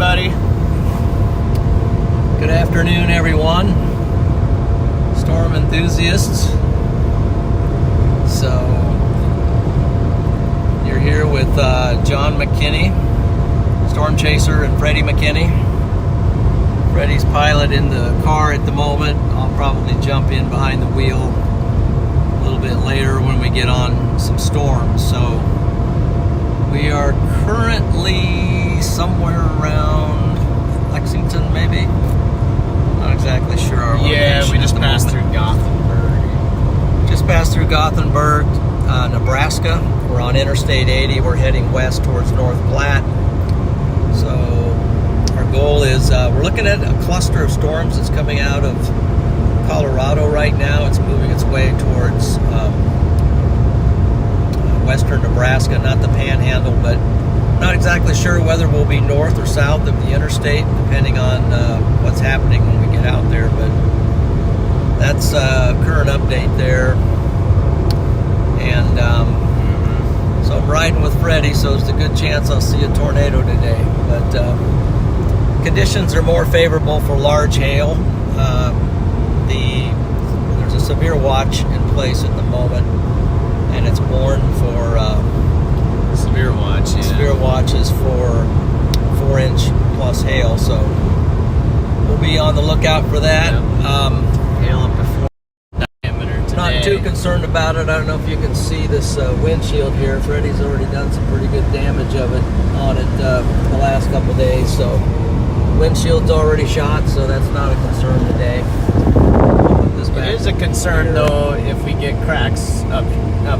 everybody. Good afternoon, everyone. Storm enthusiasts. So, you're here with John McKinney, Storm Chaser, and Freddie McKinney. Freddie's piloting the car at the moment. I'll probably jump in behind the wheel a little bit later when we get on some storms. So, we are currently somewhere around Lexington, maybe? Not exactly sure our location. Yeah, we just passed through Gothenburg. Just passed through Gothenburg, Nebraska. We're on Interstate 80. We're heading west towards North Platte. So our goal is, we're looking at a cluster of storms that's coming out of Colorado right now. It's moving its way towards western Nebraska, not the Panhandle, but not exactly sure whether we'll be north or south of the interstate, depending on what's happening when we get out there. But that's current update there. And so I'm riding with Freddie, so it's a good chance I'll see a tornado today. But conditions are more favorable for large hail. There's a severe watch in place at the moment, and it's warned for Severe watch, yeah. Severe watches for 4-inch plus hail, so we'll be on the lookout for that. Yep. Hail up to 4 diameter today. Not too concerned about it. I don't know if you can see this windshield here. Freddie's already done some pretty good damage of it on it the last couple days, so windshield's already shot, so that's not a concern today. It is a concern here, though, if we get cracks up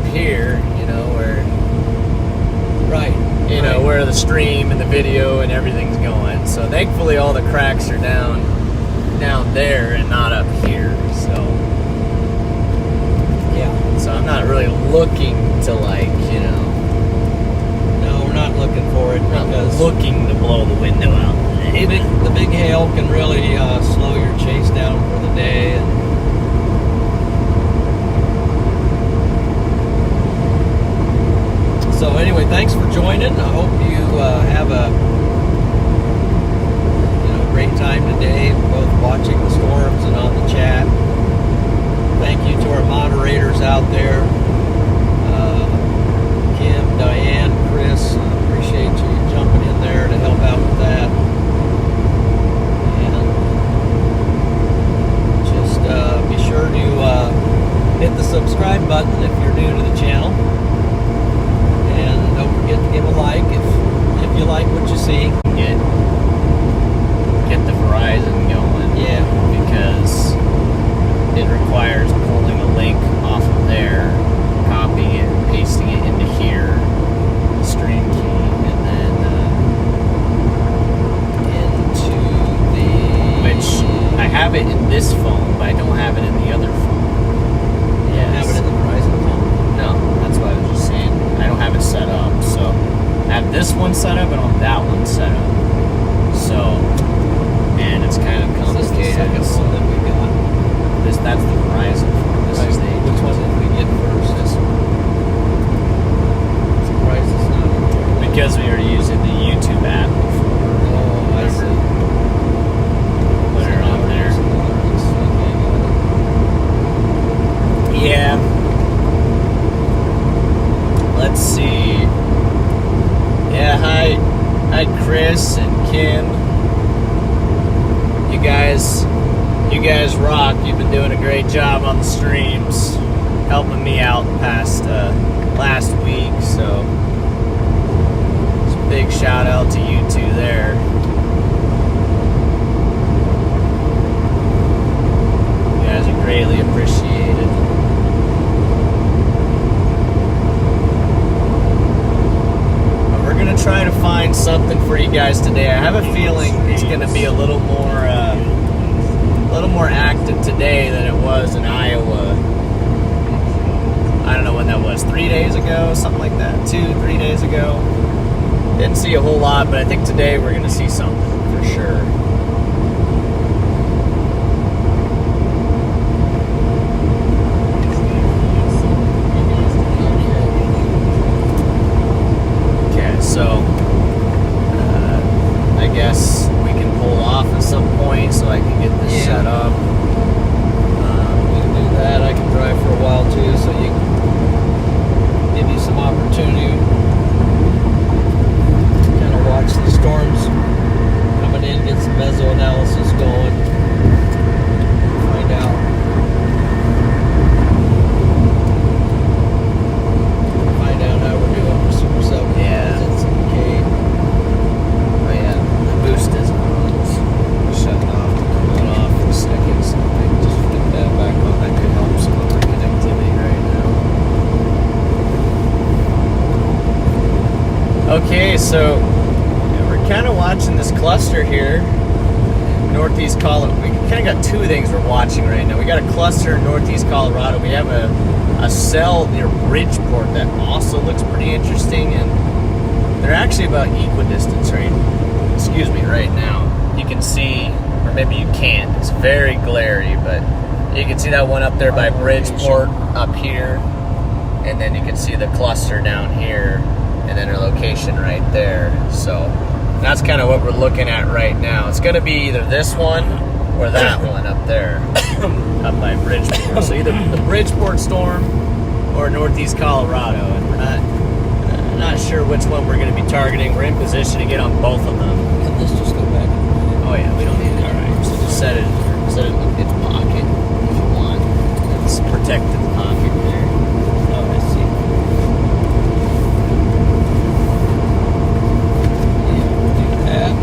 here, you know, where where the stream and the video and everything's going. So thankfully all the cracks are down there and not up here. So yeah. So I'm not really looking to, like, No, we're not looking for it. Not because looking to blow the window out. The big hail can really slow your chase down for the day. And so anyway, thanks for joining. I hope you have a great time today, both watching the storms and on the chat. Thank you to our moderators out there, Kim, Diane, Chris. I appreciate you jumping in there to help out with that. And just be sure to hit the subscribe button if you're new to the channel. And don't forget to give a like if you like what you see. Get the Verizon going. Yeah. Because it requires pulling a link off of there, copying it, and pasting it into here, the stream key, and then into the... Which, I have it in this phone, but I don't have it in the other phone. You don't have it in the Verizon phone? No, that's what I was just saying. I don't have it set up, so I have this one set up and on that one set up. So, man, it's kind of complicated. This is the second one that we got. That's the Verizon phone. This is the... Which one did we get first? This one. I'm surprised it's not on there. Because we were using the YouTube app before. Oh, I see. Put it on there. Yeah. Let's see. Yeah, hi Chris and Kim. You guys rock. You've been doing a great job on the streams, helping me out past last week. So, it's a big shout out to you two there. You guys are greatly appreciated. We're gonna try to find something for you guys today. I have a feeling it's gonna be a little more active today than it was in Iowa. I don't know when that was, 3 days ago, something like that, 2-3 days ago. Didn't see a whole lot, but I think today we're gonna see something for sure. guess we can pull off at some point so I can get this Yeah. set up. We can do that. I can drive for a while too, so you can give you some opportunity to kind of watch the storms coming in, get some mesoanalysis going, find out how we're doing for Super 7. Yeah. It's okay. Oh yeah, the boost is on. It's shutting off, coming off for a second, so I can just flip that back on. That could help some of our connectivity right now. Okay, so we're kind of watching this cluster here. Northeast Colorado. We kind of got two things we're watching right now. We got a cluster in Northeast Colorado. We have a cell near Bridgeport that also looks pretty interesting, and they're actually about equidistance right now. You can see, or maybe you can't. It's very glary, but you can see that one up there by Bridgeport up here, and then you can see the cluster down here, and then her location right there. So that's kind of what we're looking at right now. It's going to be either this one or that one up there, up by Bridgeport. So either the Bridgeport storm or Northeast Colorado, and we're not sure which one we're going to be targeting. We're in position to get on both of them. Can this just go back? Oh yeah, we don't need it. All right, so just set it in its pocket if you want. It's protected pocket there. Oh, I see. Yeah, we'll do that.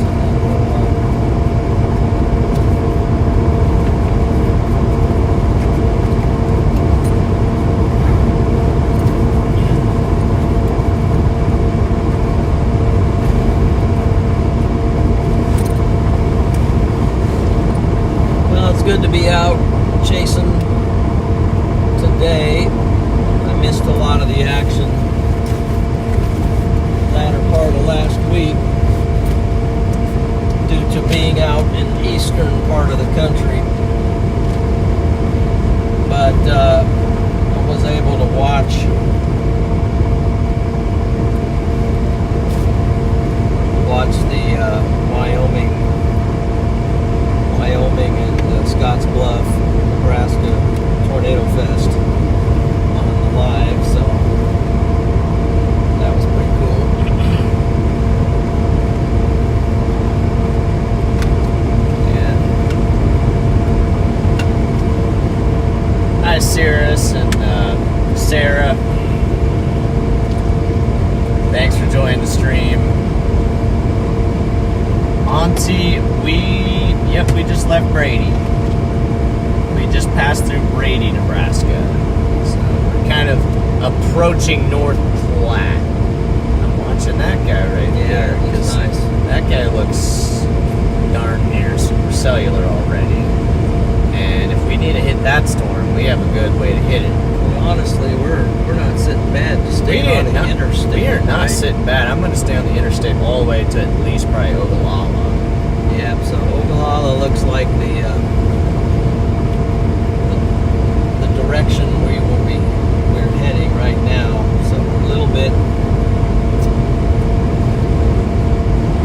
Well, it's good to be out chasing today. I missed a lot of the action latter part of last week due to being out in the eastern part of the country. But I was able to watch the Wyoming and Scotts Bluff, Nebraska Tornado Fest on the live, so that was pretty cool. And Hi, Cirrus and Sarah. Thanks for joining the stream. Auntie, we just left Brady. We just passed through Brady, Nebraska. So we're kind of approaching North Platte. I'm watching that guy right there. Yeah, he's nice. That guy looks darn near super cellular already. And if we need to hit that storm, we have a good way to hit it. Well, honestly, we're not sitting bad to stay on the interstate. We are not right? sitting bad. I'm going to stay on the interstate all the way to at least probably Ogallala. Yeah, so Ogallala looks like the direction we're heading right now. So we're a little bit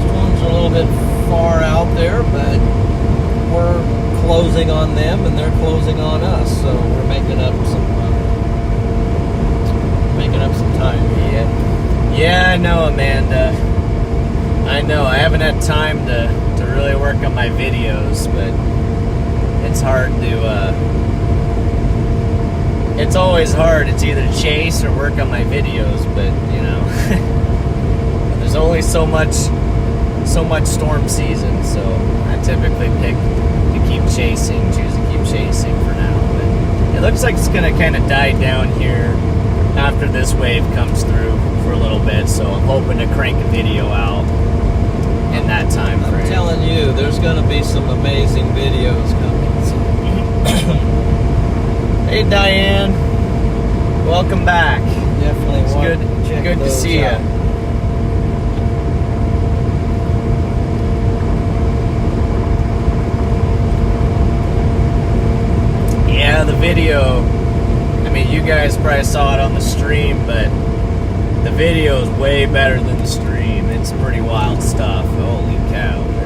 storms are a little bit far out there, but we're closing on them and they're closing on us. So we're making up some time. Yeah, I know, Amanda. I know. I haven't had time to really work on my videos, but it's hard to. It's always hard. It's either chase or work on my videos, but you know, there's only so much storm season, so I typically pick to choose to keep chasing for now. But it looks like it's gonna kind of die down here after this wave comes through for a little bit, so I'm hoping to crank a video out in that time frame. I'm telling you, there's going to be some amazing videos coming. So. Hey Diane, welcome back. Definitely It's want good to check to those see out. you. Yeah, the video, I mean, you guys probably saw it on the stream, but the video is way better than the stream. It's pretty wild stuff. Holy cow, man.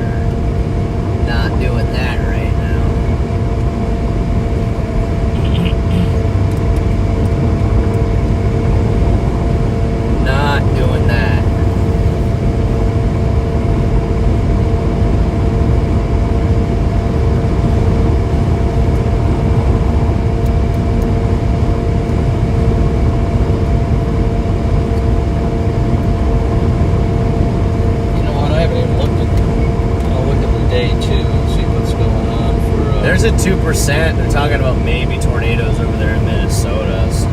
said 2%. They're talking about maybe tornadoes over there in Minnesota. So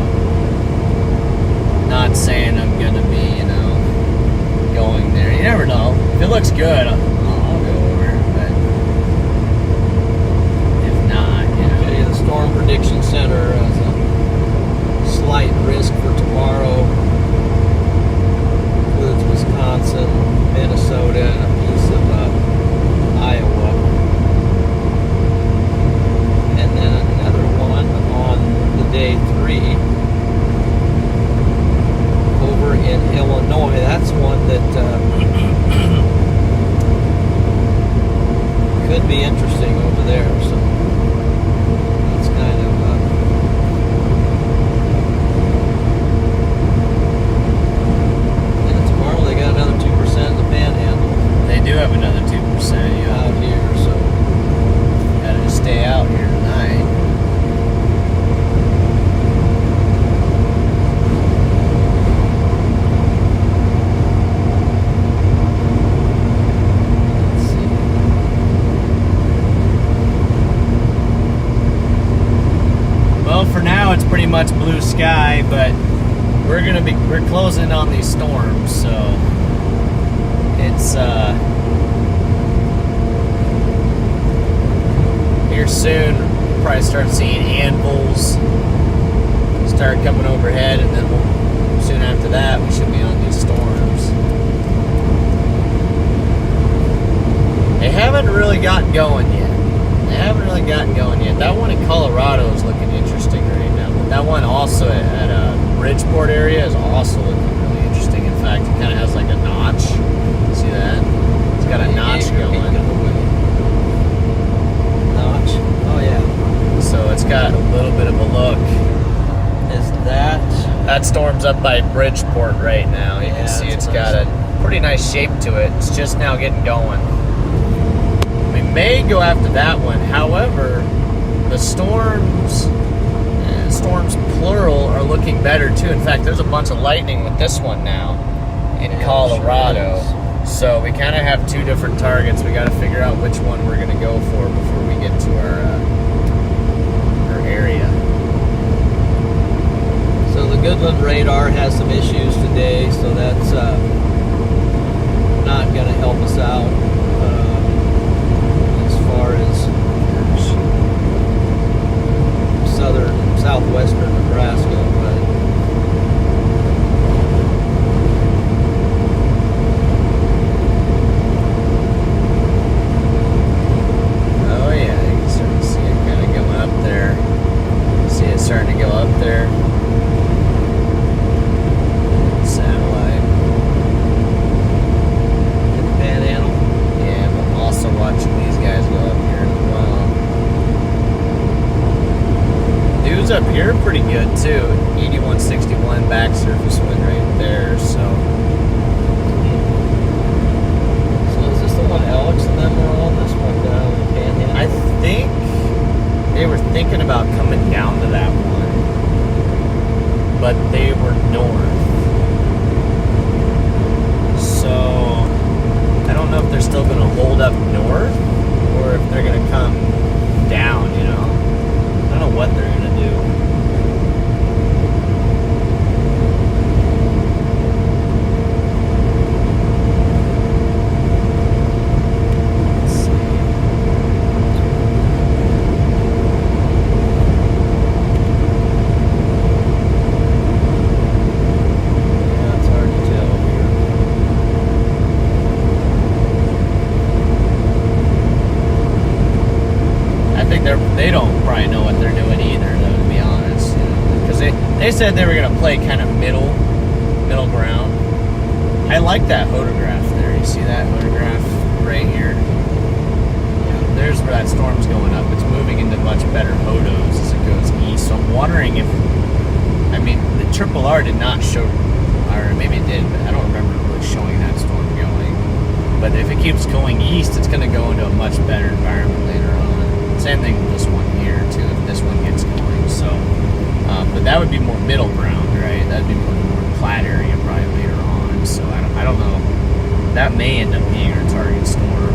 not saying I'm gonna be, going there. You never know. If it looks good, I'll go over. But if not, Okay, the Storm Prediction Center has a slight risk for tomorrow. Includes Wisconsin, Minnesota, and a piece of Iowa. And then another one on the day 3 over in Illinois. That's one that could be interesting over there. So that's kind of and tomorrow they got another 2% in the Panhandle. they do have another 2%. Out here, so Gotta stay out here tonight. let's see. Well, for now it's pretty much blue sky, but we're closing on these storms, so it's here soon. We'll probably start seeing anvils start coming overhead, and then soon after that we should be on these storms. They haven't really gotten going yet. That one in Colorado is looking interesting right now. But that one also at Bridgeport area is also looking really interesting. In fact, it kind of has like a notch. See that? It's got a notch going. Notch. Oh yeah. So it's got a little bit of a look. Is that? That storm's up by Bridgeport right now. You can see it's got a pretty nice shape to it. It's just now getting going. We may go after that one. However, the storms plural are looking better too. In fact, there's a bunch of lightning with this one now in Colorado. Sure. So we kind of have two different targets. We got to figure out which one we're going to go for before we get to our area. So the Goodland radar has some issues today, so that's not going to help us out as far as southwestern Nebraska. But oh yeah, you can start to see it kind of going up there. See it starting to go up there. Satellite. Panhandle. Yeah, but I'm also watching these guys go up here as well. Dudes up here are pretty good too. 8161 back surface wind right there, so. So is this the one Alex and them were on? This one down in the Panhandle? I think they were thinking about coming down to that one, but they were north. So I don't know if they're still going to hold up north or if they're going to come down, I don't know what they're going to do. Let's see. Yeah, it's hard to tell here. I think they don't probably know what they're doing either, though, to be honest. Because they said they were going to play kind of middle ground. I like that photograph there. You see that photograph right here? Yeah, there's where that storm's going up. It's moving into much better photos as it goes east. So I'm wondering if, the Triple R did not show, or maybe it did, but I don't remember really showing that storm going. But if it keeps going east, it's going to go into a much better environment later on. Same thing with this one here too, if this one gets going. So, but that would be more middle ground, right? That'd be more flat area probably later on. So I don't know. That may end up being our target storm.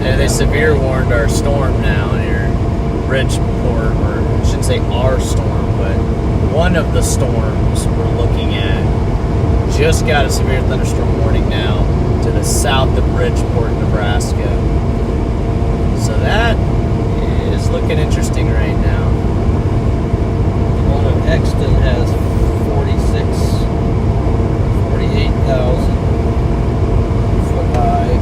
Yeah, they severe warned our storm now near Bridgeport, or I shouldn't say our storm, but one of the storms we're looking at just got a severe thunderstorm warning now to the south of Bridgeport, Nebraska. So that is looking interesting right now. The one in Exton has 48,000 foot high.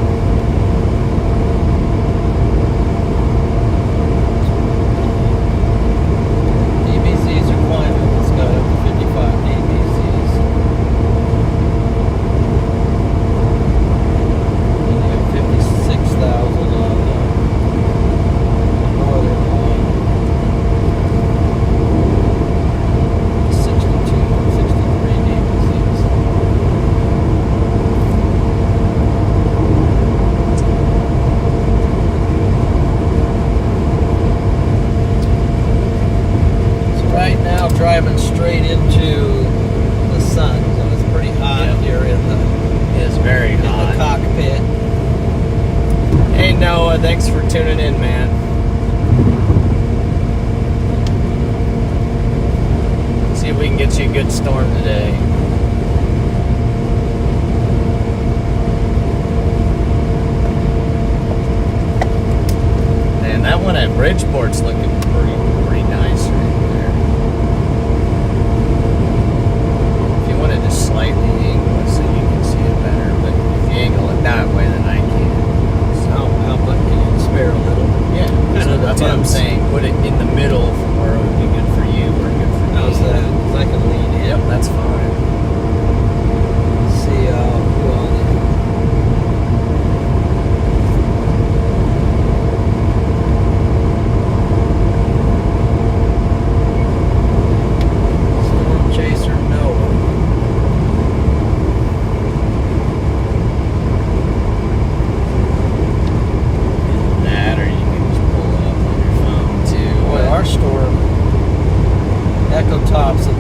DBCs are climbing. It's got up to 55 DBCs. And you have 56,000 on the northern line. 62, 63 DBCs. So right now, driving straight into the sun, so it's pretty hot Yep. here in the It is very hot. cockpit. Hey Noah, thanks for tuning in, man. See if we can get you a good storm today. Man, that one at Bridgeport's looking pretty nice right there. If you want to just slightly angle it so you can see it better, but if you angle it that way, then I can. How much can you spare a little? Yeah, Kinda so that's what I'm depends. saying. Put it in the middle where it would be good for you or good for me. How's that? 'Cause I can lean in. Yep, that's fine. See who on it. Storm Chaser Noah. That, or you can just pull it up on your phone too. Boy, our storm Echo Tops at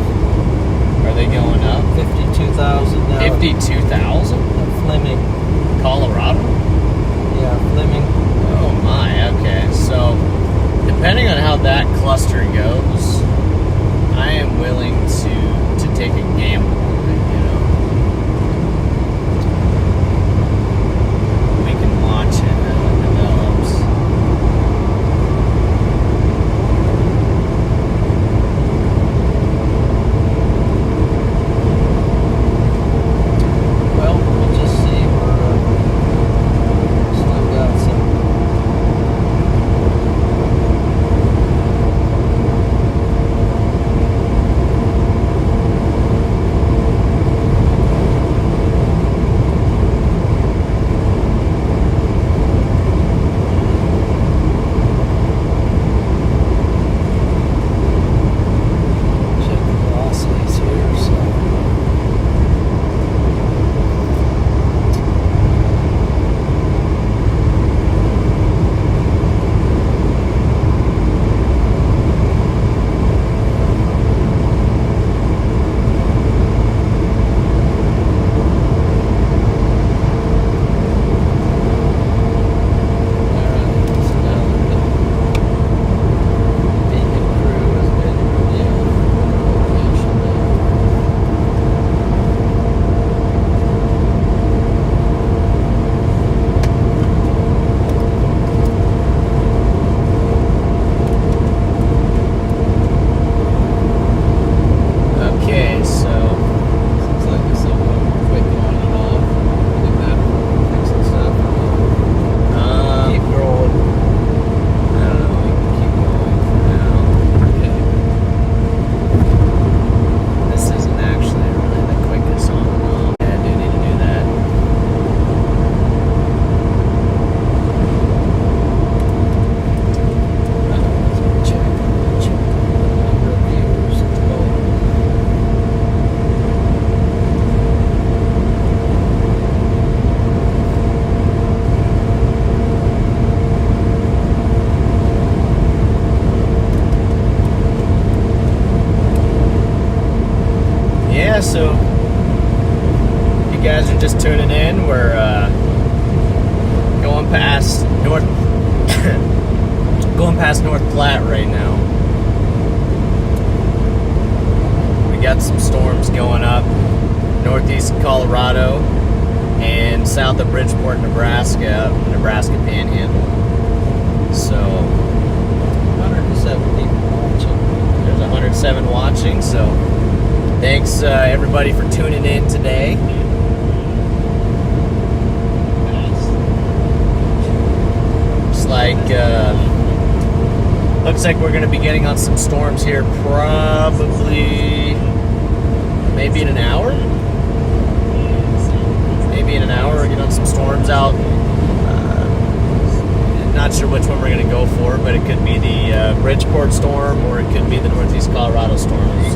Are they going up? 52,000 now. 52,000? At Fleming. Colorado? Yeah, Fleming. Oh my, okay. So, depending on how that cluster goes, I am willing to take a gamble on it, you know. We can watch it as it develops. Well, we'll just see. We're still got some. Check the velocities here. So. Okay, so Seems like it's so quick on and off. Getting that fixed and stuff. Keep growing. I don't know, we can keep going for now. Okay. This isn't actually really the quickest on and off. Yeah, I do need to do that. Check. Number of viewers at the moment. Yeah, so if you guys are just tuning in, we're going past North, going past North Platte right now. We got some storms going up northeast Colorado and south of Bridgeport, Nebraska, Nebraska Panhandle. So 107 people watching. there's 107 watching. So thanks everybody for tuning in today. Looks like we're going to be getting on some storms here probably maybe in an hour. Maybe in an hour we'll get on some storms out. Not sure which one we're going to go for, but it could be the Bridgeport storm or it could be the northeast Colorado storms.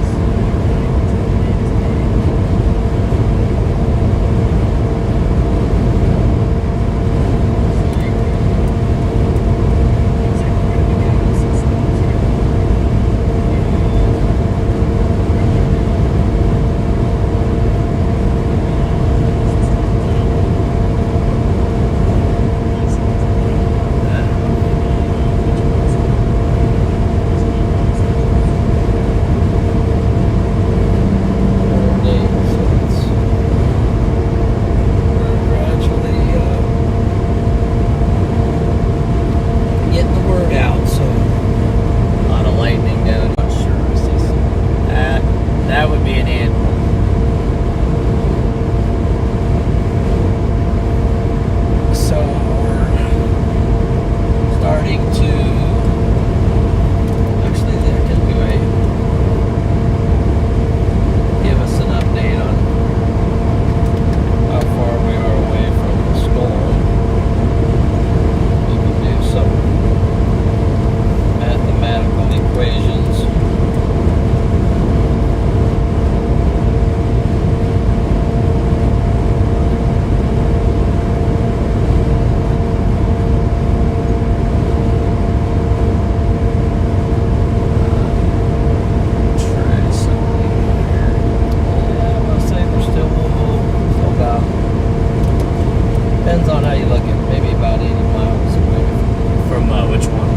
Depends on how you look at it. Maybe about 80 miles away. From which one?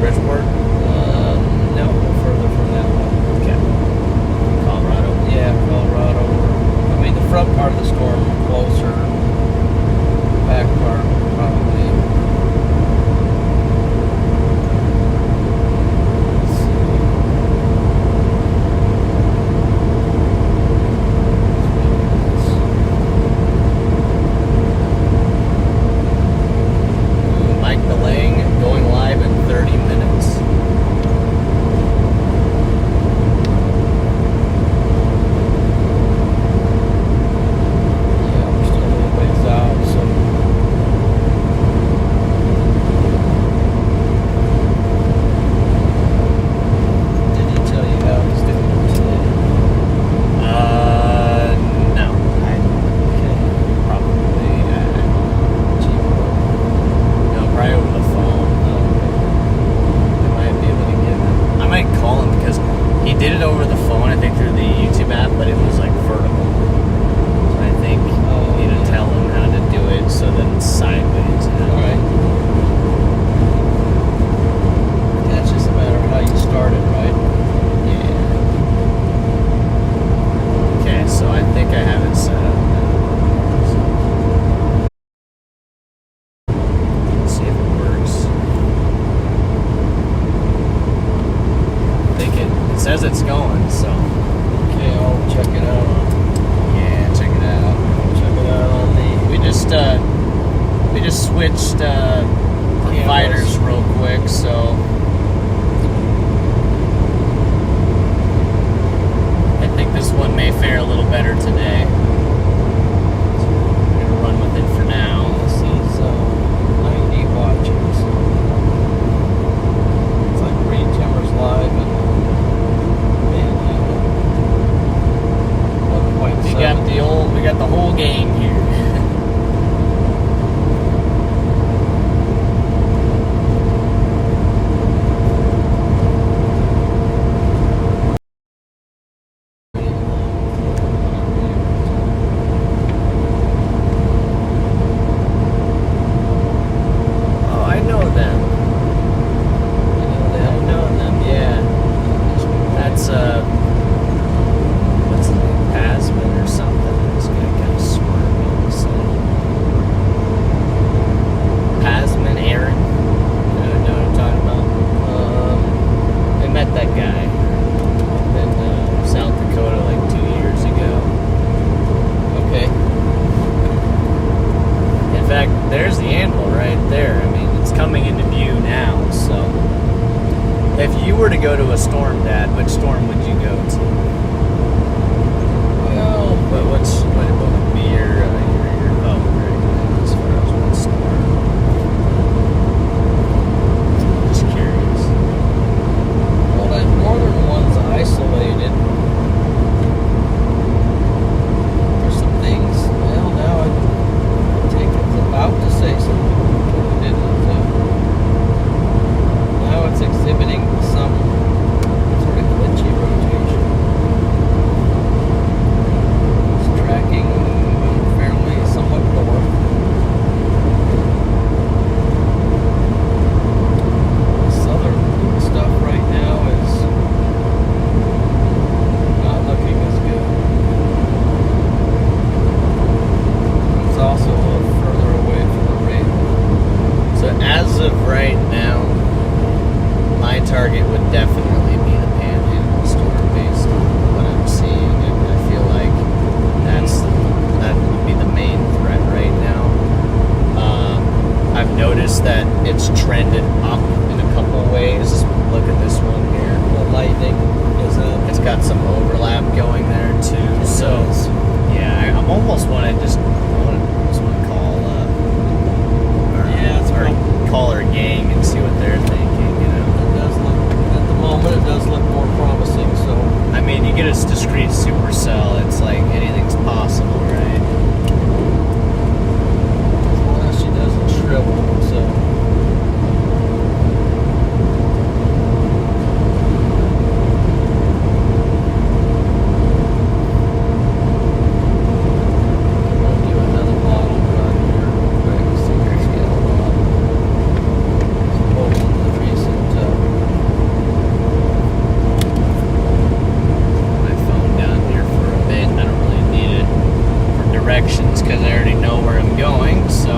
Bridgeport? No, further from that one. Okay. Colorado? Yeah, Colorado. I mean, the front part of the storm closer. Back part probably. Says it's going, so. Okay, I'll check it out. Yeah, check it out. Check it out on the. We just switched providers real quick, so. I think this one may fare a little better today. So we're gonna run with it for now. This is 90 watches. It's like Green Timbers Live and. We got the whole game here. there's the anvil right there. I mean, it's coming into view now. So, if you were to go to a storm, Dad, which storm would you go to? Well, What would be your vote right now as far as what storm? Just curious. well, that northern one's isolated. There's some things. Well, now I think it's about to say something. It didn't. Now it's exhibiting some sort of glitchy rotation. It's tracking fairly somewhat north. The southern stuff right now is not looking as good. It's also a little further away from the radar. So as of right now, my target would definitely be the Panhandle storm based on what I'm seeing, and I feel like that would be the main threat right now. I've noticed that it's trended up in a couple ways. Look at this one here. The lightning is It's got some overlap going there too. So yeah, I almost want to call Yeah, it's or probably- call our gang and see what they're thinking. You know. It does look, at the moment, it does look more promising, so. I mean, you get a discrete supercell, it's like anything's possible, right? Well, she doesn't shrivel, so. I'm gonna do another model run here real quick, see if it's getting a lot. Pull the recent, My phone down here for a bit. I don't really need it for directions because I already know where I'm going, so.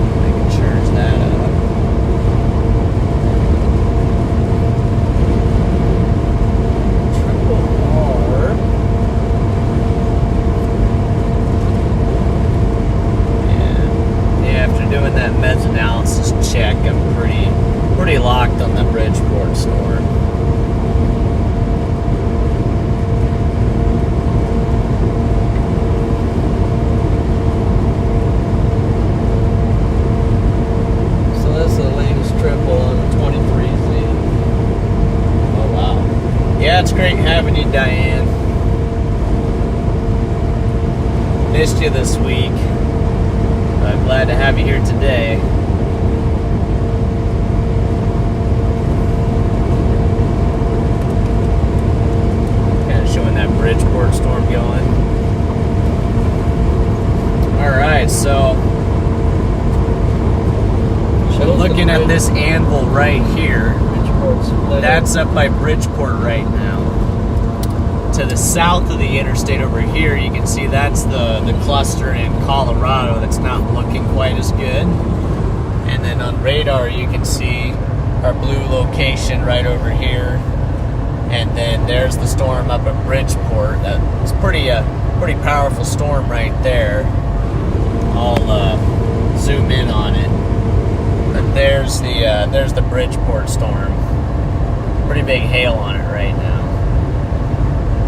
I can charge that up. triple R. Yeah, after doing that meds analysis check, I'm pretty locked on the Bridgeport storm. So this is the latest triple on the 23Z. Oh wow. Yeah, it's great having you, Diane. Missed you this week. I'm glad to have you here today. Kind of showing that Bridgeport storm going. Alright, so Shows looking the at bridge- this anvil right here. Bridgeport's lit. That's up by Bridgeport right now. To the south of the interstate over here, you can see that's the cluster in Colorado that's not looking quite as good. And then on radar, you can see our blue location right over here. And then there's the storm up at Bridgeport. That's pretty powerful storm right there. I'll zoom in on it. But there's the Bridgeport storm. Pretty big hail on it right now.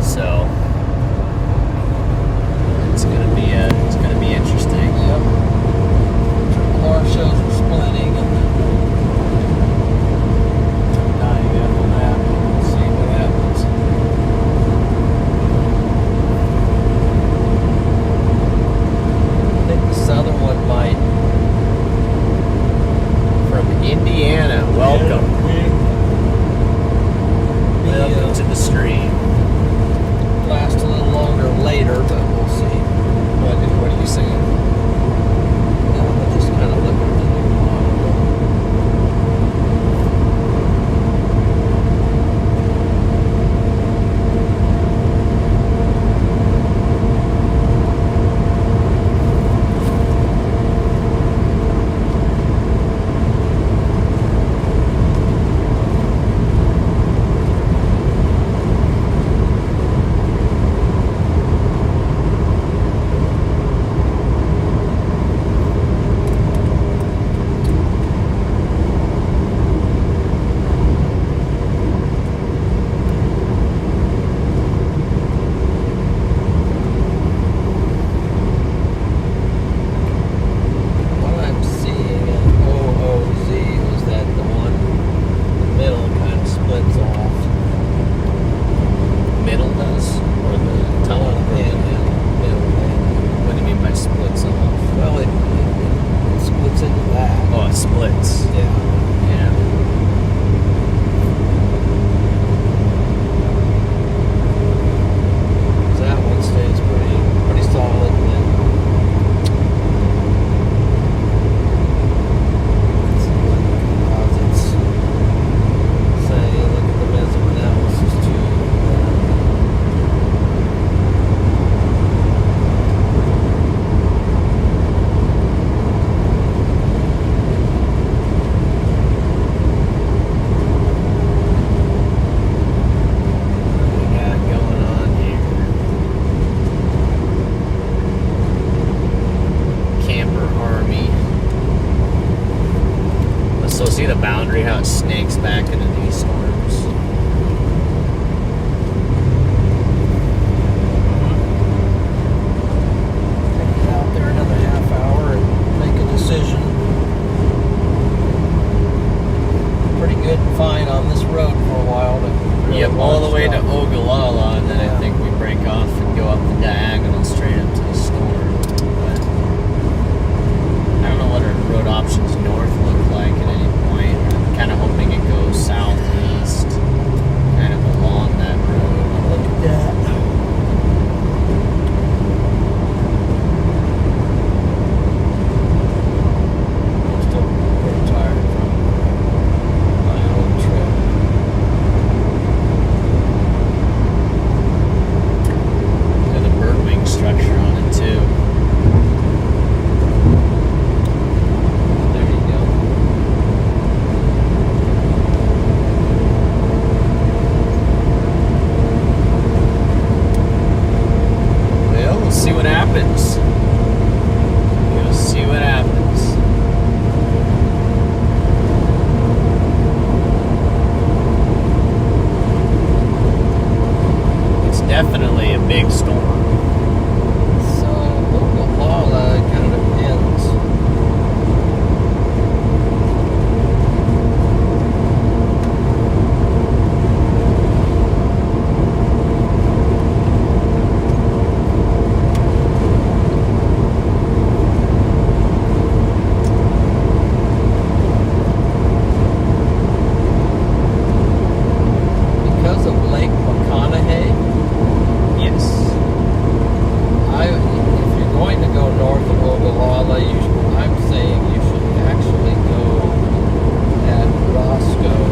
So it's gonna be interesting. Yep. Triple R shows are splitting and dying up on that. We'll see what happens. I think the southern one might. From Indiana, welcome. Welcome to the stream. snakes back into these storms. Get out there another half hour and make a decision. Pretty good and fine on this road for a while. Yep, all the way to Ogallala, and then I think we break off and go up the diagonal straight up to the storm. But I don't know what our road options north look like at any point. I'm kind of hoping it goes southeast, kind of along that road. Look at that. I'm still pretty tired from my own trip. Got a bird wing structure on it too. There you go. Well, we'll see what happens. We'll see what happens. It's definitely a big storm. So, Ogallala kind of ends. Because of Lake McConaughey, Yes. if you're going to go north of Ogallala, I'm saying you should actually go at Roscoe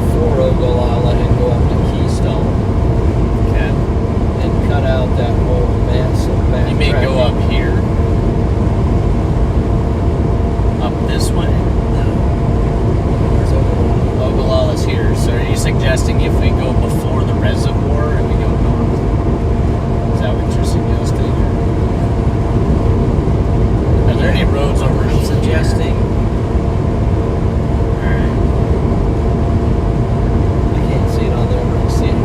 before Ogallala and go up to Keystone Okay. and cut out that whole mess of backtracking. You may go up here. Up this way. Where's Ogallala? Ogallala's here. So are you suggesting if we go before the reservoir and we go north? Is that what you're suggesting? Are there any roads over I'm here? suggesting. Alright. I can't see it on there, but I see it.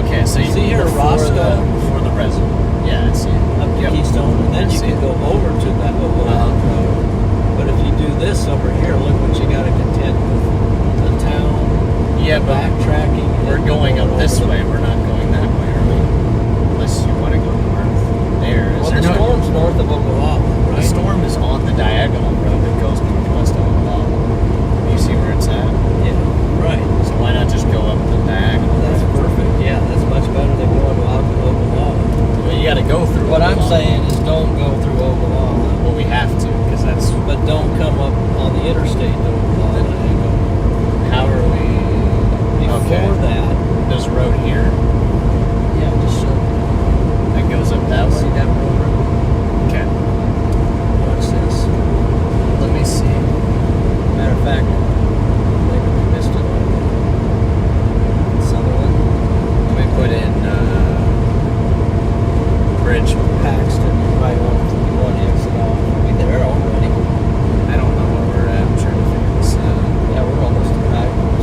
Okay, so you See here, before Roscoe? before the reservoir. Yeah, I see it. Up to Yep. Keystone, and then I you see can it. go over to that Ogallala Road. But if you do this over here, look what you got to contend with. The town, Yeah, but backtracking. we're and going up this over. way. We're not going that way, are we? Unless you want to go north. There. Is Well, there the no? storm's north of Ogallala, The right? storm is on the diagonal road that goes northwest of Ogallala. You see where it's at? Yeah, right. So why not just go up the diagonal? That's road? perfect. Yeah, that's much better than going out to Ogallala. Well, you got to go through. What I'm Ogallala. saying is don't go through Ogallala, Well, we have to because that's. but don't come up on the interstate to Ogallala and go How are we? before that. There's a road here Yeah, just show me. that goes up that See way. that road? Okay. Watch this. Let me see. Matter of fact, maybe we missed it. Sutherland, Let me put in bridge. Paxton, you might want to do one exit off. Are we there already? I don't know where we're at. I'm trying to figure this out. Yeah, we're almost to Paxton.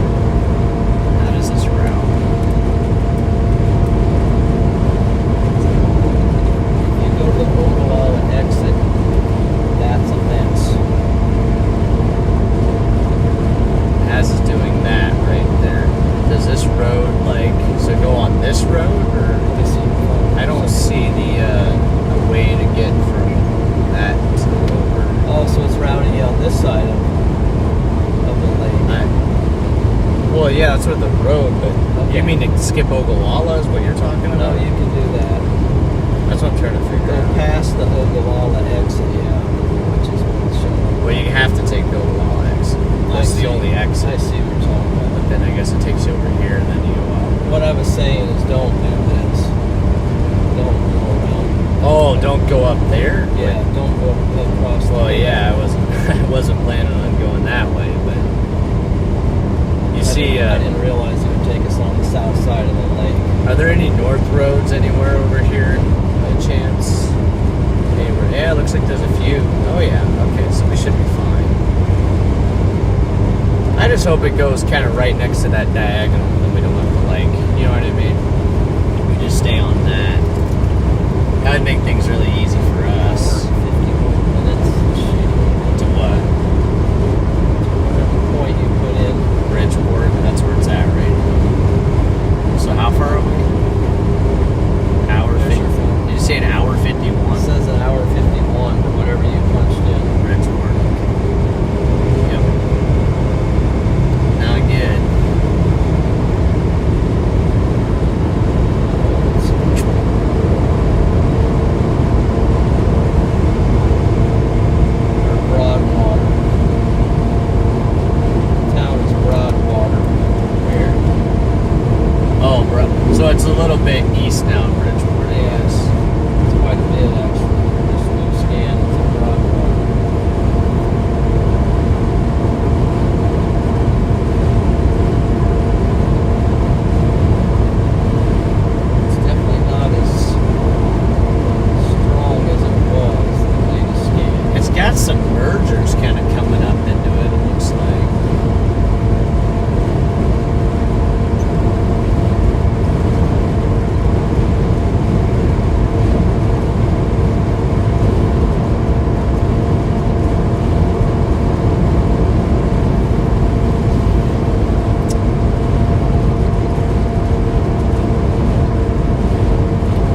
How does this route? If you go to the Ogallala exit, that's a mess. As is doing that right there. Does this road so go on this road or? Let me see. I don't see the way to get from that to over. Oh, so it's routing you on this side of the lake. Well, yeah, that's with the road, but Okay. you mean to skip Ogallala is what you're talking No, about? you can do that. That's what I'm trying to figure Go out. past the Ogallala exit, yeah, which is what's showing. Well, you have to take the Ogallala exit. That's the only exit. I see what you're talking about. But then I guess it takes you over here, and then you go out. What I was saying is don't do this. Don't go around. Oh, don't go up there. Yeah, don't go across the Well, lake. yeah, I wasn't planning on going that way, but you see. I didn't realize it would take us on the south side of the lake. Are there any north roads anywhere over here by chance? Anywhere Yeah, it looks like there's a few. Oh yeah, okay, so we should be fine. I just hope it goes kind of right next to that diagonal, and we don't have to like, you know what I mean? We just stay on that. That would make things really easy for us. 51 minutes. To what? Whatever point you put in. Bridgeport, that's where it's at right now. So how far are we? Hour 50. Did you say an hour 51? It says an hour 51, whatever you punched in. Bridgeport. Yep. Not good. Broadwater. Town is Broadwater. Where? Oh, bro. So it's a little bit east now in Bridgeport. Yes. It's quite a bit, actually. This new scan is in Broadwater. It's definitely not as strong as it was, the latest scan. It's got some mergers kind of coming up into it, it looks like.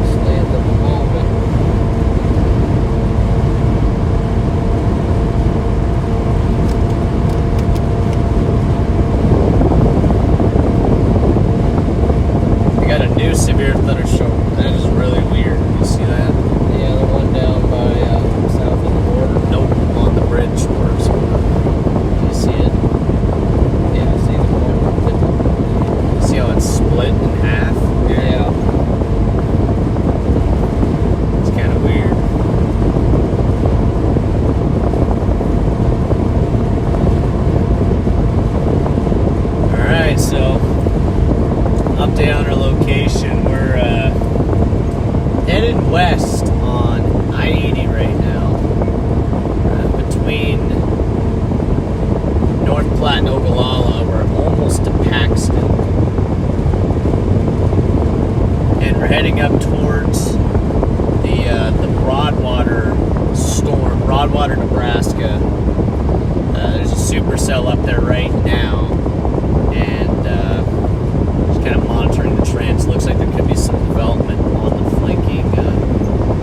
Stay at the moment. We got a new severe thunderstorm. That is really weird. You see that? Yeah, the one down by south of the border. Nope, on the bridge towards. Do you see it? Yeah, I see the border. See how it's split in half? Yeah. It's kind of weird. Alright, so update on our location. We're headed west on I-80 right now. Between North Platte and Ogallala, we're almost to Paxton. And we're heading up towards the Broadwater storm, Broadwater, Nebraska. There's a supercell up there right now, and just kind of monitoring the trends. Looks like there could be some development on the flanking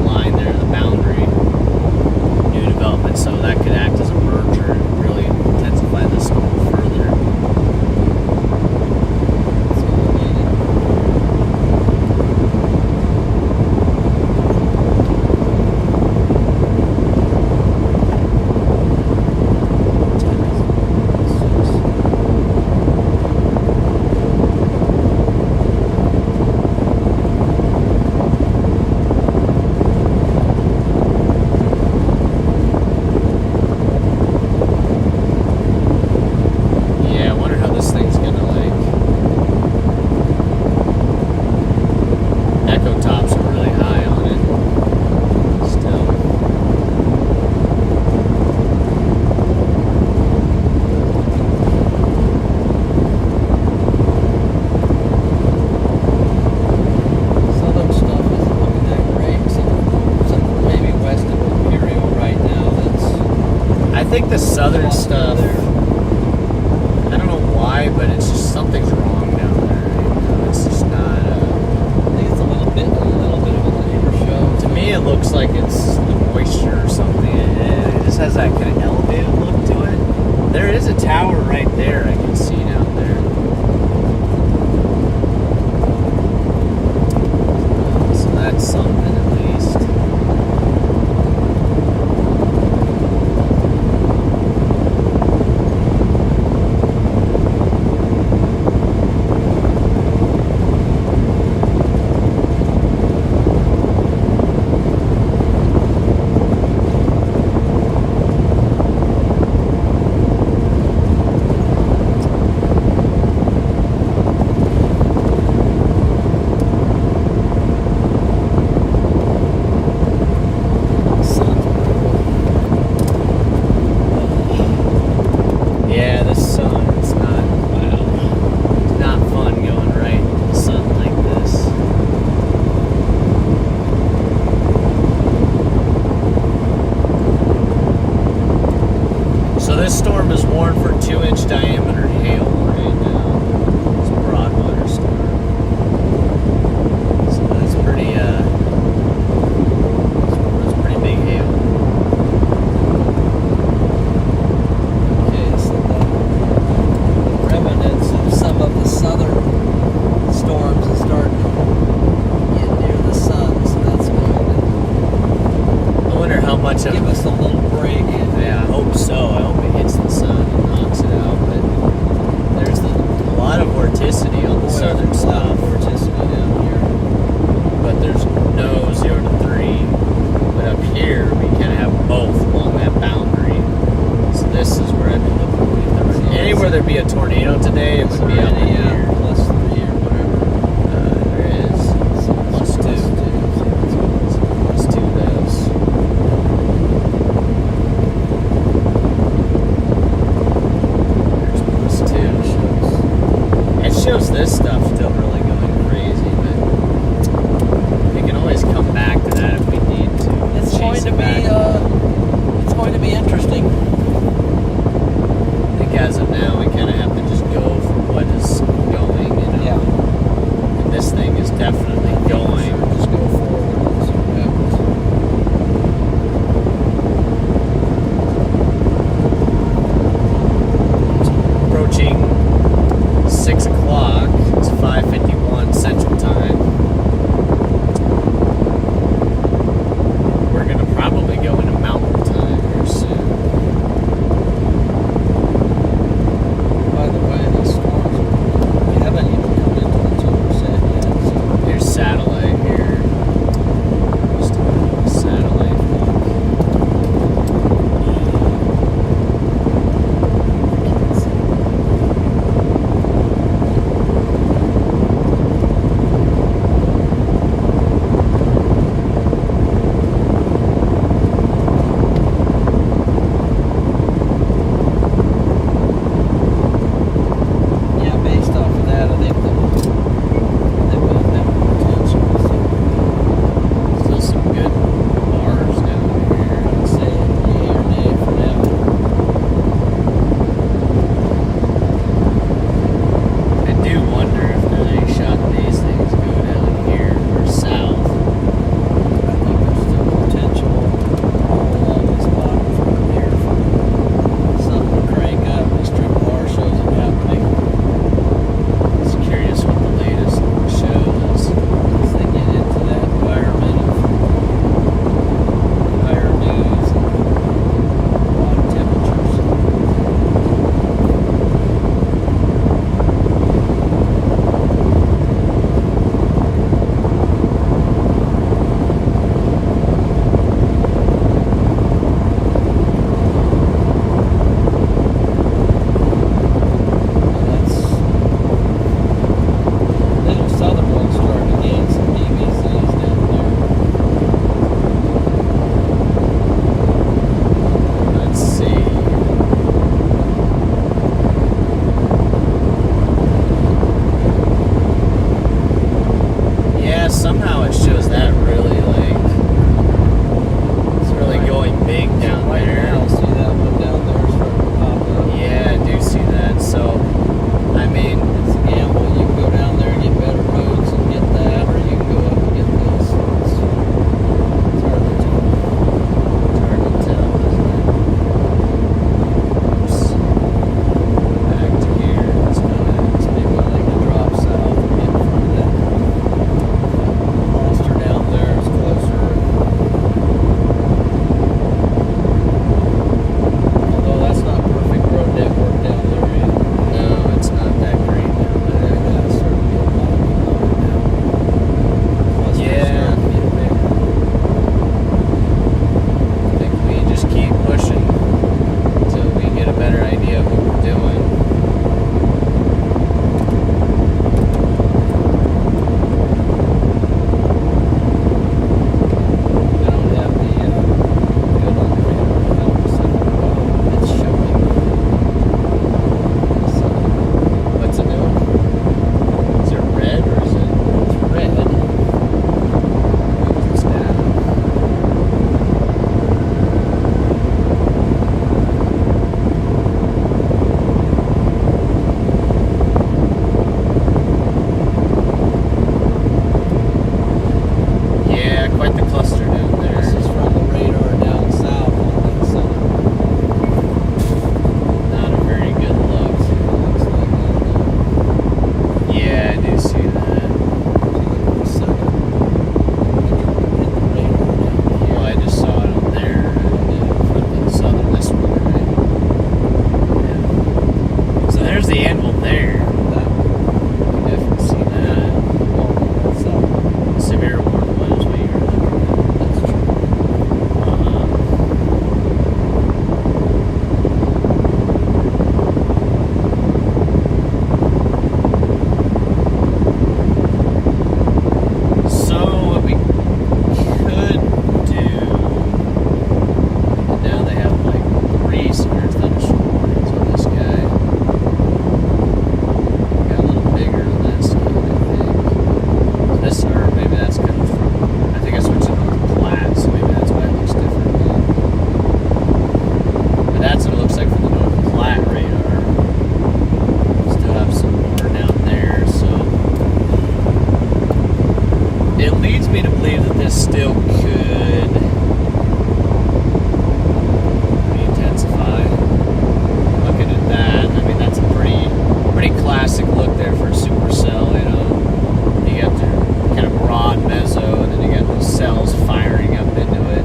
line there, the boundary, new development. So that could act as a merger and really intensify this storm further. Yeah, I wonder how this thing's gonna echo tops are really high on it still. Southern stuff isn't looking that great, except maybe west of Imperial right now. That's I think the southern stuff, there. I don't know why, but it's just something's wrong down there right now. It's just not, I think it's a little bit of a labor show. to me it looks like it's the moisture or something. It just has that kind of elevated look to it. There is a tower right there I can see down there. So that's something at least. vorticity on the southern stuff, Vorticity down here. but there's no 0 to 3. But up here, we kind of have both along that boundary. So this is where I'd be looking. If there was anywhere there'd be a tornado today, it would be up in here. Plus 3 or whatever. There is. Plus 2. Plus 2 does. There's plus 2. It shows this stuff still really going crazy, but we can always come back to that if we need to. It's going Chase to it back. it's going to be interesting. I think as of now, we kind of have to just go for what is going, you know. Yeah. And this thing is definitely going. Sure, just go forward and see what happens. Approaching 6 o'clock. It's 5:51 Central Time. We're gonna probably go into Mountain Time here soon. still could intensify. Looking at that, I mean, that's a pretty classic look there for a supercell. You know, you got the kind of broad mezzo, and then you got those cells firing up into it.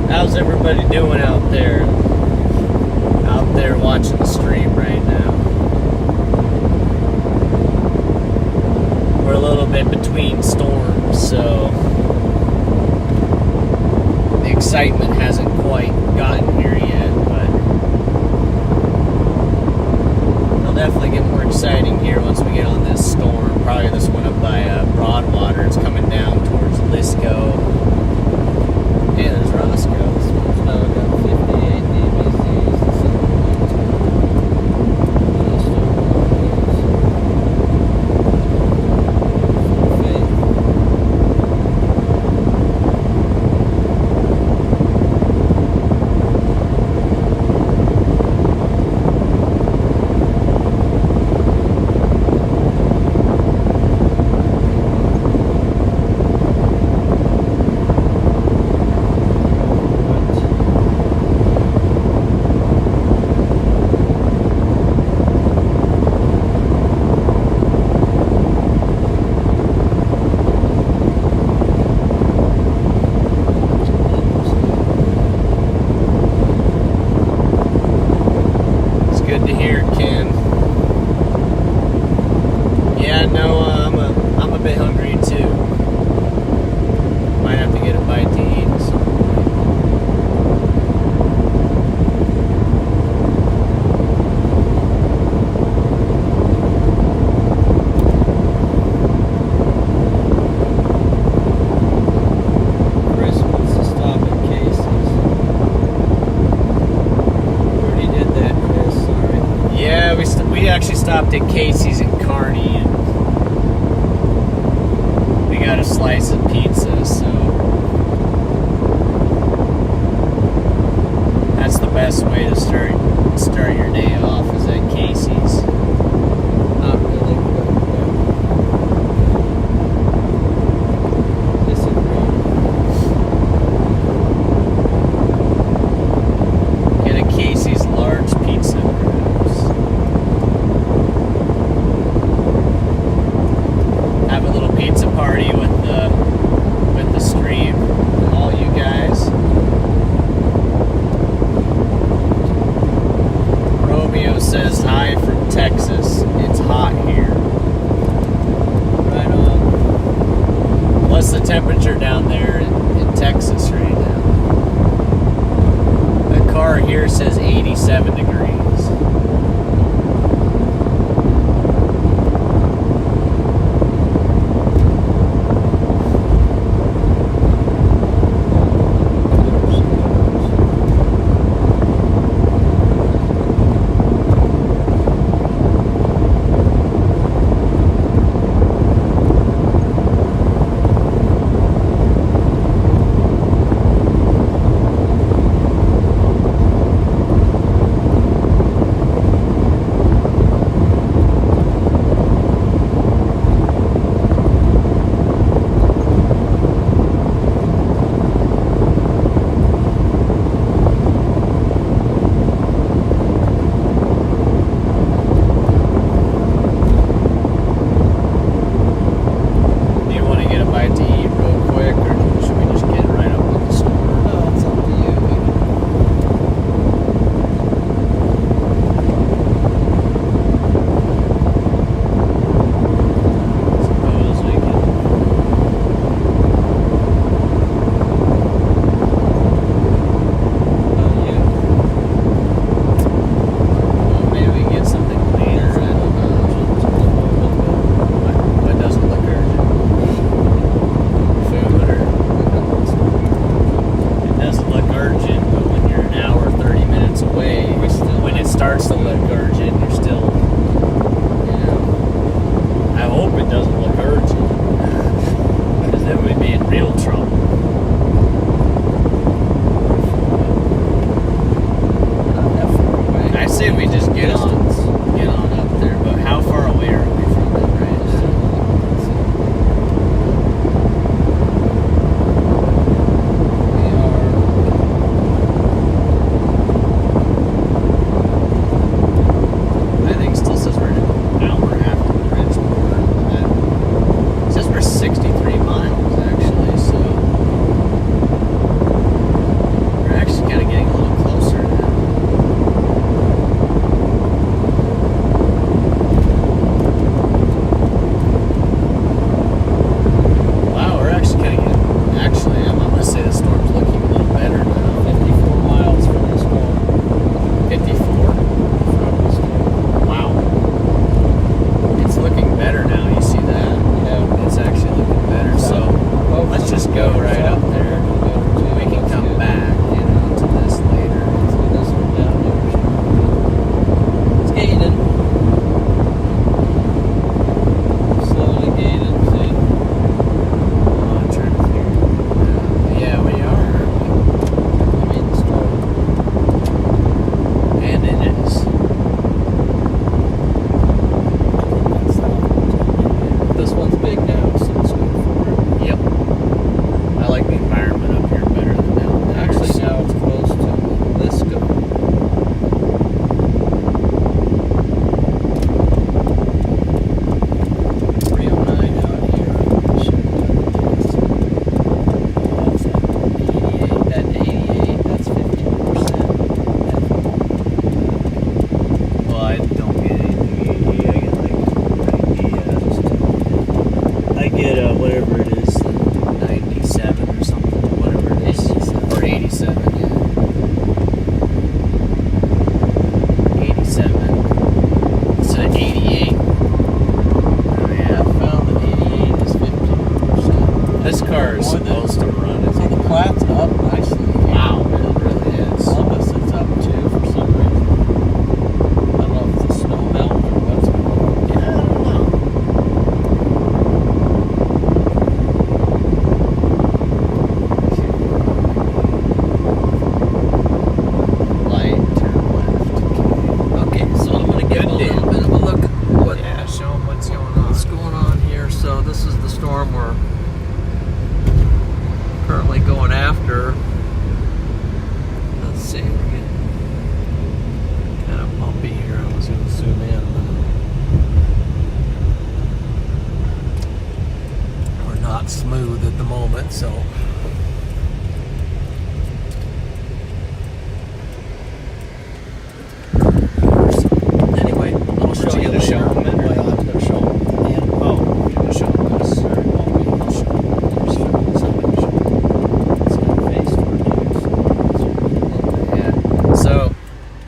How's everybody doing out there? Out there watching the stream right now. We're a little bit between storms, so the excitement hasn't quite gotten here yet, but it'll definitely get more exciting here once we get on this storm. Probably this one up by Broadwater. It's coming down towards Lisco. Yeah, there's Roscoe. Now we got 58 dBs. Good to hear, Ken. Yeah, no, I'm a bit hungry too. Might have to get a bite to eat or something. Chris wants to stop at Casey's. We already did that, Chris. Sorry. Yeah, we actually stopped at Casey's in Kearney, and we got a slice of pizza, so that's the best way to start your day off, is at Casey's. Not really, but disagree. Get a Casey's large pizza, perhaps. Have a little pizza party with the stream, all you guys. Romeo says hi from Texas. It's hot here. Right on. What's the temperature down there in Texas right now? The car here says 87 degrees.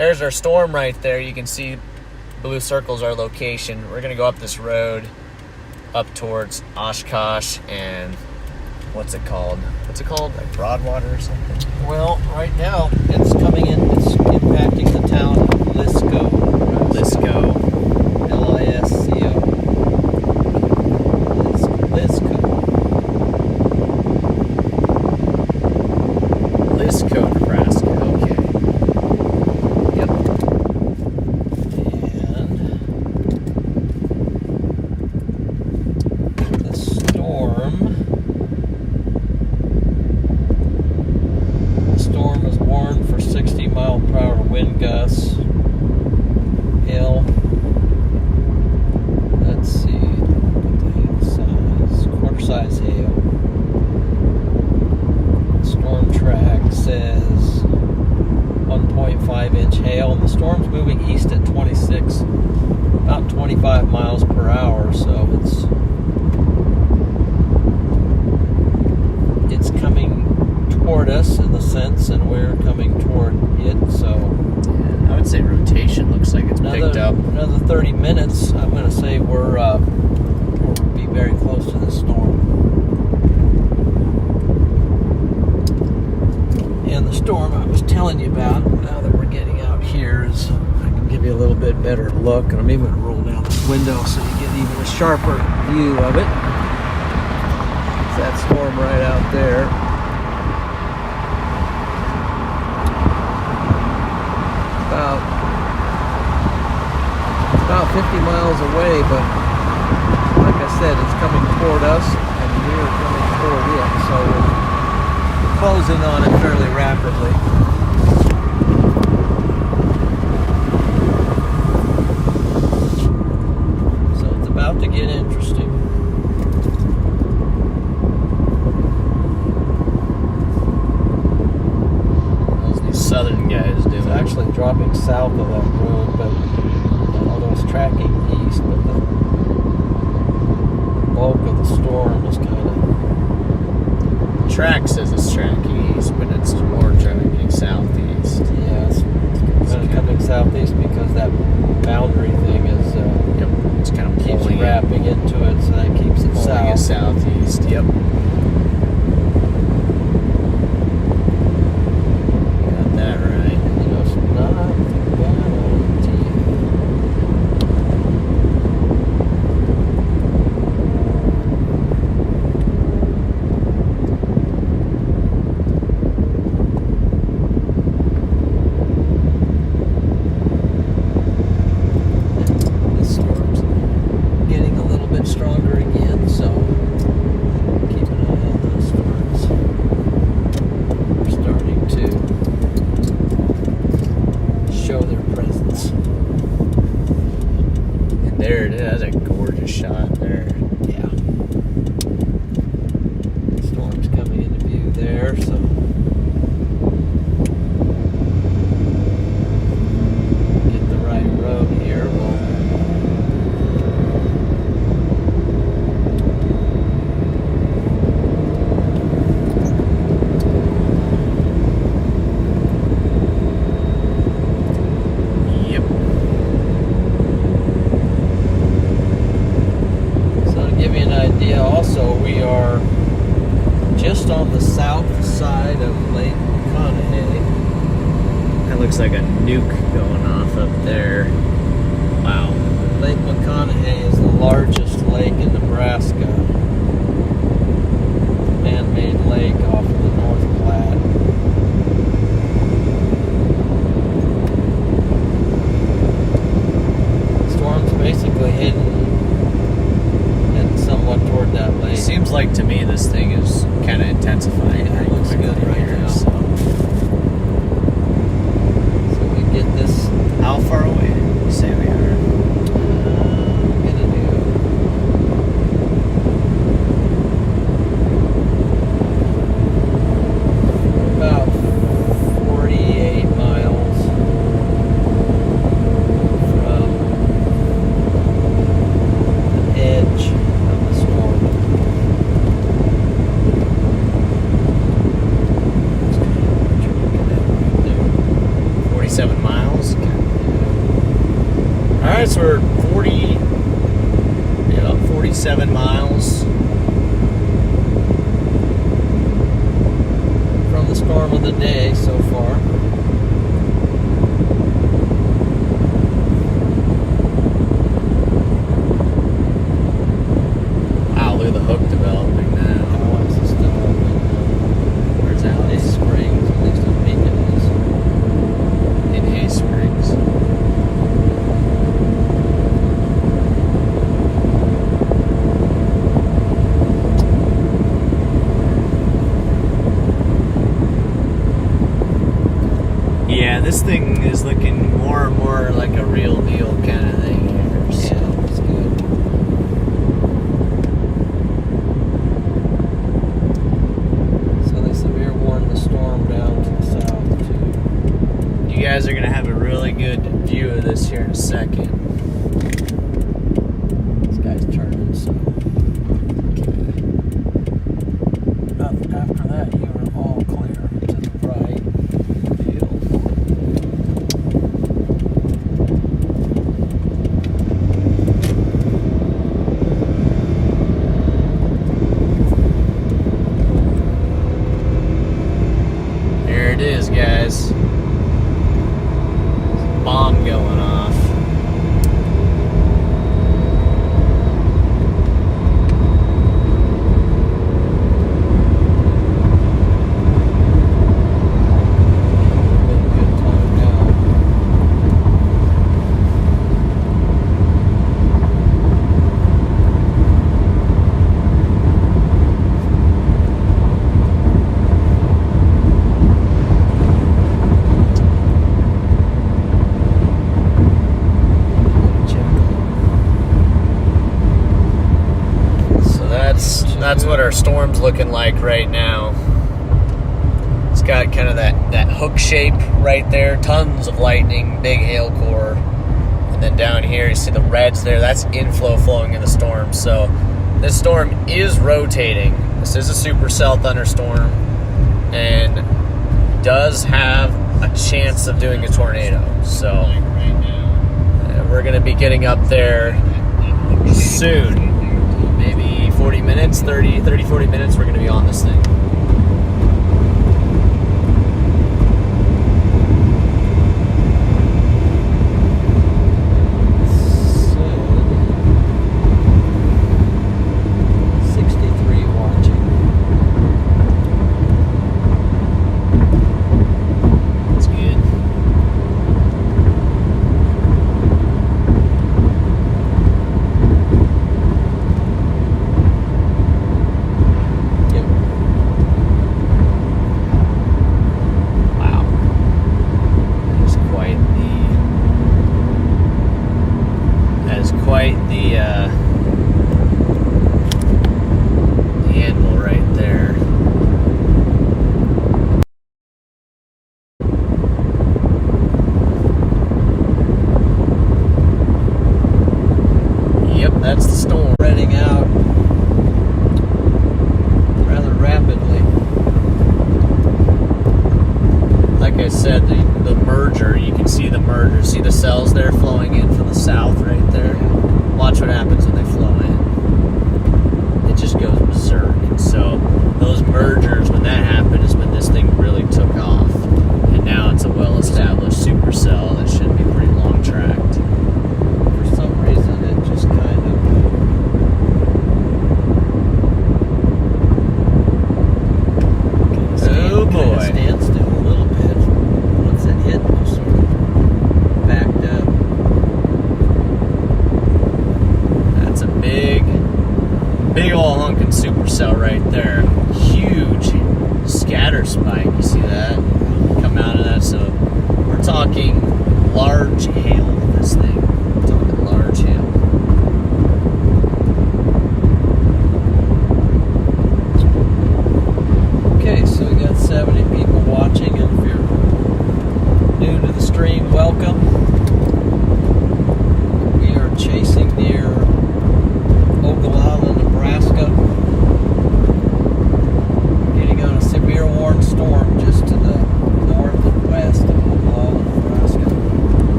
There's our storm right there. You can see blue circles our location. We're going to go up this road up towards Oshkosh and what's it called? Like Broadwater or something? Well, right now it's coming in. It's impacting the town of Lisco. Lisco. Lisco. Lisco, Nebraska. Okay. Yep. And the storm is warned for 60-mile-per-hour wind gusts. Hail. Let's see. What the hail size? Quarter-size hail. Storm track says 1.5-inch hail, and the storm's moving east at 26, about 25 miles per hour, so it's coming toward us in the sense, and we're coming toward it, so I would say rotation looks like it's picked up. Another 30 minutes, I'm going to say we'll be very close to the storm. And the storm I was telling you about, now that we're getting out here, is I can give you a little bit better look, and I'm even going to roll down this window so you get even a sharper view of it. It's that storm right out there. About 50 miles away, but like I said, it's coming toward us, and we're coming toward it, so we're closing on it fairly rapidly. So it's about to get interesting. How's these southern guys doing? It's actually dropping south of that road, but although it's tracking east, but the bulk of the storm is kind of... Track says it's tracking east, but it's more tracking southeast. Yeah, it's kind of coming southeast because that boundary thing is It's kind of keeps pulling wrapping into it, so that keeps it pulling south. it southeast. Yep. Got that right. Just not guaranteed. This storm's getting a little bit stronger again, so keep an eye on those storms. They're starting to show their presence. And there it is. That's a gorgeous shot there. Yeah. Storm's coming into view there, so get the right road here. Yep. So to give you an idea, also we are just on the south side of Lake McConaughey. That looks like a nuke going off up there. Wow. Lake McConaughey is the largest lake in Nebraska. Man-made lake off of the North Platte. Storm's basically heading somewhat toward that lake. Seems like to me this thing is kind of intensifying. Yeah, it pretty looks quickly good right here, now. So. So we get this. How far away did you say we are? I'm gonna do we're 47 miles from the storm of the day so far. Wow, look at the hook developing now. Oh, it's just Where's that? Hay Springs, at least I think it is. In Hay Springs. Yeah, this thing is looking more and more like a real deal kind of thing here. So. Yeah, it's good. So they severe warned the storm down to the south too. You guys are going to have a really good view of this here in a second. This guy's turning, so. After that, you are all clear to the right field. There it is, guys. Bomb going off. Good time now. So that's what our storm's looking like right now. It's got kind of that hook shape right there. Tons of lightning, big hail core. And then down here, you see the reds there. That's inflow flowing in the storm. So this storm is rotating. This is a supercell thunderstorm and does have a chance of doing a tornado. So we're going to be getting up there soon. Maybe 40 minutes, 40 minutes, we're going to be on this thing. That's the storm. Spreading out rather rapidly. Like I said, the merger, you can see the merger. See the cells there flowing in from the south right there? Watch what happens when they flow in. It just goes berserk. So those mergers, when that happened, is when this thing really took off. And now it's a well-established supercell that should be pretty long-tracked. For some reason, it just kind of Oh boy. Stand still a little bit. Once it hit, it sort of backed up. That's a big ol' hunkin' supercell right there. Huge scatter spike. You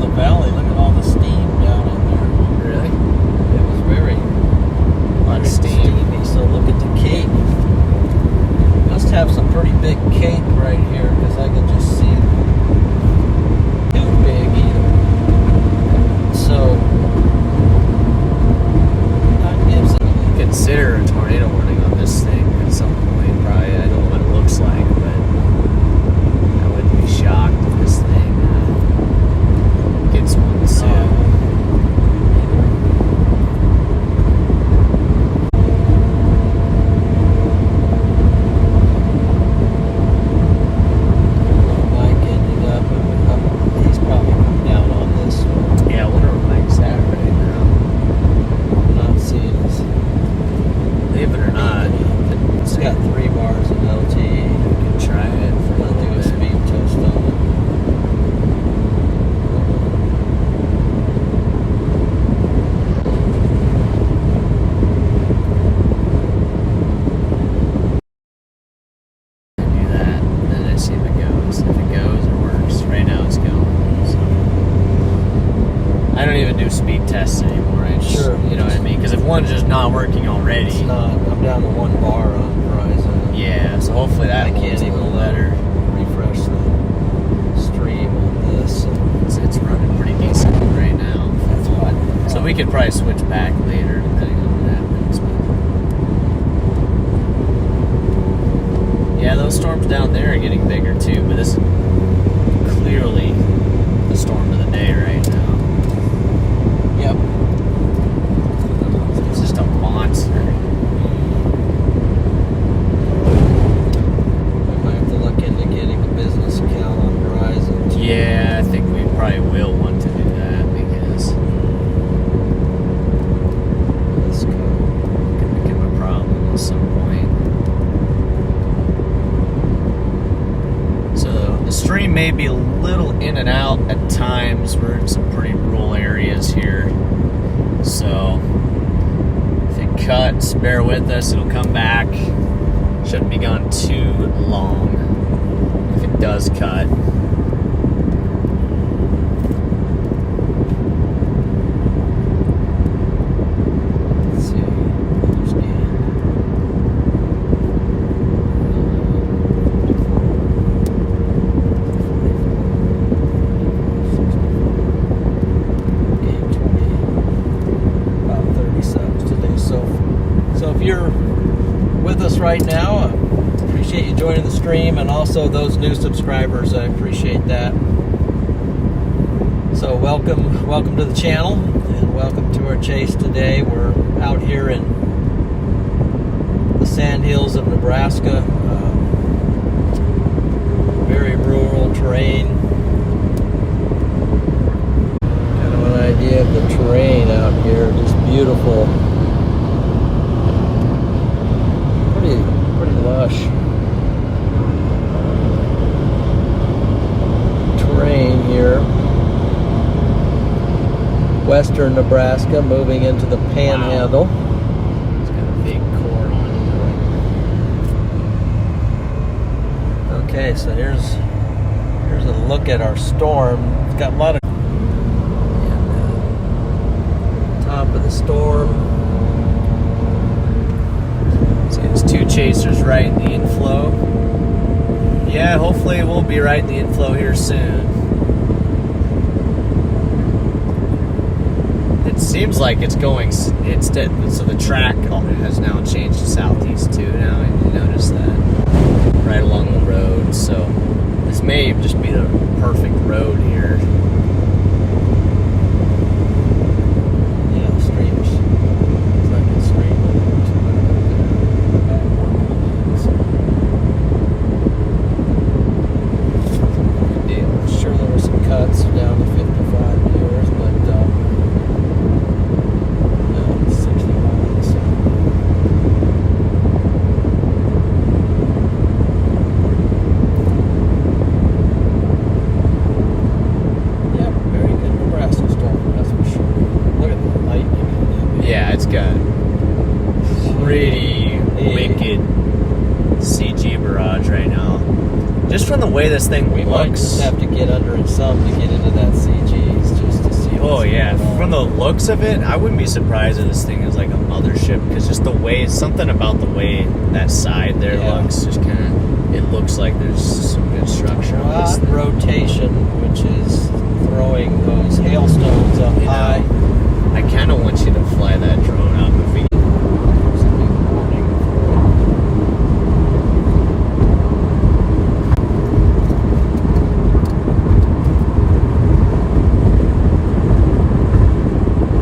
the valley. Look at all the steam down in there. Really? It was very, A lot of very steam. steamy. So look at the cape. Must have some pretty big cape right here because I can just see it. Too big either. So that gives it. Consider a tornado warning on this thing at some point. Probably. I don't know what it looks like, but I wouldn't be shocked if this thing gets one soon. Mike ended up. He's probably come down on this. Yeah, I wonder what Mike's at right now. I'm not seeing this. Believe it or not, It's got 3 bars of LTE. you can try it for a I'll do a little bit. speed test on it. Do that, and then I see if it goes. If it goes, it works. Right now, it's going. So I don't even do speed tests anymore. I just, Sure. you know what I mean? Because if one's just not working already, It's not. I'm down to 1 bar on Verizon. yeah. So hopefully that I one's can't a even little better. refresh the stream on this. So It's running pretty decent right now. that's what. So we could probably switch back later depending on what happens. But yeah, those storms down there are getting bigger too. But this is clearly the storm of the day right now. Yep. It's just a monster. I might have to look into getting a business account on Verizon. Yeah, I think we probably will want to do that because This code. it could become a problem at some point. So the stream may be a little in and out at times. We're in some pretty rural areas here. So if it cuts, bear with us. It'll come back. Shouldn't be gone too long. If it does cut. Let's see. About 30 subs today. So if you're with us right now, I appreciate you joining the stream, and also those new subscribers. I appreciate that. So welcome to the channel, and welcome to our chase today. We're out here in the sandhills of Nebraska. Very rural terrain. Kind of an idea of the terrain out here. Just beautiful. Pretty lush terrain here. Western Nebraska, moving into the Panhandle. It's got a big core on it. Okay, so here's a look at our storm. It's got a lot of top of the storm. See, there's 2 chasers right in the inflow. Yeah, hopefully we'll be right in the inflow here soon. It seems like it's going, so the track has now changed to southeast too now, and you notice that right along the road. So this may just be the perfect road here. Yeah, the streams. It's like it's streaming. Sure, there were some cuts down to 55 years, but no, it's 60 miles. Yep, very good Nebraska storm, that's for sure. Look at the lightning. Yeah, it's got pretty wicked CG barrage right now. Just from the way this thing We might looks. just have to get under it some to get into that CG. It's just Yeah, going on. from the looks of it, I wouldn't be surprised if this thing is like a mothership, because just the way, something about the way that side there looks, just kind of, it looks like there's some good structure on this Rod thing. rotation, which is throwing those hailstones up high. I kind of want you to fly that drone up if we. There's a big warning for it.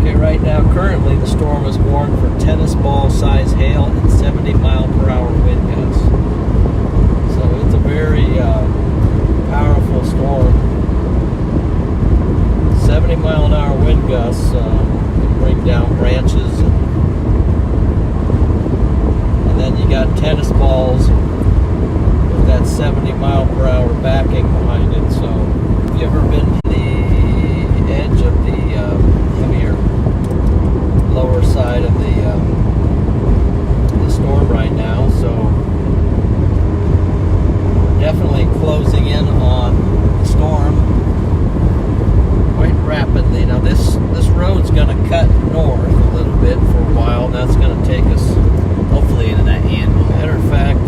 Okay, right now, currently the storm is warned for tennis ball size hail and 70-mile-per-hour wind gusts. So it's a very powerful storm. 70-mile-an-hour wind gusts can bring down branches, and then you got tennis balls with that 70-mile-per-hour backing behind it. So, have you ever been to the edge of the heavier lower side of the storm right now? So, we're definitely closing in on the storm quite rapidly. Now this road's going to cut north a little bit for a while. That's going to take us Hopefully into that anvil. matter of fact,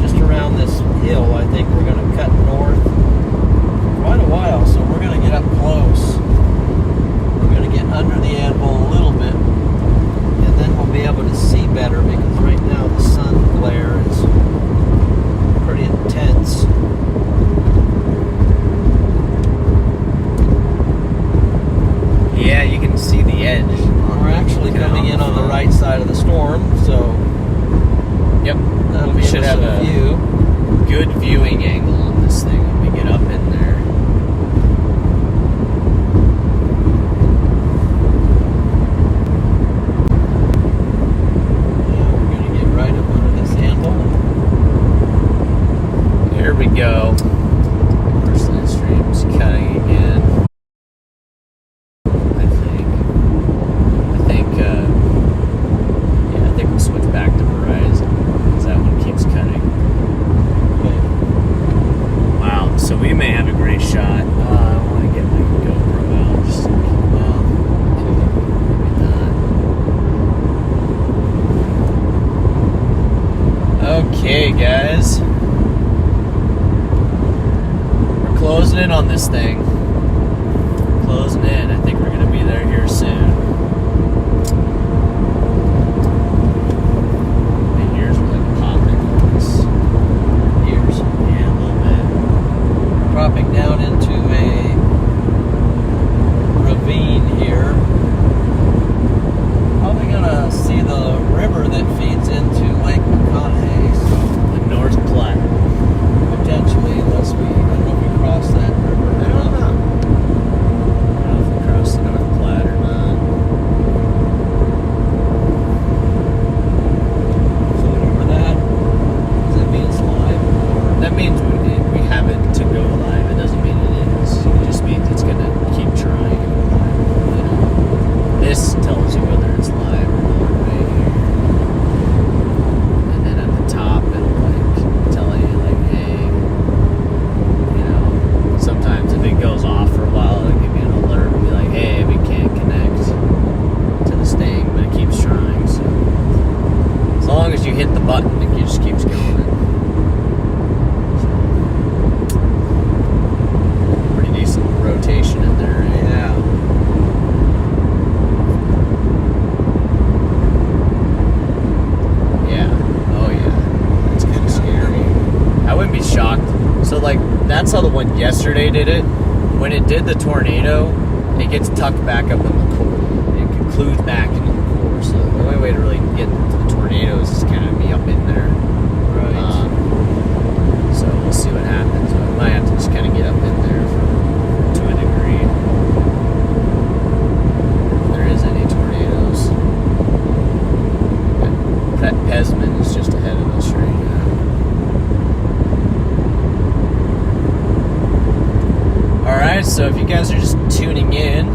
just around this hill, I think we're going to cut north for quite a while. So we're going to get up close. We're going to get under the anvil a little bit, and then we'll be able to see better, because right now the sun glare is pretty intense. Yeah, you can see the edge. We're actually coming in on the right side of the storm, so Yep. that'll We give should us have a a view. good viewing angle on this thing when we get up in there. Yeah, we're going to get right up under this handle. Here we go. Person stream's cutting again. I think we'll switch back to Verizon, because that one keeps cutting. Okay. Wow, so we may have a great shot. I want to get my GoPro out just so well, maybe not. Okay, guys. We're closing in on this thing. Closing in. I think we're going to be there here soon. My ears are like popping on this. Ears. Yeah, a little bit. Dropping down into a ravine here. Probably gonna see the river that feeds into Lake McConaughey, so The North Platte. potentially, unless we, I don't know if we cross that river. I don't know. I don't know if we crossed the North Platte or not. So whatever that, does that mean it's live? Or That means we have it to go live. It doesn't mean it is. It just means it's gonna keep trying. You know, this tells you whether it's live or not right here. And then at the top, it'll like tell you like, hey, you know, sometimes if it goes off for a while, it'll give you an alert. It'll be like, hey, we can't connect to this thing, but it keeps trying. So as long as you hit the button, it just keeps going. Pretty decent rotation in there, right? yeah. Yeah. Oh, yeah. That's kind of scary. I wouldn't be shocked. So, like, that's how the one yesterday did it. When it did the tornado, it gets tucked back up in the core. It concludes back into the core. So, the only way to really get to the tornadoes is kind of be up in there. Right. So, we'll see what happens. I might have to just kind of get up in there to a degree. If there is any tornadoes. Pesman is just ahead of us right now. Alright, so if you guys are just tuning in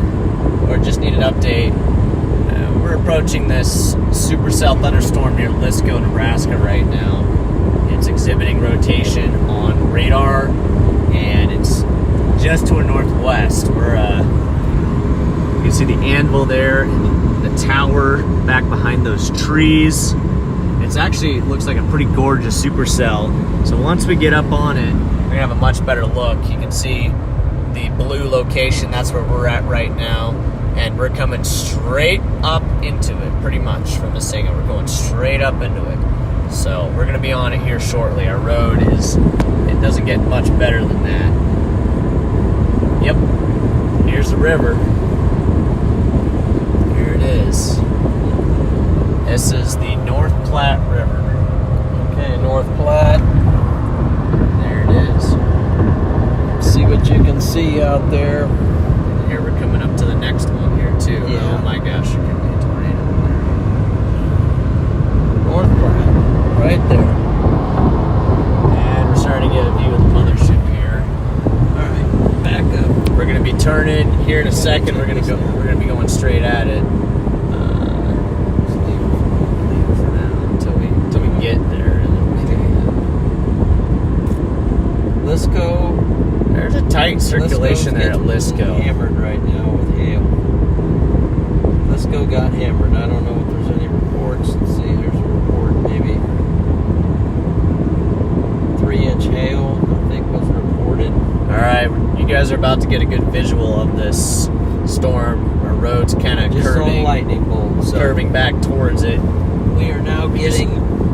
or just need an update, we're approaching this supercell thunderstorm near Lisco, Nebraska right now. It's exhibiting rotation on radar, and it's just to our northwest. You can see the anvil there, and the tower back behind those trees. It's actually looks like a pretty gorgeous supercell. So once we get up on it, we're gonna have a much better look. You can see the blue location. That's where we're at right now, and we're coming straight up into it, pretty much from this thing, and we're going straight up into it. So we're gonna be on it here shortly. Our road it doesn't get much better than that. Yep, here's the river. Here it is. This is the North Platte River. Okay, North Platte. There it is. See what you can see out there. And here we're coming up to the next one here too. Yeah. Oh my gosh, there could be a tornado North Platte, right there. there. And we're starting to get a view of the mothership here. All right, back up. We're gonna be turning here in a second. We're gonna be going straight at it. Leave it for now until we get there. Lisco. There's a tight circulation there at Lisco. Hammered right now with hail. Lisco got hammered. I don't know if there's any reports. Let's see. There's a report. Maybe 3-inch hail, I think, was reported. All right, you guys are about to get a good visual of this storm. Our road's kind of Just saw a curving, lightning bolt. So curving back towards it. we are now getting.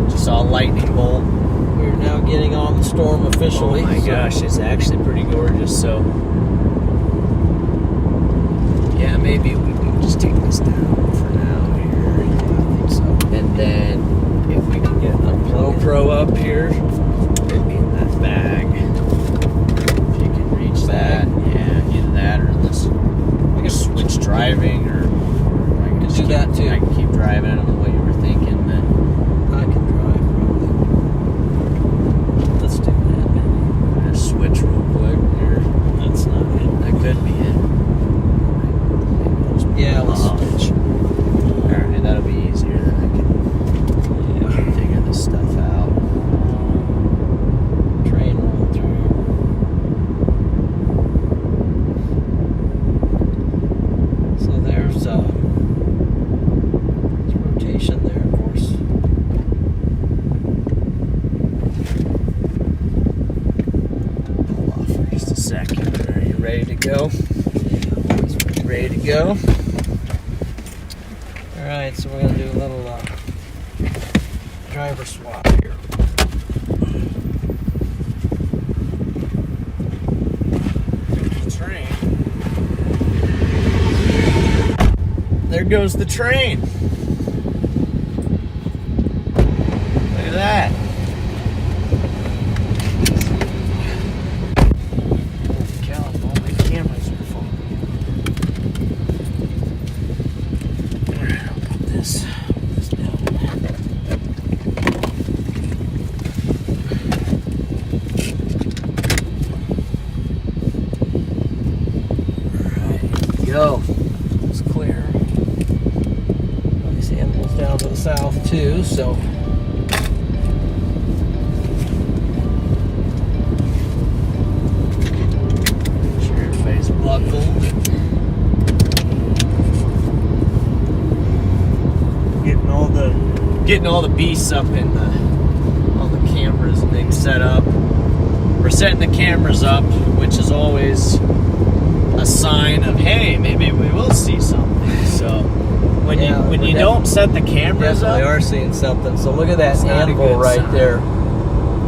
Just saw a lightning bolt. We are now getting on the storm officially. Oh my so- gosh, it's actually pretty gorgeous. So, yeah, maybe we can just take this down for now here. I think so. And then if we can get a GoPro up here, it'd be in that bag. If you can reach that, yeah, either that or this. We can switch driving, or I can Could just do that too. I can keep driving. I don't know what you were thinking, but I can drive probably. Let's do that. I'm gonna switch real quick here. That's not it. That could be it. Yeah, let's Oh. switch. Alright, that'll be easier. Then I can figure this stuff out. Train roll through. So there's rotation there, of course. Pull off for just a second. Are you ready to go? Ready to go? All right, so we're gonna do a little driver swap here. Train. There goes the train. Look at that. Holy cow, all my cameras are falling. Alright, I'll put this down. Alright, go. It's clear. These animals down to the south too, so. Make sure everybody's buckled. Getting all the beasts up in all the cameras and things set up. We're setting the cameras up, which is always a sign of, hey, maybe we will see something. So when you don't set the cameras Definitely up, are seeing something. So look at that It's not a anvil good right sign. there.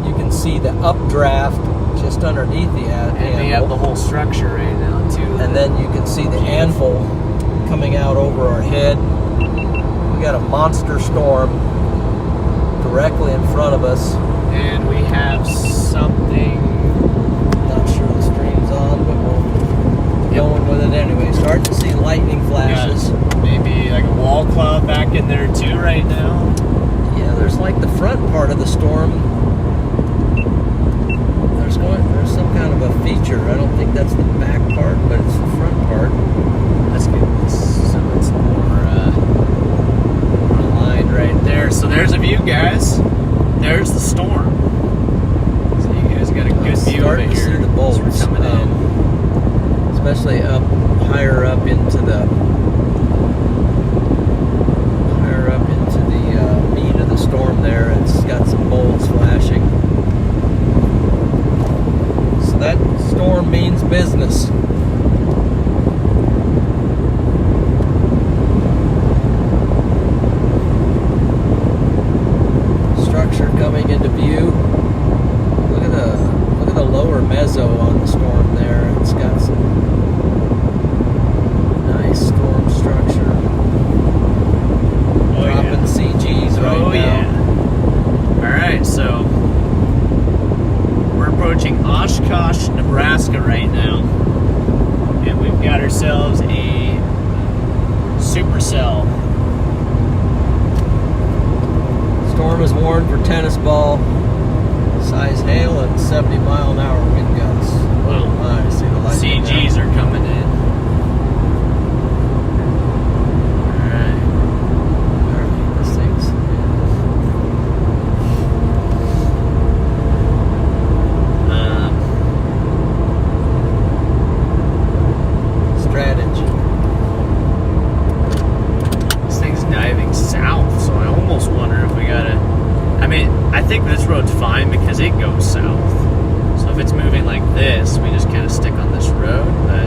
You can see the updraft just underneath the and we have the anvil. whole structure right now too. And then you can see the anvil coming out over our head. We got a monster storm directly in front of us. And we have something. Not sure the stream's on, but we're going with it anyway. Starting to see lightning flashes. Maybe like a wall cloud back in there too right now. Yeah, there's like the front part of the storm. There's some kind of a feature. I don't think that's the back part, but it's the front part. Let's get this so it's more aligned right there. So there's a view, guys. There's the storm. So you guys got a good view of Starting it to here. see the bolts As we're coming in. especially up higher up into the storm there. It's got some bolts flashing. So that storm means business. Structure coming into view. Look at the lower mezzo on the storm there. It's got some nice storm structure. Dropping CGs right now. Yeah. Alright, so we're approaching Oshkosh, Nebraska right now. And we've got ourselves a supercell. Storm is warned for tennis ball size hail and 70-mile-an-hour wind gusts. Wow. I see the light. CGs are coming in. Alright, this thing's strategy. This thing's diving south, so I almost wonder if we gotta. I mean, I think this road's fine because it goes south. So if it's moving like this, we just kind of stick on this road. But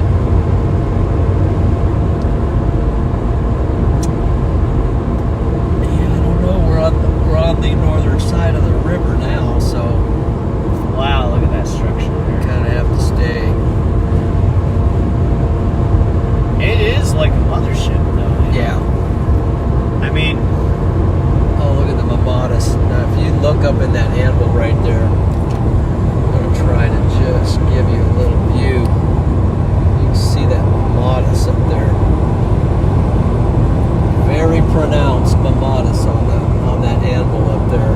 yeah, I don't know. We're on the northern side of the river now, so wow, look at that structure there. kind of have to stay. It is like a mothership, though. Yeah. I mean, Oh, look at the Mamadas. Now, if you look up in that anvil right there, I'm going to try to just give you a little view. You can see that Mamadas up there. Very pronounced Mamadas on that anvil up there.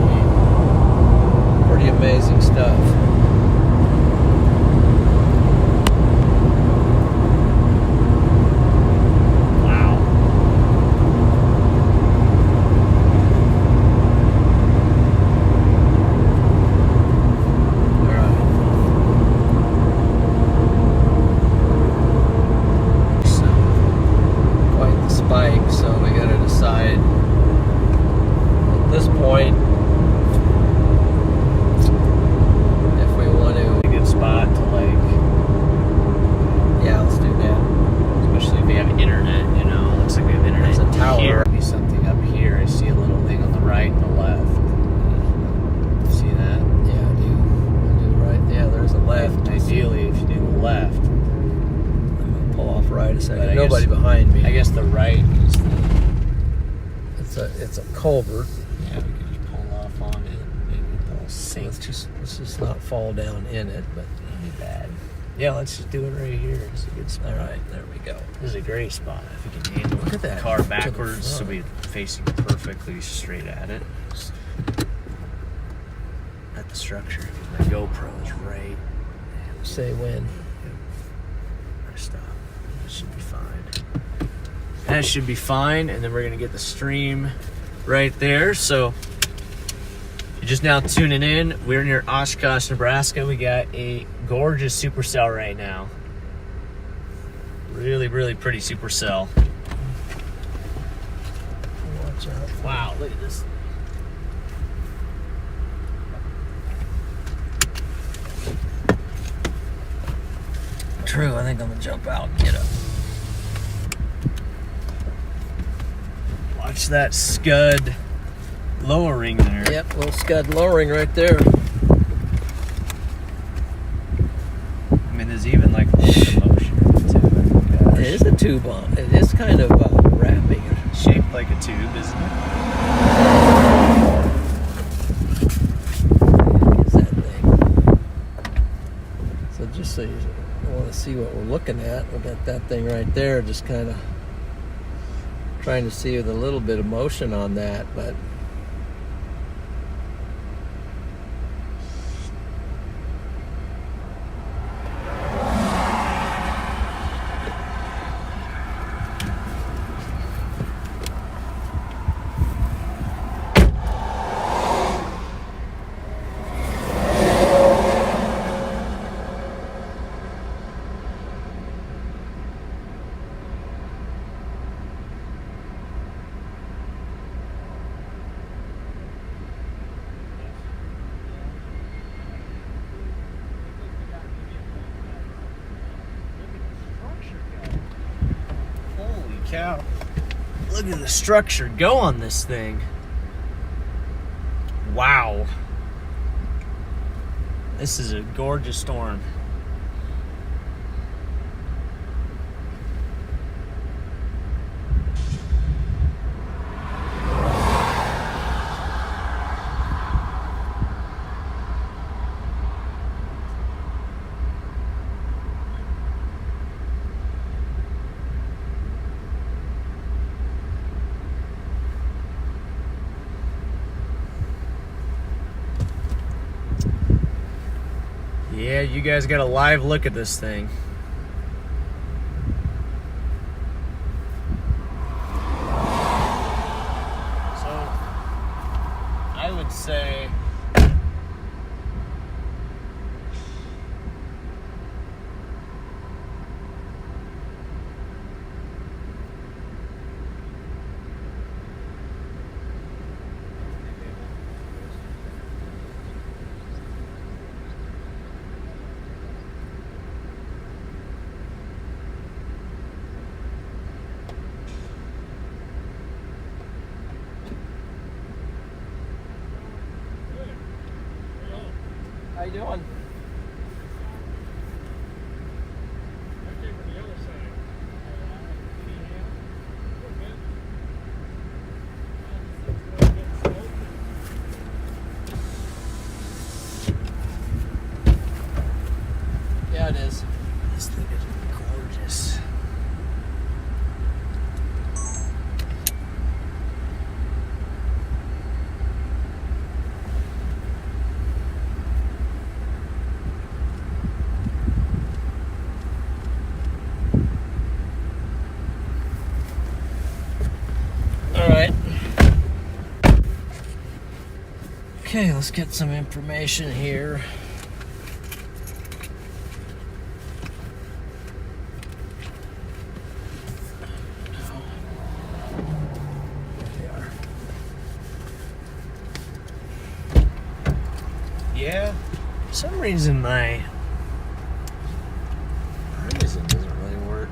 Pretty amazing stuff. wow. Quite the spike, so we got to decide at this point if we want to. A good spot to Yeah, let's do that. especially if we have internet, you know. Looks like we have internet. There's a tower. Here. Be something up here. I see a little thing on the right and the left. See that? Yeah, I do. Right. Yeah, there's a left. Ideally, if you do the left. I'm gonna pull off right a But second. I Nobody guess- behind me. I guess the right is the. It's a culvert. Yeah, we could just pull off on it. Maybe it'll So sink. let's just not fall down in it. But Not be bad. Yeah, let's just do it right here. It's a good spot. all right, there we go. This is a great spot. If we can handle Look at the that, car to the backwards, so front. we're facing perfectly straight at it. At the structure. My GoPro is right. Say when. Stop. That should be fine. That should be fine, and then we're gonna get the stream right there. So you're just now tuning in. We're near Oshkosh, Nebraska. We got a gorgeous supercell right now. Really, really pretty supercell. Watch out. Wow, look at this. True, I think I'm gonna jump out and get up. Watch that scud lowering there. Yep, little scud lowering right there. I mean, there's even like a little bit of motion to it. Gosh. It is a tube on. It is kind of wrapping. Shaped like a tube, isn't it? Is that thing? So just so you want to see what we're looking at, we got that thing right there. Just kind of trying to see with a little bit of motion on that, but. cow. Look at the structure go on this thing. Wow. This is a gorgeous storm. Yeah, you guys got a live look at this thing. So, I would say how you doing? Yeah, it is. This thing is gorgeous. Okay, let's get some information here. Yeah, for some reason my horizon doesn't really work.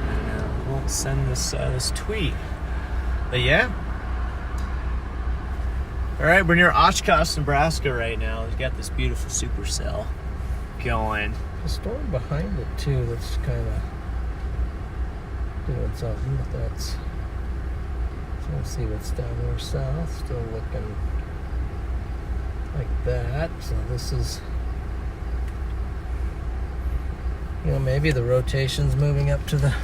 And it won't send this tweet. But yeah. Alright, we're near Oshkosh, Nebraska right now. We've got this beautiful supercell going. The storm behind it too, that's kind of doing something, but that's, so let's see what's down there south, still looking like that. So this is, you know, maybe the rotation's moving up to the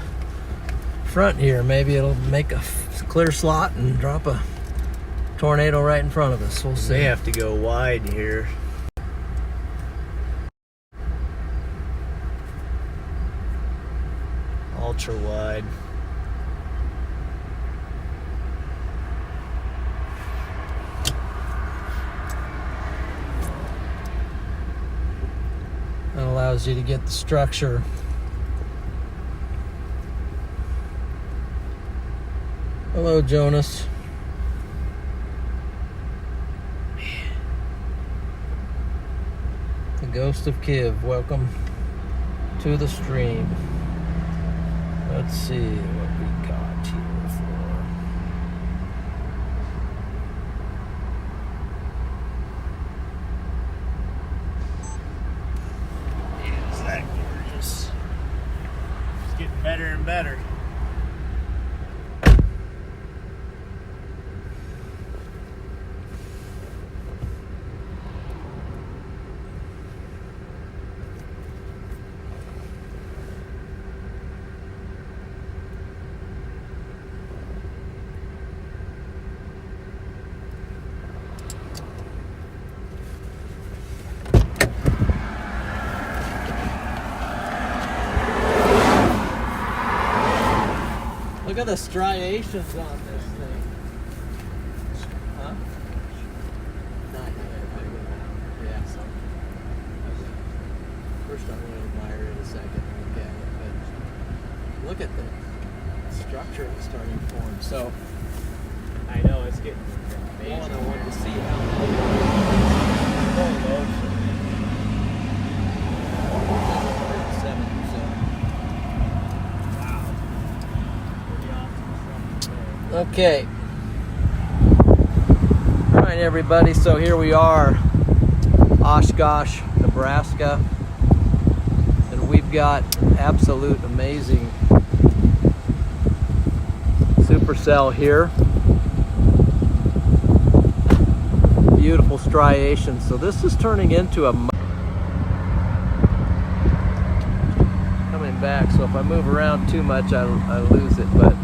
front here. Maybe it'll make a clear slot and drop a tornado right in front of us. We'll see. May have to go wide here. Ultra wide. That allows you to get the structure. Hello, Jonas. The Ghost of Kiv, welcome to the stream. Let's see what we got here for. Is that gorgeous? It's getting better and better. Look at the striations on this thing. Huh? Not yet. Yeah, so. First I'm going to admire it a second and look at it, but look at the structure that's starting to form. So I know, it's getting I amazing. want to see how Full motion. Okay. All right, everybody. So here we are, Oshkosh, Nebraska, and we've got absolute amazing supercell here. Beautiful striations. So this is turning into a coming back. So if I move around too much, I lose it. But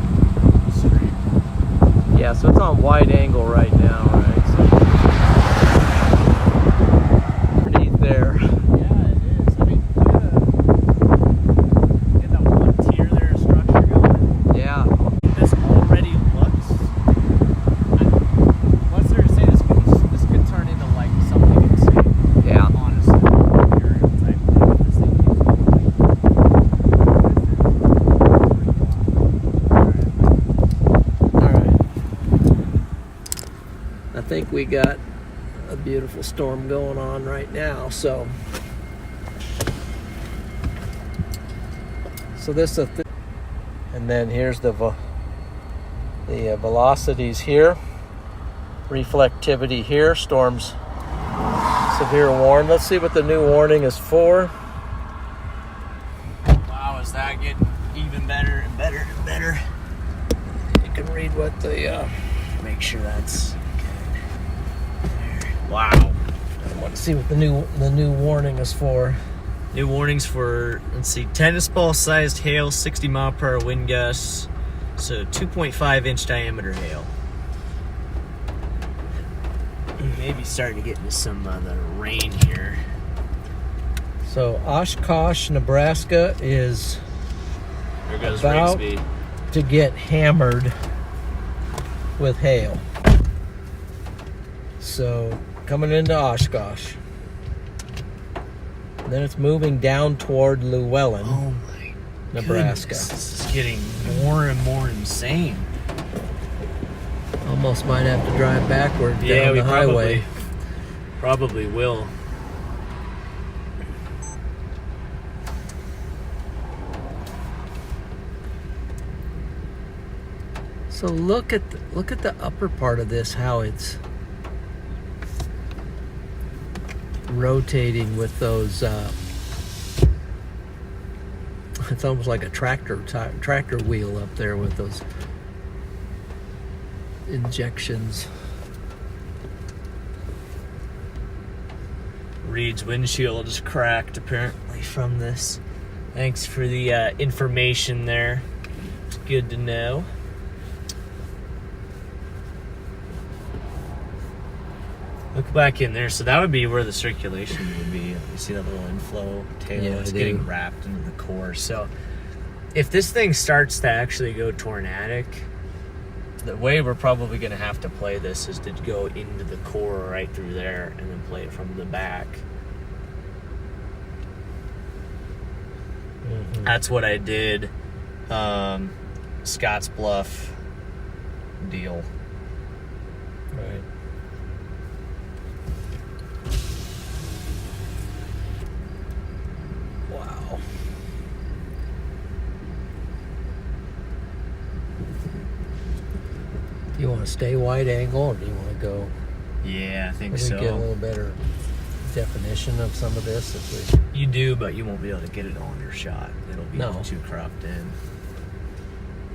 yeah, so it's on wide angle right now, right? So underneath there. Yeah, it is. I mean, get that one tier there structure going. Yeah. This already looks. What's there to say? This could turn into like something insane. Yeah. Honestly, aerial type thing. This thing keeps All right. I think we got a beautiful storm going on right now. So this is and then here's the velocities here, reflectivity here, storms severe warn. Let's see what the new warning is for. Wow, is that getting even better and better and better? You can read what the Make sure that's good. There. Wow. I want to see what the new warning is for. New warnings for, let's see, tennis ball sized hail, 60 mile per hour wind gusts, so 2.5 inch diameter hail. Maybe starting to get into some of the rain here. So Oshkosh, Nebraska is There goes about Rigsby. to get hammered with hail. So coming into Oshkosh. And then it's moving down toward Llewellyn, Oh my Nebraska. goodness, this is getting more and more insane. Almost might have to drive backward down we the highway. probably will. So look at the upper part of this, how it's rotating with those. It's almost like a tractor wheel up there with those injections. Reed's windshield is cracked apparently from this. Thanks for the information there. It's good to know. Look back in there. So that would be where the circulation would be. You see that little inflow tail? Yeah, it's I do. getting wrapped into the core. So if this thing starts to actually go tornadic, the way we're probably going to have to play this is to go into the core right through there and then play it from the back. Mm-hmm. That's what I did. Scott's Bluff deal. Right. Wow. Do you want to stay wide angle, or do you want to go? Yeah, I think Maybe so. get a little better definition of some of this if we. You do, but you won't be able to get it all in your shot. It'll be No. too cropped in.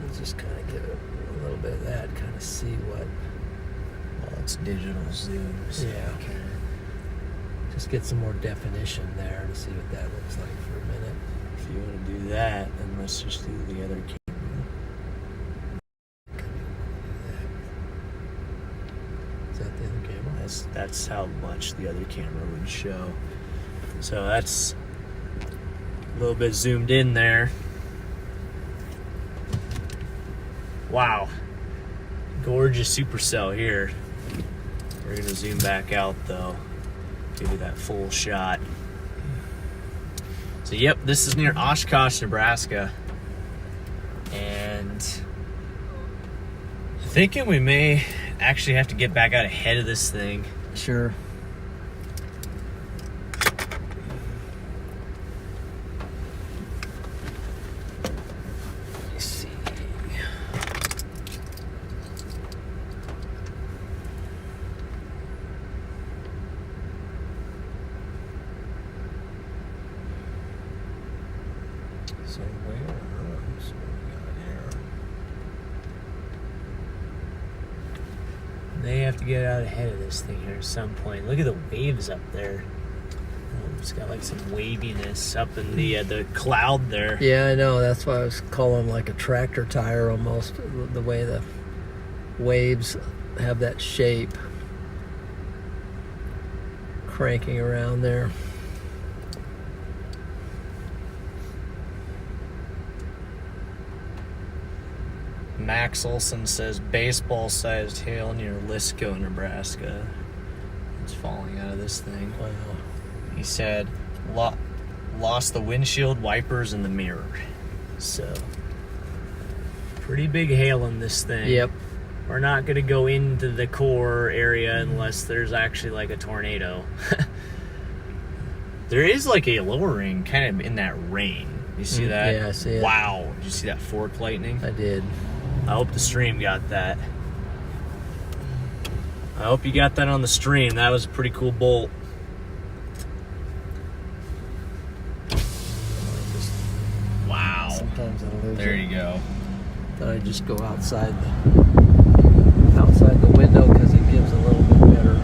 Let's just kind of give it a little bit of that, kind of see what. Well, it's digital zoom. So Yeah. you can- Just get some more definition there to see what that looks like for a minute. If you want to do that, then let's just do the other camera. Is that the other camera? That's how much the other camera would show. So that's a little bit zoomed in there. Wow. Gorgeous supercell here. We're going to zoom back out though. Give you that full shot. So yep, this is near Oshkosh, Nebraska. And thinking we may actually have to get back out ahead of this thing. Sure. Let me see. May have to get out ahead of this thing here at some point. Look at the waves up there. It's got like some waviness up in the cloud there. Yeah, I know. That's why I was calling like a tractor tire almost, the way the waves have that shape. Cranking around there. Max Olson says baseball-sized hail near Lisco, Nebraska. It's falling out of this thing. Wow. He said lost the windshield wipers and the mirror. So pretty big hail in this thing. Yep. We're not going to go into the core area unless there's actually like a tornado. There is like a lowering kind of in that rain. You see that? Yeah, I see it. Wow. Did you see that fork lightning? I did. I hope the stream got that. I hope you got that on the stream. That was a pretty cool bolt. Wow. Sometimes I lose There it. you go. Then I just go outside the window because it gives a little bit better.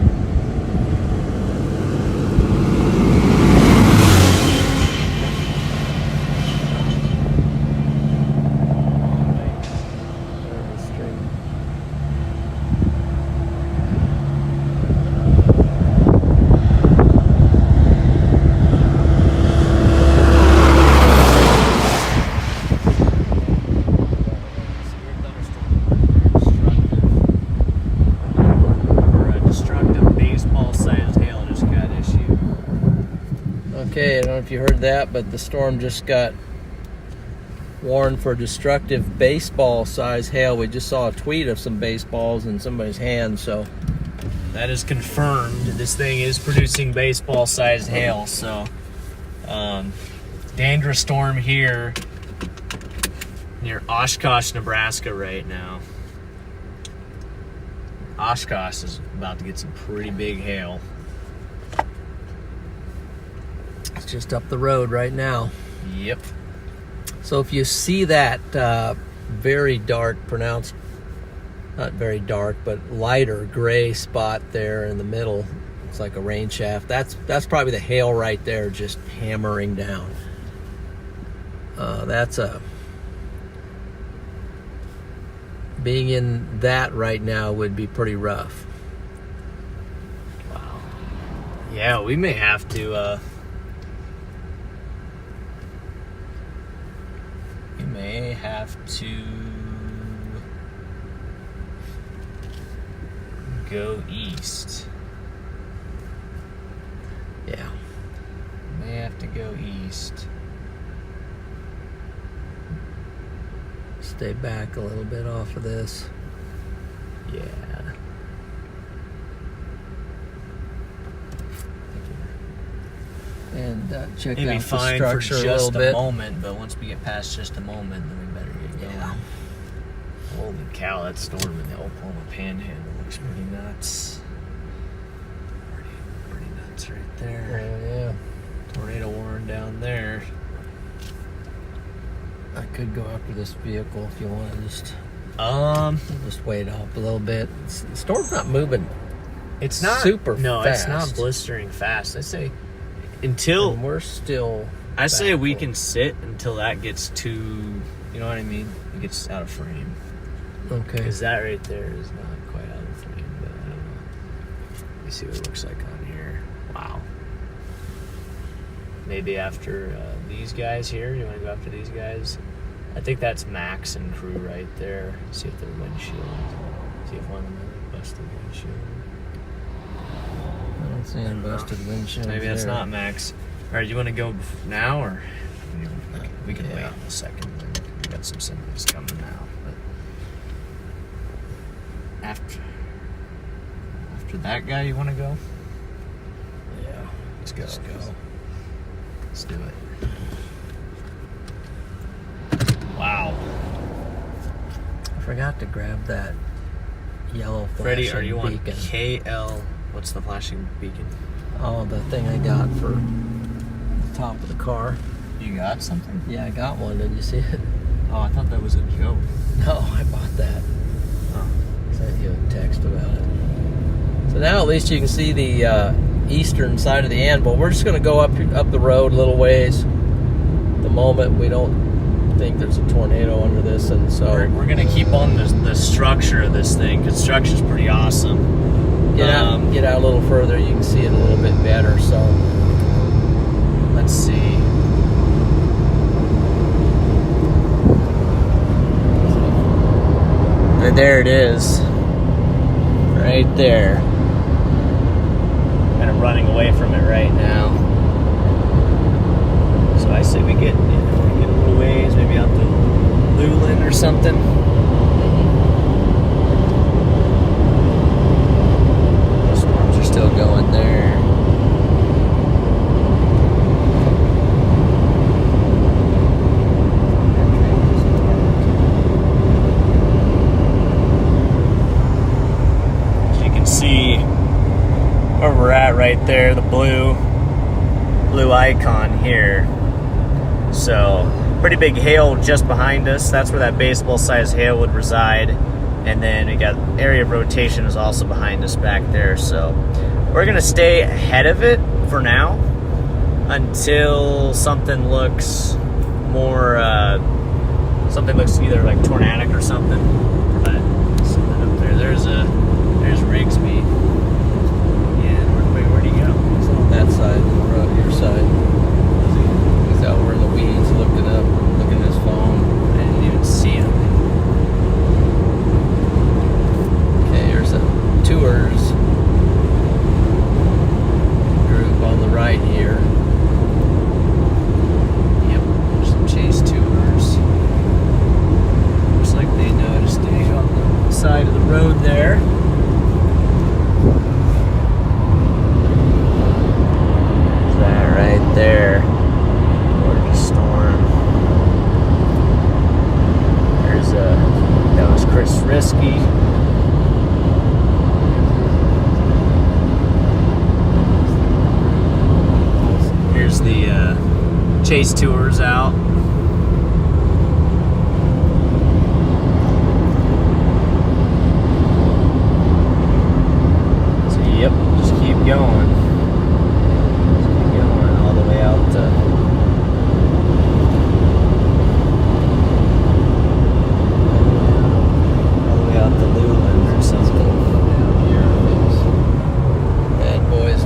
Okay, I don't know if you heard that, but the storm just got warned for destructive baseball-sized hail. We just saw a tweet of some baseballs in somebody's hand, so That is confirmed. This thing is producing baseball-sized hail, so dangerous storm here near Oshkosh, Nebraska right now. Oshkosh is about to get some pretty big hail. it's just up the road right now. Yep. So if you see that very dark, pronounced, not very dark, but lighter gray spot there in the middle, it's like a rain shaft. That's probably the hail right there, just hammering down. Being in that right now would be pretty rough. Wow. Yeah, we may have to. We may have to go east. Yeah. May have to go east. Stay back a little bit off of this. Yeah. And check It'd be out the fine for structure a little just a bit. moment, but once we get past just a moment, then we better get going. Yeah. Holy cow, that storm in the Oklahoma Panhandle looks pretty nuts. Pretty nuts right there. Oh, yeah. Tornado warning down there. I could go after this vehicle if you want to just wait up a little bit. The storm's not moving. It's not super No, fast. it's not blistering fast. I say until And we're still. I say we baffled. can sit until that gets too, you know what I mean? It gets out of frame. Okay. Because that right there is not quite out of frame, but I don't know. Let me see what it looks like on here. Wow. Maybe after these guys here. You want to go after these guys? I think that's Max and crew right there. See if their windshield. See if one of them has a busted windshield. I don't see any busted windshield. Maybe that's not Max. All right, you want to go now or we can wait Yeah. a second. We got some semis coming now. But after that guy, you want to go? Yeah. Let's go. Let's do it. Wow. I forgot to grab that yellow flashing Freddie, are you on beacon. KL? What's the flashing beacon? Oh, the thing I got for the top of the car. You got something? Yeah, I got one. Did you see it? Oh, I thought that was a joke. No, I bought that. Oh. Sent you a text about it. now at least you can see the eastern side of the anvil. We're just going to go up the road a little ways. At the moment, we don't think there's a tornado under this, and so we're going to keep on the structure of this thing. Construction's pretty awesome. Get out a little further, you can see it a little bit better. So let's see. There it is, right there. Kind of running away from it right now. So I say we get a little ways, maybe out to Luling or something. The storms are still going there. See where we're at right there, the blue icon here. So pretty big hail just behind us. That's where that baseball sized hail would reside. And then we got area of rotation is also behind us back there. So we're gonna stay ahead of it for now until something looks more something looks either like tornadic or something. But something up there. There's Rigsby. Yeah, where'd he go? he's on that side, or your side. He's out over in the weeds looking at his phone. I didn't even see him. Okay, here's a tours group on the right here. Yep, there's some chase tours. Looks like they know to stay on the side of the road there. Right there. Gorgeous storm. There's that was Chris Risky. Here's the chase tours out. So yep, just keep going.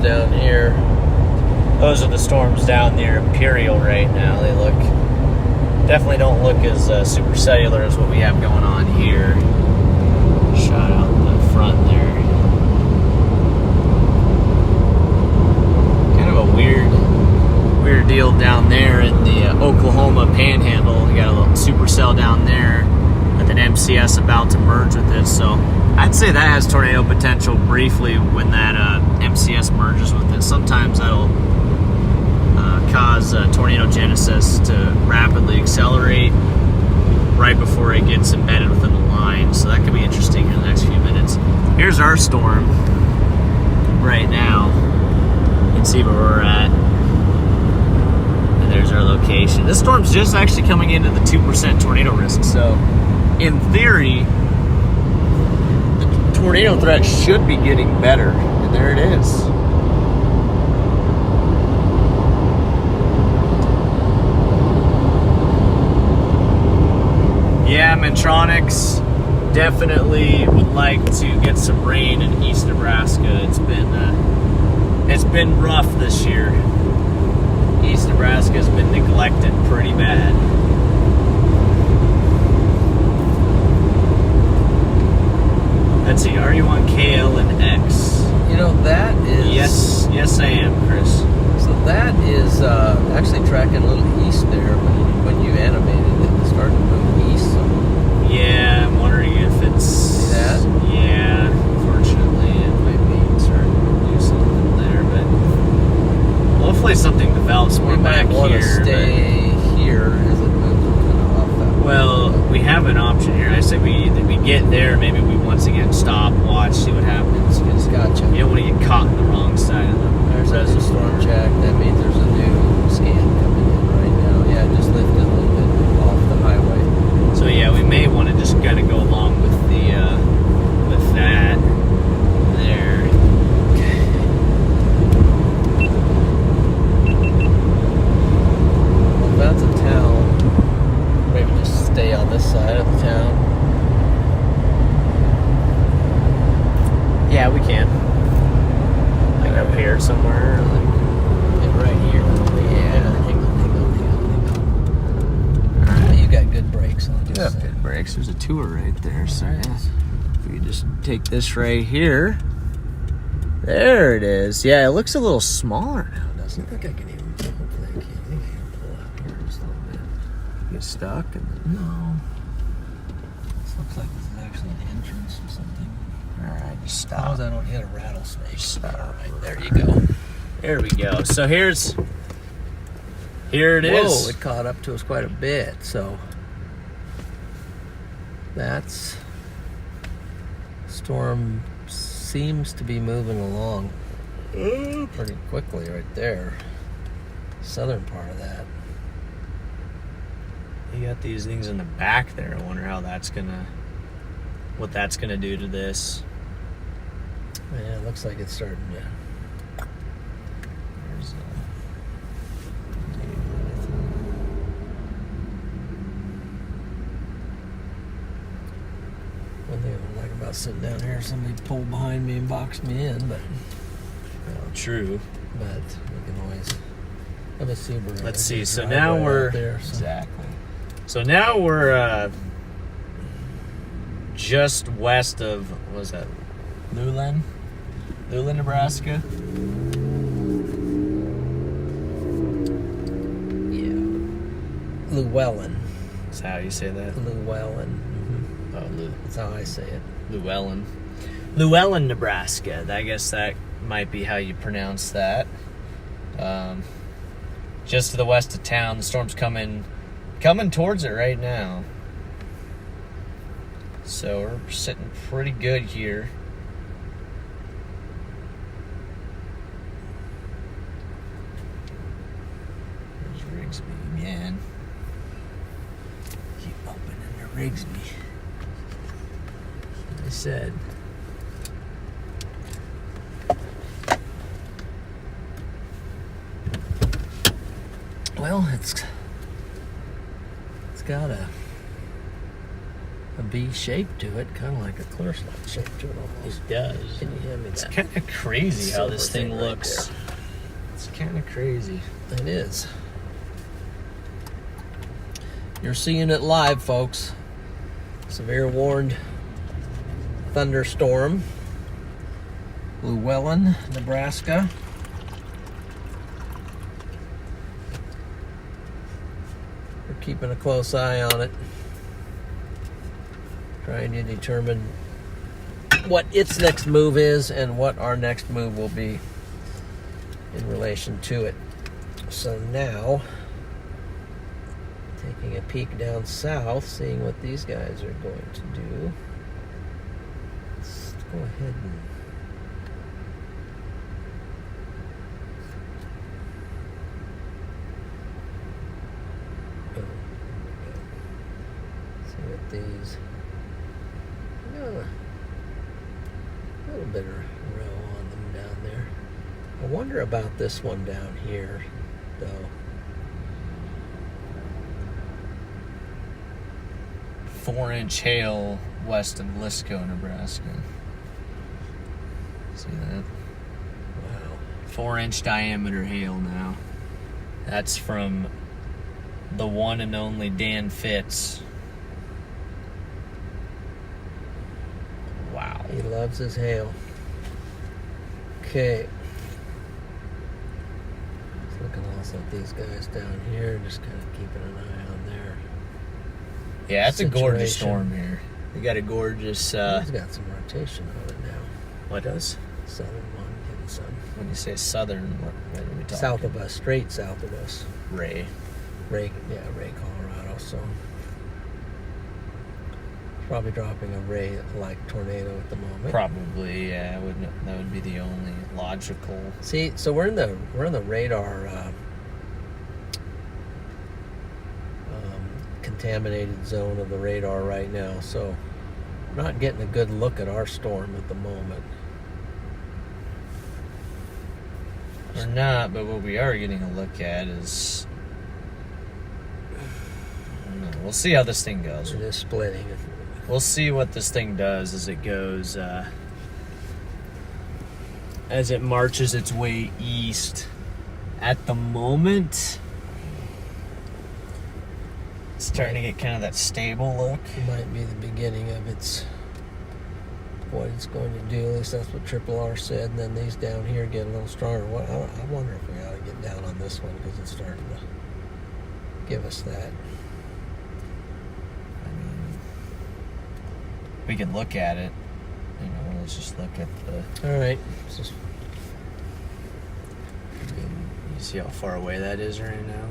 Down here. Those are the storms down near Imperial right now. They definitely don't look as super cellular as what we have going on here. Shot out the front there. Kind of a weird deal down there in the Oklahoma Panhandle. We got a little supercell down there with an MCS about to merge with it. So I'd say that has tornado potential briefly when that MCS merges with it. Sometimes that'll cause tornado genesis to rapidly accelerate right before it gets embedded within the line. So that could be interesting in the next few minutes. Here's our storm right now. You can see where we're at. And there's our location. This storm's just actually coming into the 2% tornado risk. So in theory, tornado threat should be getting better, and there it is. Yeah, Mentronics definitely would like to get some rain in East Nebraska. It's been rough this year. East Nebraska has been neglected pretty bad. Let's see, are you on KL and X? You know, that is... Yes I am, Chris. So that is actually tracking a little east there when you animated it. It started to move east. So. Yeah, I'm wondering if it's... See that? Yeah, unfortunately it might be starting to do something there, but hopefully something develops more back We might want to here. stay here as it moves kind of off that way. Well, we have an option here. I say we get there, maybe we once again stop, watch, see what happens. Because Gotcha. you don't want to get caught in the wrong side of the There's a storm check. That means there's a new scan coming in right now. Yeah, just lifted a little bit off the highway. So yeah, we may want to just kind of go along with the with that there. this side of the town. Yeah, we can. Like up here somewhere. Like right here. Yeah. Hang on. You got good brakes on this. Yeah, good brakes. There's a tour right there. So There it yeah. is. If we could just take this right here. There it is. Yeah, it looks a little smaller now, doesn't I think I can even hopefully I can. Maybe I can pull out here just a little bit. it? Get stuck and then, No. This looks like this is actually an entrance or something. all right, just As long as stop. I don't hit a rattlesnake. Stop. All right, there you go. There we go. So here it is. Whoa, it caught up to us quite a bit. So that's storm seems to be moving along pretty quickly right there. Southern part of that. You got these things in the back there. I wonder how what that's gonna do to this. Yeah, it looks like it's starting to. There's, One thing I don't like about sitting down here, somebody pulled behind me and boxed me in, but true. we can always have a Subaru. Let's see. So driveway now out we're there, so. exactly. So now we're just west of what was that? Lulen, Nebraska. Yeah. Llewellyn. Is that how you say that? Llewellyn. Oh, That's how I say it. Llewellyn, Nebraska. I guess that might be how you pronounce that. Just to the west of town, the storm's coming towards it right now. So we're sitting pretty good here. There's Rigsby again. Keep opening the Rigsby. I said. Well, it's got a V shape to it, kind of like a clear slot shape to it almost. It does. Can you hand me It's that? kind of crazy how this Silver thing thing right looks. It's kind of crazy. It is. You're seeing it live, folks. Severe warned thunderstorm. Llewellyn, Nebraska. We're keeping a close eye on it. Trying to determine what its next move is and what our next move will be in relation to it. So now, taking a peek down south, seeing what these guys are going to do. Let's go ahead and see what these. Got a little bit of row on them down there. I wonder about this one down here, though. 4-inch hail west of Lisco, Nebraska. See that? Wow. 4-inch diameter hail now. That's from the one and only Dan Fitz. Wow. He loves his hail. Okay. Just looking also at these guys down here, just kind of keeping an eye on their. Yeah, it's a gorgeous Situation. storm here. We got a gorgeous. He's got some rotation on it now. What does? Southern one, getting some. When you say southern, what are we talking? South of us, straight south of us. Ray. Ray, Colorado. So probably dropping a Ray-like tornado at the moment. Probably, yeah. That would be the only logical. See, so we're in the radar contaminated zone of the radar right now. So we're not getting a good look at our storm at the moment. We're not, but what we are getting a look at is don't know. We'll see how this thing goes. It is splitting. We'll see what this thing does as it goes, as it marches its way east. At the moment, it's starting to get kind of that stable look. It might be the beginning of what it's going to do. At least that's what Triple R said. And then these down here get a little stronger. I wonder if we ought to get down on this one because it's starting to give us that. I mean, we can look at it. You know, let's just look at the. All right. You see how far away that is right now?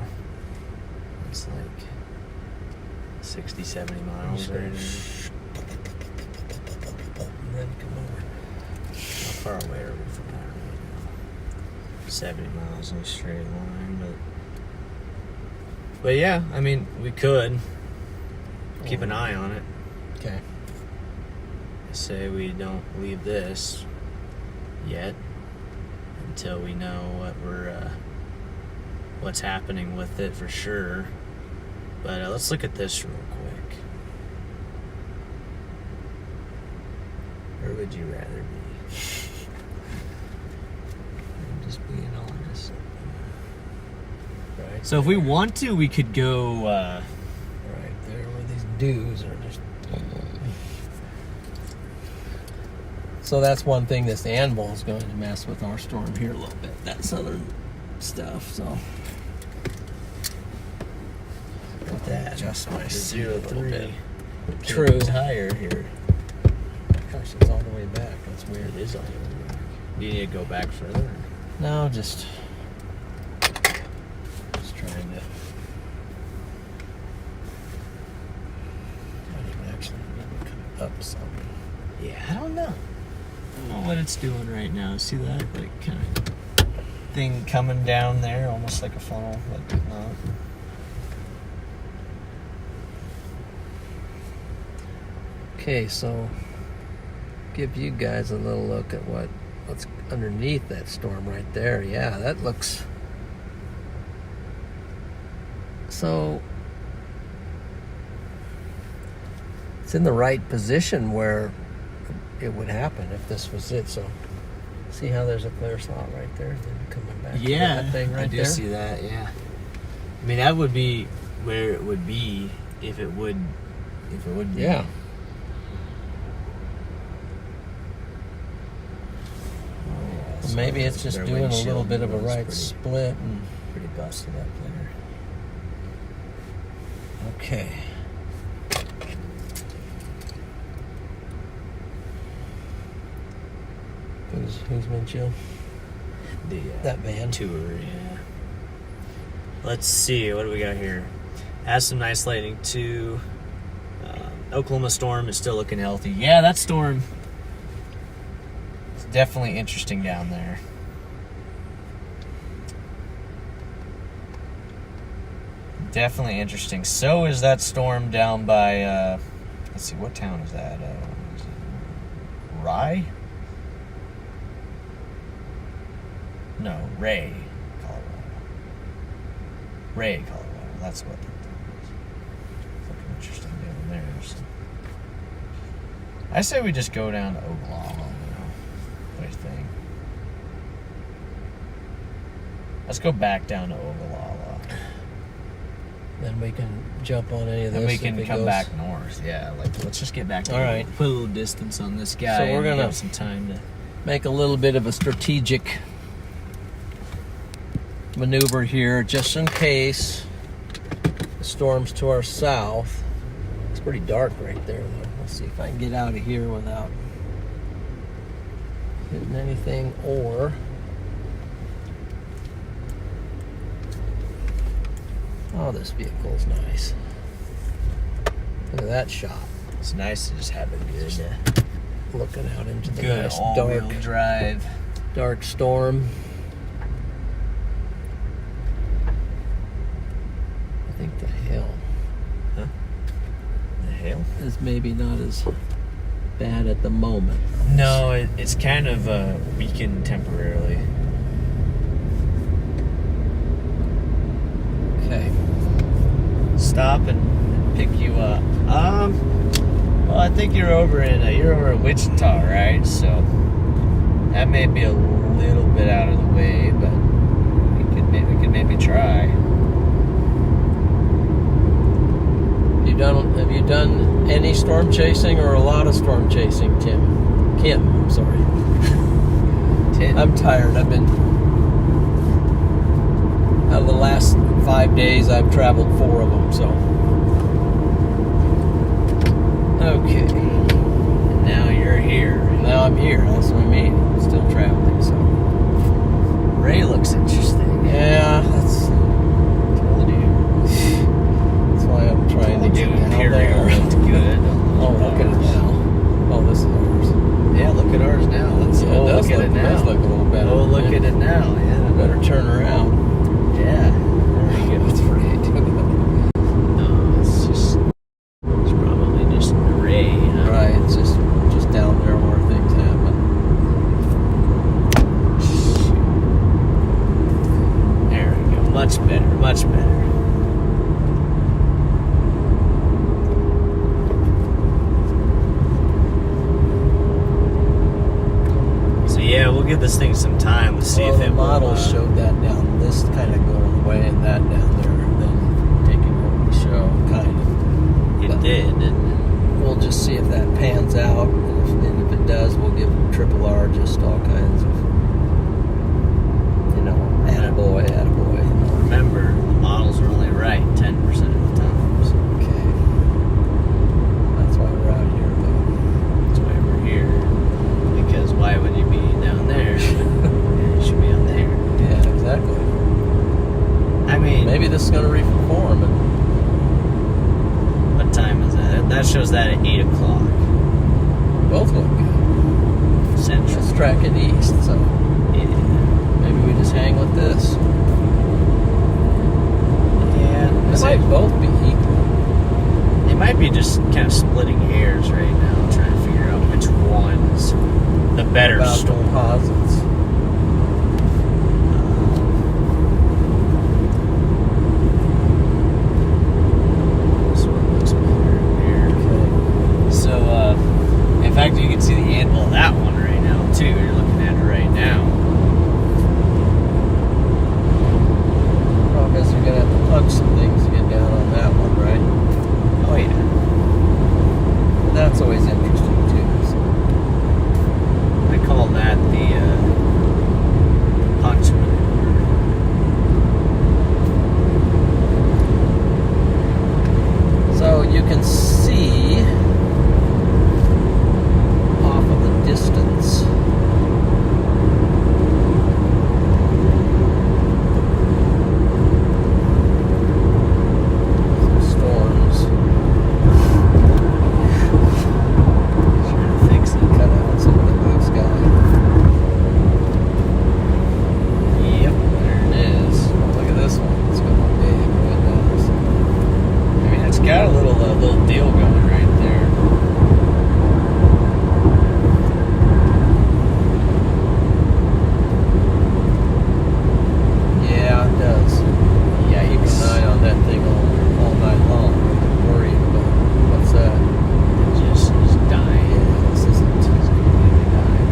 It's like 60, 70 miles right now. And then come over. How far away are we from that right now? 70 miles in a straight line, but yeah, I mean, we could keep an eye on it. Okay. Say we don't leave this yet until we know what's happening with it for sure. But let's look at this real quick. Where would you rather be? I'm just being honest. Right. So if we want to, we could go. Right there where these dews are just. So that's one thing this anvil is going to mess with our storm here a little bit. That southern stuff. So Look at that. Adjust my seat a little bit. True. It's higher here. Gosh, it's all the way back. That's weird. It is all the way back. Do you need to go back further? No, just trying to. Not even actually maybe come up some. Yeah, I don't know. I don't know what it's doing right now. See that? Like, kind of thing coming down there, almost like a funnel, but not. Okay, so give you guys a little look at what's underneath that storm right there. Yeah, that looks. So it's in the right position where it would happen if this was it. So see how there's a clear slot right there, then coming back to that thing right I do there. see that. Yeah, I mean that would be where it would be if it would be. Yeah. So Maybe it's just their doing a little windshield bit of a was right pretty- split. And, Pretty busted up there. okay. Who's windshield? The That van. tour, yeah. Let's see, what do we got here? Has some nice lightning too. Oklahoma storm is still looking healthy. Yeah, that storm is definitely interesting down there. Definitely interesting. So is that storm down by, let's see, what town is that? Is it Rye? No, Ray, Colorado. Ray, Colorado. That's what that thing is. It's looking interesting down there. So. I say we just go down to Oklahoma, you know. What do you think? Let's go back down to Ogallala. Then we can jump on any of this. Then we if can it come goes- back north. Yeah, like let's just get back to All right. Put a little distance on this guy. So we're and gonna- have some time to Make a little bit of a strategic maneuver here, just in case the storm's to our south. It's pretty dark right there, though. Let's see if I can get out of here without hitting anything, or oh, this vehicle's nice. Look at that shot. It's nice to just have it good. Looking out into the Good nice all-wheel dark drive. dark storm. I think the hail The hail? is maybe not as bad at the moment. No, it's kind of weakened temporarily. Okay. Stop and pick you up? Well, I think you're over in Wichita, right? So that may be a little bit out of the way, but we could maybe try. Have you done any storm chasing or a lot of storm chasing, Kim? I'm sorry. Tim. I'm tired. Out of the last 5 days, I've traveled 4 of them, so. Okay. And now you're here. Now I'm here. That's what I mean. I'm still traveling, so. Ray looks interesting. Yeah, that's. Told you. That's why I'm trying to get down Imperial there. looked good. Oh, look at it now. Oh, this is ours. Yeah, look at ours now. Let's Yeah, look at it It does now. look a little better. Oh, look at it now. Yeah. Better turn around. Yeah. There you go. That's right. No, it's probably just an array. Huh? Right, it's just down there where things happen. There we go. Much better. Much better. So yeah, we'll give this thing some time. Let's see if the it model will, showed that down, this kind of going away and that down there, then taking over the show, kind of. It But did, didn't it? We'll just see if that pans out, and if it does, we'll give Triple R just all kinds of, attaboy. Remember, the models are only right 10% of the time. So Okay. That's why we're out here, though. that's why we're here. Because why would you be down there? You should be out there. Yeah, exactly. I mean, Maybe this is going to reform, and what time is that? That shows that at 8 o'clock both look good. Central. Let's track it east, so Yeah. maybe we just hang with this. Yeah. It might both be equal. They might be just kind of splitting hairs right now, trying to figure out which one's the better About storm. composites. This one looks better here. So, in fact, you can see the anvil of that one right now, too. You're looking at it right now. Problem is, you're gonna have to punch some things to get down on that one, right? Oh, yeah. But that's always interesting too. So. I call that the punch maneuver. So you can see off of the distance. Some storms. Trying to fix it. Cut out some of the blue sky. Yep, there it is. Look at this one. It's going big. Goodness. I mean, it's got a little deal going right there. Yeah, it does. Yeah, keep an eye on that thing all night long. Worry about what's that? It just is dying. Yeah, this isn't. It's completely dying,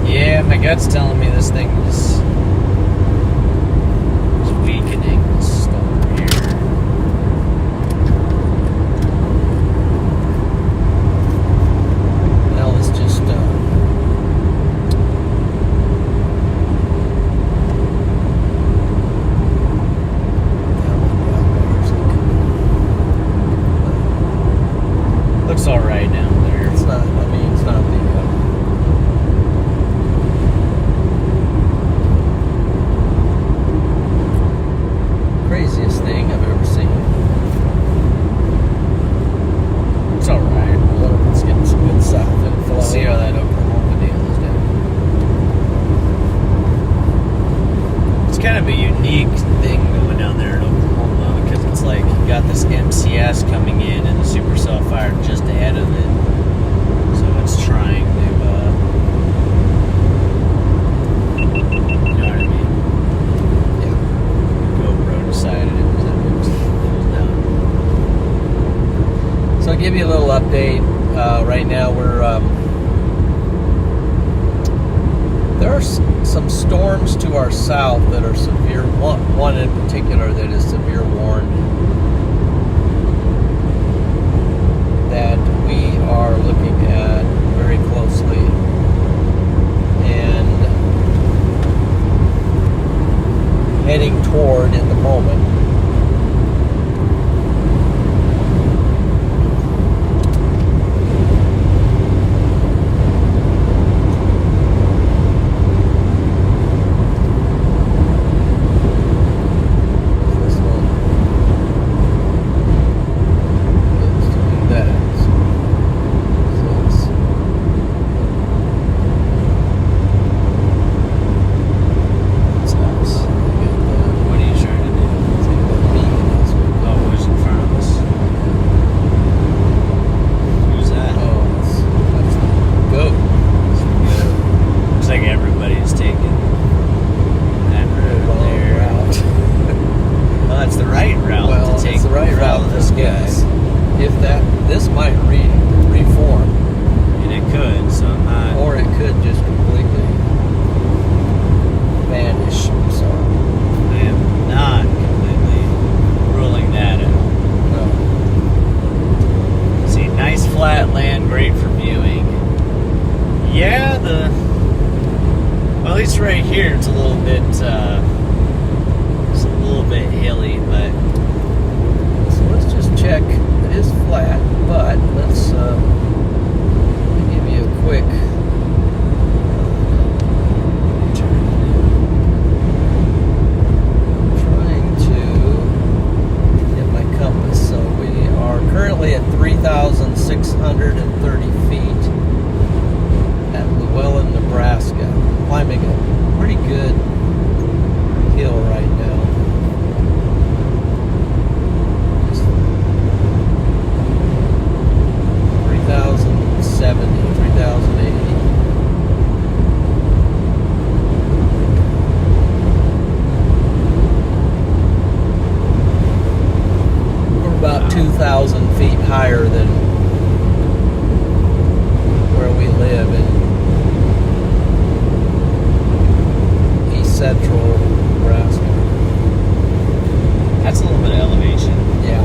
right? Yeah, my gut's telling me this thing is weakening the storm here. Now let's just that one down there is looking. Looks all right down there. It's not. I mean, it's not the. Craziest thing I've ever seen. It's all right. One of them's getting some good south inflow. Let's see how that Oklahoma deal is doing. It's kind of a unique thing going down there in Oklahoma because it's like you got this MCS coming in and the supercell fire just ahead of it. So it's trying to, you know what I mean? Yeah. GoPro to give you a little update, right now there are some storms to our south that are severe. One in particular that is severe warned, that we are looking at very closely and heading toward at the moment. This might reform, and it could. So I'm not. or it could just completely vanish. So I am not completely ruling that out. no. See, nice flat land, great for viewing. Yeah, well, at least right here, it's a little bit hilly, but So let's just check. It is flat, but let's give you a quick. Trying to get my compass. So we are currently at 3,630 feet at Llewellyn, Nebraska. Climbing a pretty good hill right now. 3,070, 3,080. We're about 2,000 feet higher than where we live in east central Nebraska. that's a little bit of elevation. Yeah.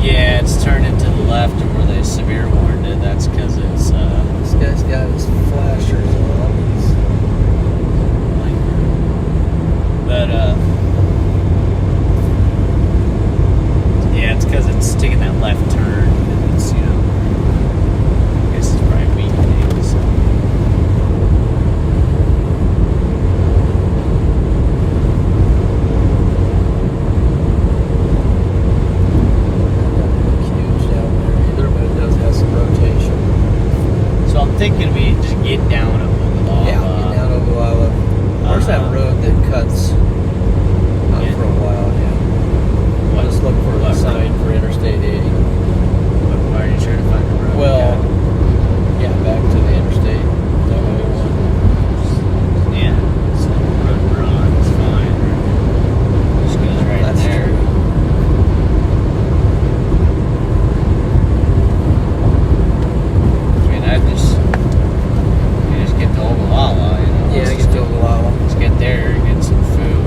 Yeah, it's turning to the left of where they severe warned it. That's because it's This guy's got his flashers on. but yeah, it's because it's taking that left turn. And it's, I guess it's probably weakening. So. Huge down there either, but it does have some rotation. So I'm thinking we just get down a little. Yeah, get down Ogallala. Where's that road that cuts up for a while? Yeah. What? Just look for a What sign road? for Interstate 80. Why are you trying to find a road? Well, yeah, back to the interstate. Is that what we want? Yeah. So road we're on is fine. Just goes right That's there. true. I mean, you just get to Ogallala, Yeah, get to Ogallala. Just get there and get some food.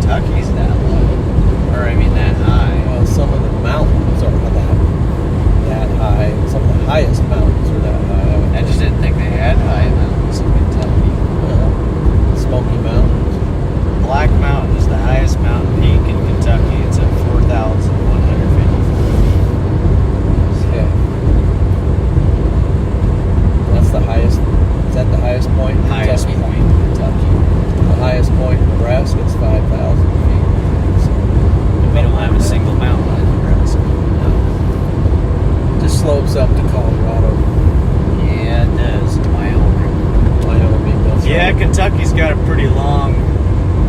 Kentucky's that low. Or, I mean, that high. Well, some of the mountains are that high. Some of the highest mountains are that high. I just didn't think they had high mountains in Kentucky. Smoky Mountains. Black Mountain is the highest mountain peak in Kentucky. It's at 4,154 feet. Okay. That's the highest. Is that the highest point in Highest Kentucky? point in Kentucky. The highest point in Nebraska is 5,000 feet. So, We don't have a single mountain in Nebraska. No. just slopes up to Colorado. Yeah, it does. Wyoming. Wyoming. That's Yeah, right. Kentucky's got a pretty long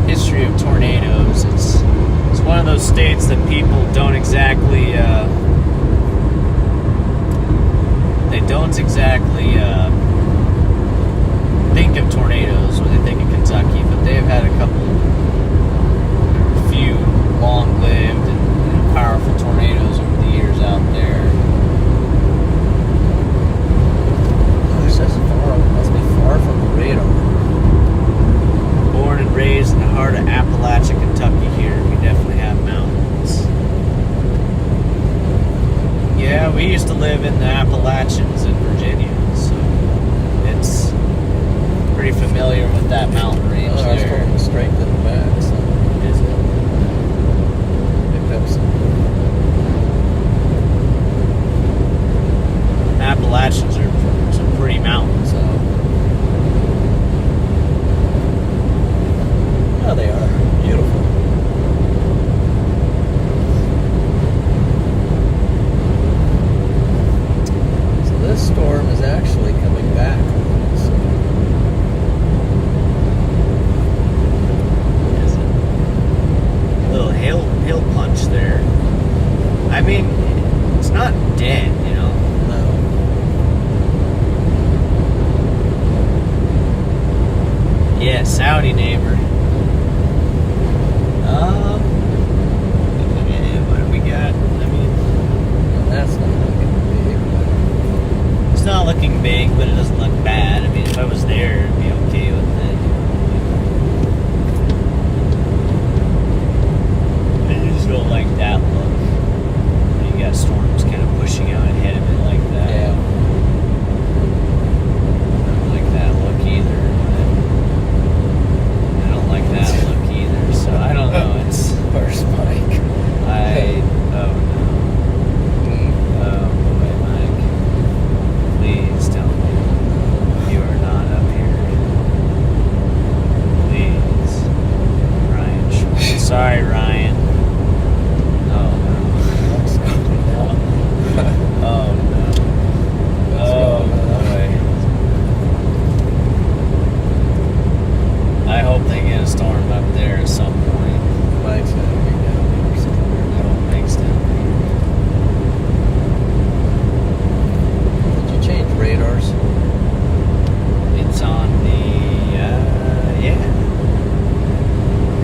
history of tornadoes. It's one of those states that people don't exactly think of tornadoes when they think of Kentucky, but they've had a few long-lived and powerful tornadoes over the years out there. Gosh, that's far. Must be far from the radar. Born and raised in the heart of Appalachia, Kentucky here. We definitely have mountains. Yeah, we used to live in the Appalachians in Virginia, so it's pretty familiar with that mountain range Well, I was there. told to strengthen the back, so Is it? picked up some. Appalachians are some pretty mountains, though. Oh, they are beautiful. So this storm is actually coming back. So Is it? A little hail punch there. I mean, it's not dead, you know. no. Yeah, Saudi neighbor. Yeah, what do we got? I mean, That's not looking big. it's not looking big, but it doesn't look bad. I mean, if I was there, I'd be okay with it. I just don't like that look. When you got storms kind of pushing out ahead of it like that. Yeah. I don't like that look either. I don't like that look either. So I don't know. It's Where's Mike? oh boy, Mike. Please tell me you are not up here. Please, Ryan. Sorry, Ryan. Oh What's going no. on? Oh no. What's Oh going on? boy. I hope they get a storm up there at some point. Mike's gonna be down here somewhere. I hope Mike's down Did you change radars? there. It's on the yeah. I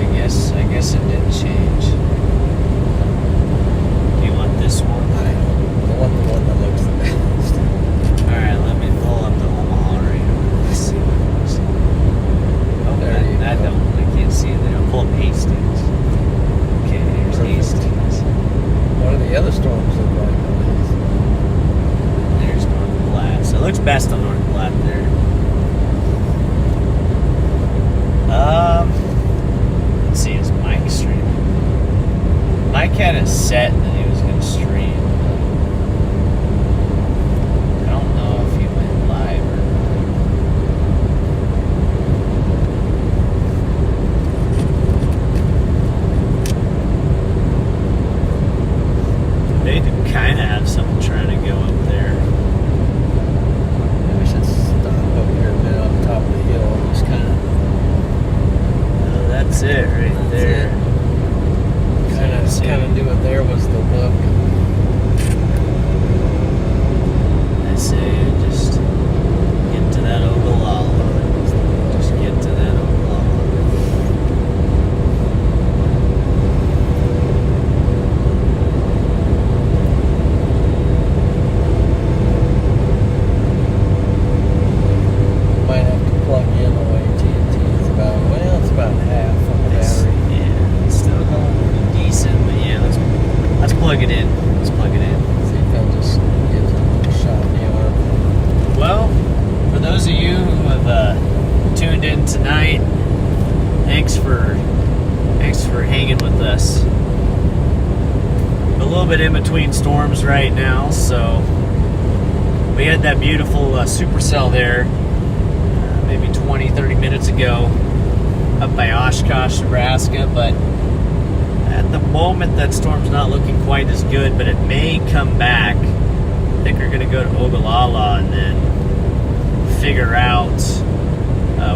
guess it did change. Do you want this one? I want the one that looks the best. Alright, let me pull up the Omaha radar. Let's see what it looks like. Oh, There you I go. don't. I can't see it there. I'll pull up Hastings. Okay, here's Perfect. Hastings. What do the other storms look like on these? There's North Platte. So it looks best on North Platte there. Let's see, is Mike streaming? Mike had it set that he was going to stream. I don't know if he went live or not. They do kind of have something trying to go up there. Maybe we should stop up here a bit on top of the hill and just kind of That's it right there. kind of do it. There was the look. I say just get to that Ogallala. Just get to that Ogallala. for hanging with us. A little bit in between storms right now, so we had that beautiful supercell there maybe 20-30 minutes ago up by Oshkosh, Nebraska, but at the moment that storm's not looking quite as good, but it may come back. I think we're going to go to Ogallala and then figure out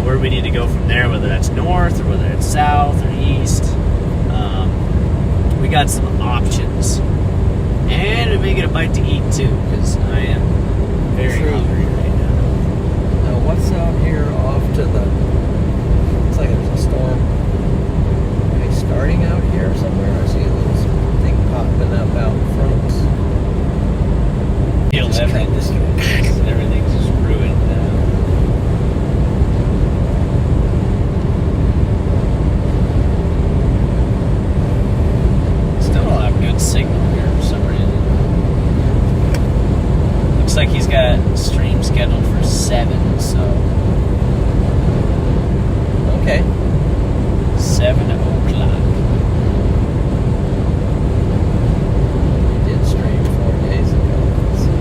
where we need to go from there, whether that's north or whether it's south or east. We got some options. And we may get a bite to eat too, because I am very hungry right now. Now, what's out here off to the... Looks like there's a storm. Maybe starting out here somewhere. I see a little thing popping up out in front of us. Everything's just ruined now. Still don't have good signal here for some reason. Looks like he's got a stream scheduled for 7, so... Okay. 7 o'clock. He did stream 4 days ago. Let's see.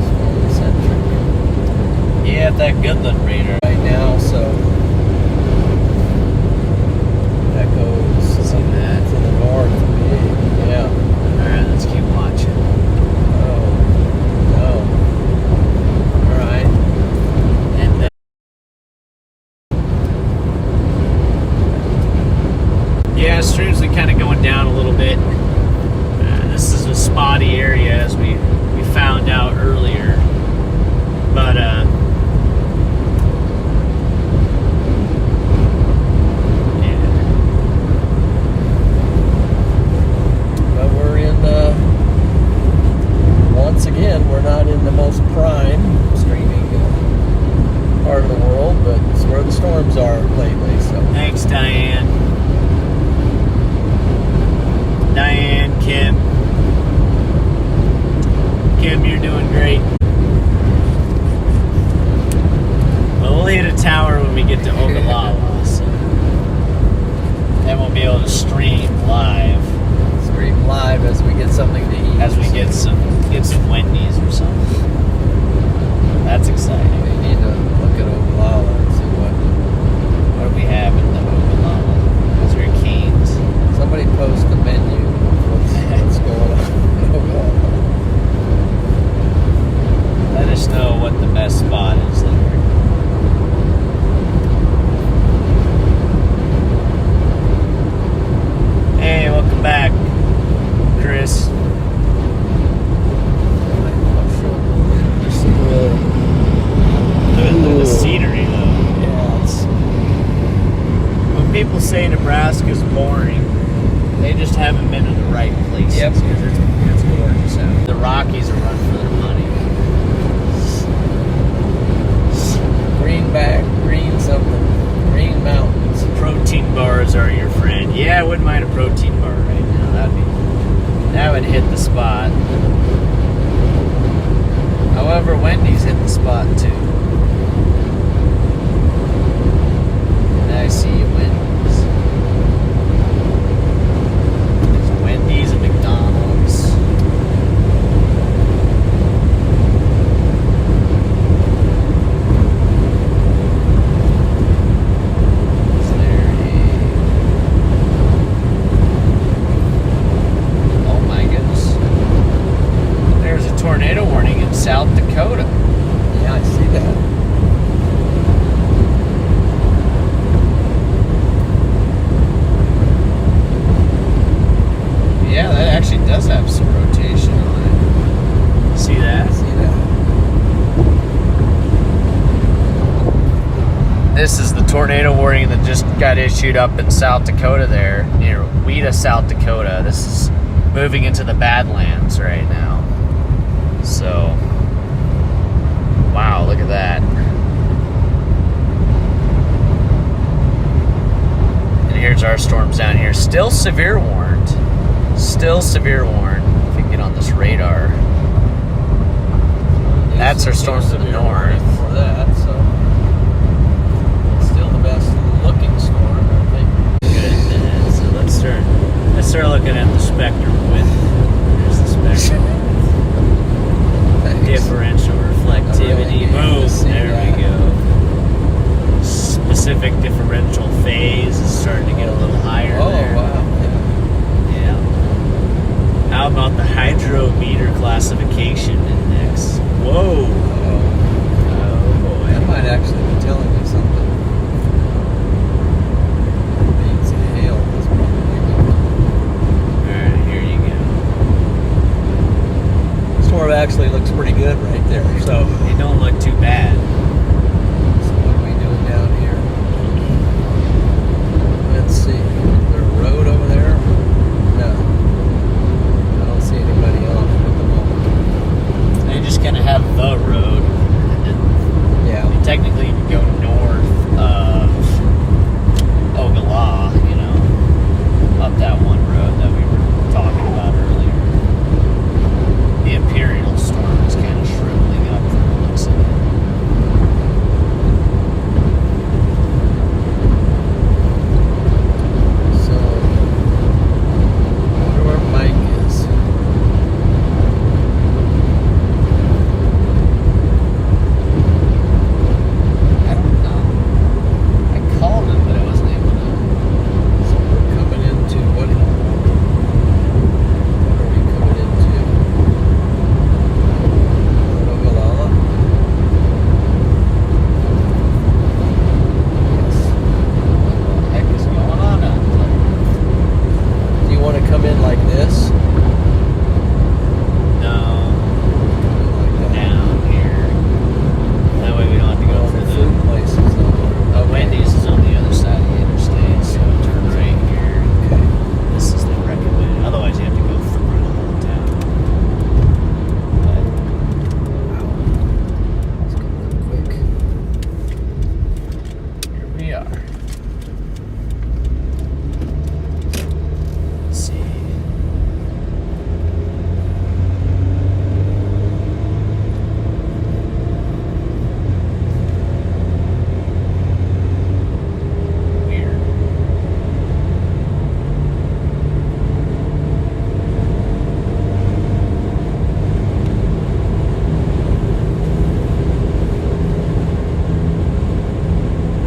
Storm-centric. Yeah, that Goodland radar. Right now, so that goes to the north. Yeah. Alright, let's keep watching. Oh, no. All right. And then yeah, streams are kind of going down a little bit. This is a spotty area, as we found out earlier. But But we're in once again, we're not in the most prime streaming part of the world, but it's where the storms are lately. So thanks, Diane. Diane, Kim. Kim, you're doing great. Well, we'll hit a tower when we get to Ogallala, so then we'll be able to stream live stream live as we get something to eat. as we get some Wendy's or something. That's exciting. We need to look at Ogallala and see what do we have in the Ogallala? Those are Canes. somebody post the menu. What's going on in Ogallala? Let us know what the best spot is there. Hey, welcome back, Chris. Look at the scenery, though. Yeah, it's When people say Nebraska's boring, they just haven't been in the right places. Yep. Because it's gorgeous out. The Rockies are run for their money. greenback, green something, green mountains. Protein bars are your friend. Yeah, I wouldn't mind a protein bar right now. That would hit the spot. However, Wendy's hit the spot too. And I see you, Wendy's. There's Wendy's and McDonald's. Is there oh my goodness. There's a tornado warning in South Dakota. Yeah, I see that. Yeah, that actually does have some rotation on it. See that? I see that. This is the tornado warning that just got issued up in South Dakota there, near Wheaton, South Dakota. This is moving into the Badlands right now. So, wow, look at that. And here's our storms down here. Still severe warned. Still severe warned. If you can get on this radar. That's our storm to the severe north. before that, so still the best looking storm, I think. Good. So let's start looking at the spectrum with. There's the spectrum. Thanks. Differential reflectivity. Boom. There we go. Specific differential phase is starting to get a little higher Oh, there. wow. Yeah. How about the hydrometer classification index? Whoa. Oh, Oh boy. that might actually be telling me something. Means hail is probably Alright, here you go. storm actually looks pretty good right there. So, They don't look too bad. what are we doing down here? Let's see. Is there a road over there? No. I don't see anybody on it at the moment. They just kind of have the road. Yeah. Technically, you can go north of Ogallala, up that one road that we were talking about earlier. The Imperial storm is kind of shriveling up from the looks of it. So, I wonder where Mike is. I don't know. I called him, but I wasn't able to. So we're coming into what are we coming into? Ogallala? Yes. What the heck is going on out there? Do you want to come in like this? No, Come in like that. down here. That way we don't have to go All for the the. food places. Wendy's is on the other side of the interstate, so turn right here. Okay. This is the recommended. Otherwise, you have to go through the whole town. But Let's go real quick. here we are. Let's see. Weird.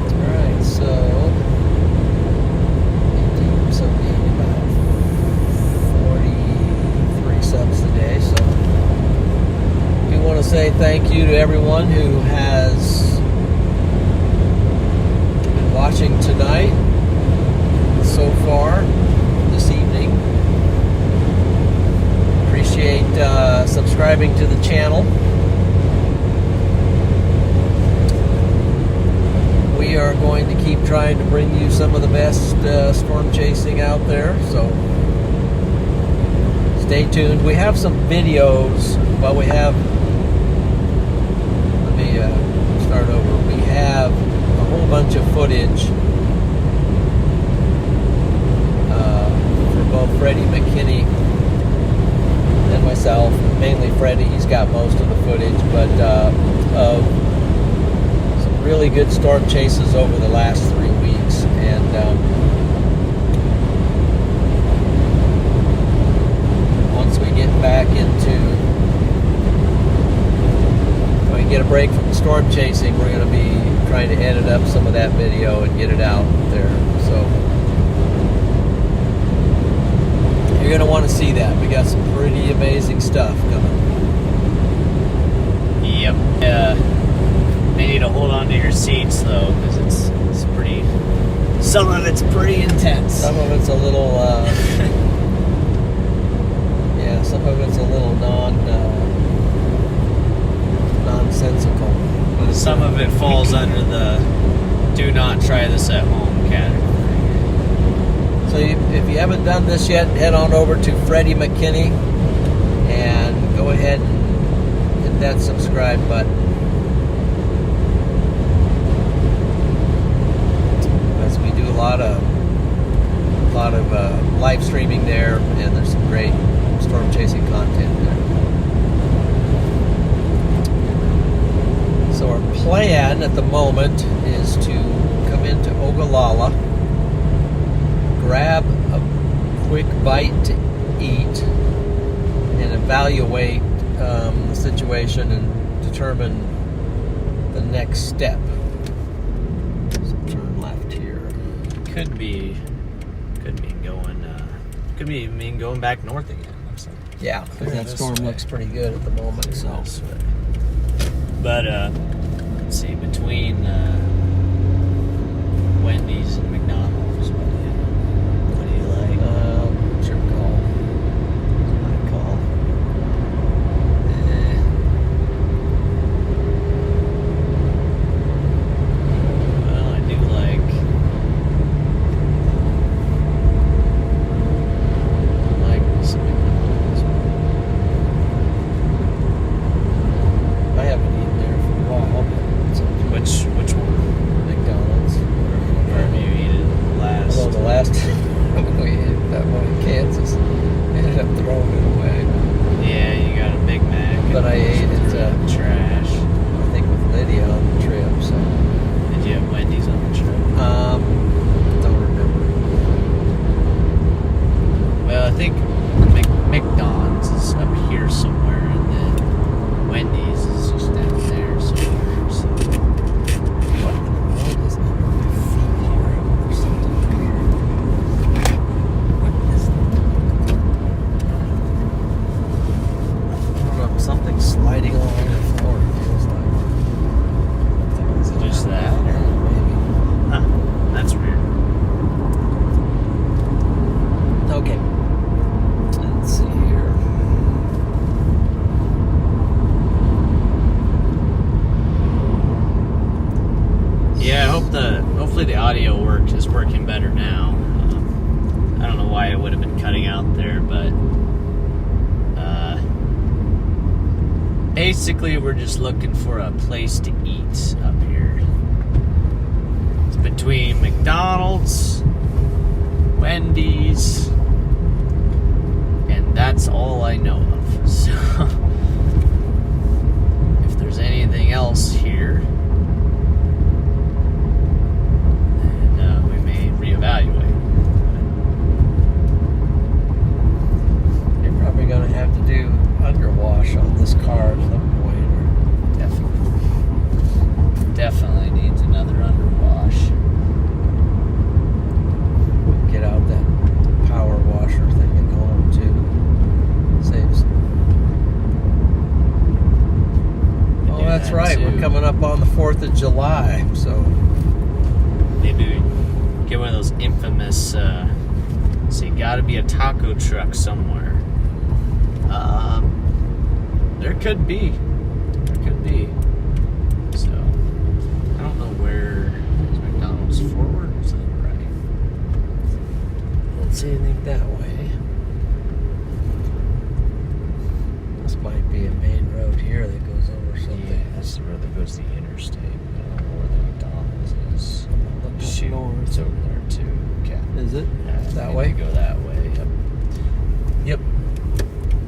Alright, so about 43 subs today, so we want to say thank you to everyone who has been watching tonight so far this evening. Appreciate subscribing to the channel. We are going to keep trying to bring you some of the best storm chasing out there, so stay tuned. We have some videos. Well, we have. Let me start over. We have a whole bunch of footage for both Freddie McKinney and myself. Mainly Freddie. He's got most of the footage, but of some really good storm chases over the last 3 weeks, and once we get back into, when we get a break from the storm chasing, we're going to be trying to edit up some of that video and get it out there. So you're going to want to see that. We got some pretty amazing stuff coming. Yep. They need to hold on to your seats though, because it's pretty. Some of it's pretty intense. Some of it's a little, yeah, some of it's a little nonsensical. Some of it falls under the "do not try this at home" category. So if you haven't done this yet, head on over to Freddie McKinney and go ahead and hit that subscribe button. As we do a lot of live streaming there, and there's some great storm chasing content there. at the moment is to come into Ogallala, grab a quick bite to eat, and evaluate the situation and determine the next step. So turn left here. Could be going back north again. Looks like. Yeah, because that storm looks pretty good at the moment. So, but let's see, between Wendy's and McDonald's, what do you like? It's your call. It's my call. Well, I do like some McDonald's. I haven't eaten there for a while, but it's Which one? McDonald's. Where have you eaten last? Although the last time we ate that one in Kansas, I ended up throwing it away. Yeah, you got a Big Mac. But I ate it, trash. I think with Lydia on the trip, so. Did you have Wendy's on the trip? Don't remember. Well, I think McDonald's is up here somewhere, and then Wendy's is just down there somewhere. So. What in the world is under my feet here? There's something weird. What is that? I don't know, something sliding along the floor, it feels like. Is it just that? Maybe. Huh. That's weird. Okay. Let's see here. Yeah, hopefully the audio is working better now. I don't know why it would have been cutting out there, but basically we're just looking for a place to eat up here. It's between McDonald's, Wendy's, and that's all I know of. So if there's anything else here, then we may reevaluate. You're probably going to have to do underwash on this car at some point. Definitely needs another underwash. Or get out that power washer thing and go home too. Saves. Oh, that's right. We're coming up on the 4th of July, so. Maybe we get one of those infamous, so you gotta be a taco truck somewhere. There could be. So, I don't know where is McDonald's forward or to the right. Don't see anything that way. This might be a main road here that goes over something. Yeah, that's the road that goes to the interstate. I don't know where the McDonald's is. Shoot, it's over there too. Okay. Is it? Yeah, That maybe way? Go that way. Yep.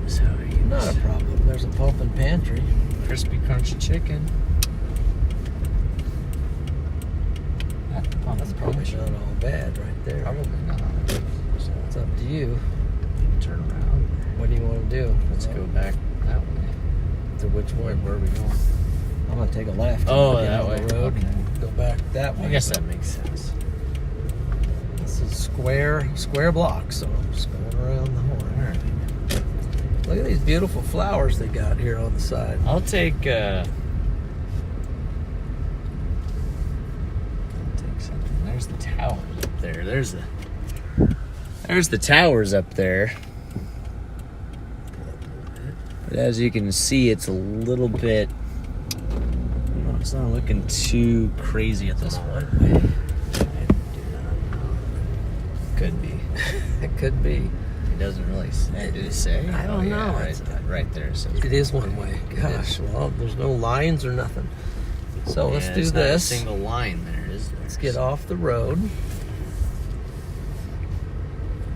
So Not a problem. There's a pump and pantry. crispy crunchy chicken. That's probably not all bad right there. Probably not. So It's up to you. turn around. What do you want to do? Let's go back that way. To which way? Where are we going? I'm going to take a left. Oh, Get that on way. the road Okay. and go back that way. I guess that makes sense. This is square block, so I'm just going around the horn. All right. Look at these beautiful flowers they got here on the side. I'll take something. There's the towers up there. There's the towers up there. But as you can see, it's a little bit. It's not looking too crazy at this one. Could be. It could be. It doesn't really say. Did it say? I don't know. Right there. It says It is one way. Gosh, well, there's no lines or nothing. So let's do there's not a this. single line there, is there? Let's get off the road.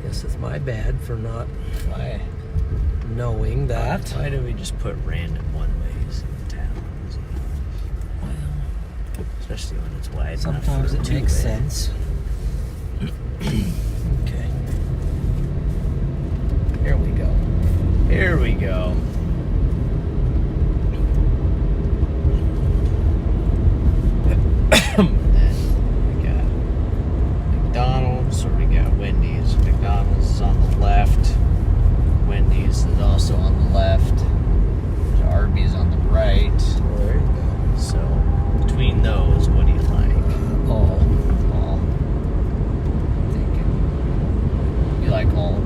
Guess it's my bad for not Why? knowing that. Why do we just put random one ways in towns? especially when it's wide. Sometimes it makes sense. Okay. Here we go. Here we go. And we got McDonald's, or we got Wendy's. McDonald's is on the left. Wendy's is also on the left. There's Arby's on the right. Well, there you go. So between those, what do you like? All. All. Thinking. You like all?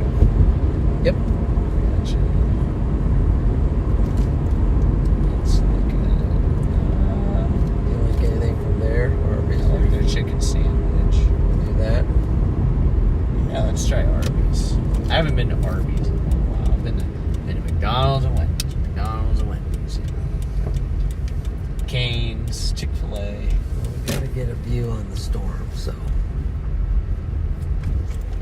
Yep. Gotcha. Let's look at. You like anything from there? Or I like their chicken sandwich. do that? Yeah, let's try Arby's. I haven't been to Arby's in a while. I've been to McDonald's and Wendy's. McDonald's and Wendy's. Cane's, Chick-fil-A. Well, we got to get a view on the storm, so.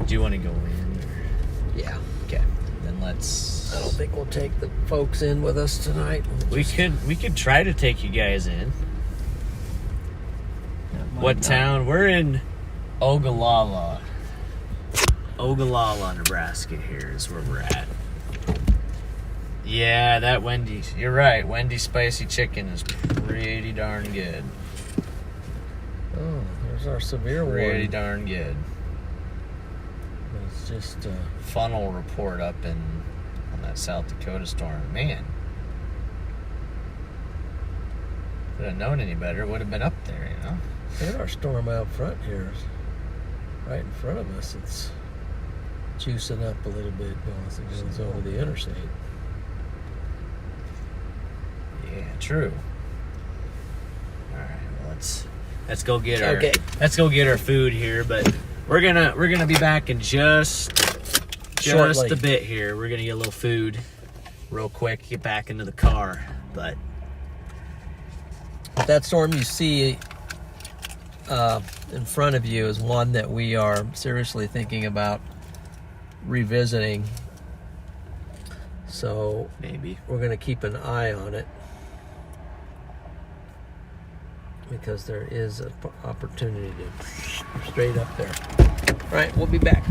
Do you want to go in? Or? Yeah. Okay, then let's. I don't think we'll take the folks in with us tonight. We could try to take you guys in. What town? We're in Ogallala. Ogallala, Nebraska here is where we're at. Yeah, that Wendy's. You're right. Wendy's spicy chicken is pretty darn good. Oh, there's our severe Pretty warning. darn good. It's just Funnel report up on that South Dakota storm. Man. If I'd have known any better, it would have been up there, you know? and our storm out front here is right in front of us. It's juicing up a little bit as it goes over the interstate. Yeah, true. All right, well let's go get our Okay. let's go get our food here. But we're gonna be back in just Shortly. a bit here. We're gonna get a little food real quick. Get back into the car. But That storm you see in front of you is one that we are seriously thinking about revisiting. So maybe we're going to keep an eye on it because there is an opportunity to straight up there. All right, we'll be back.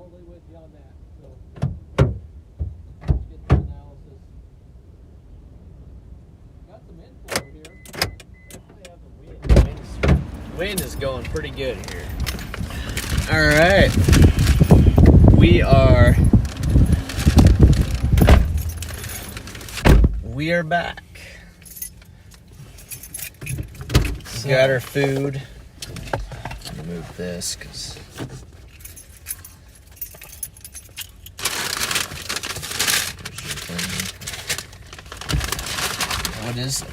totally with you on that. So let's get the analysis. Got some inflow here. Definitely have the wind. Wind is going pretty good here. All right, we are back. We got our food. Let me move this because what is it?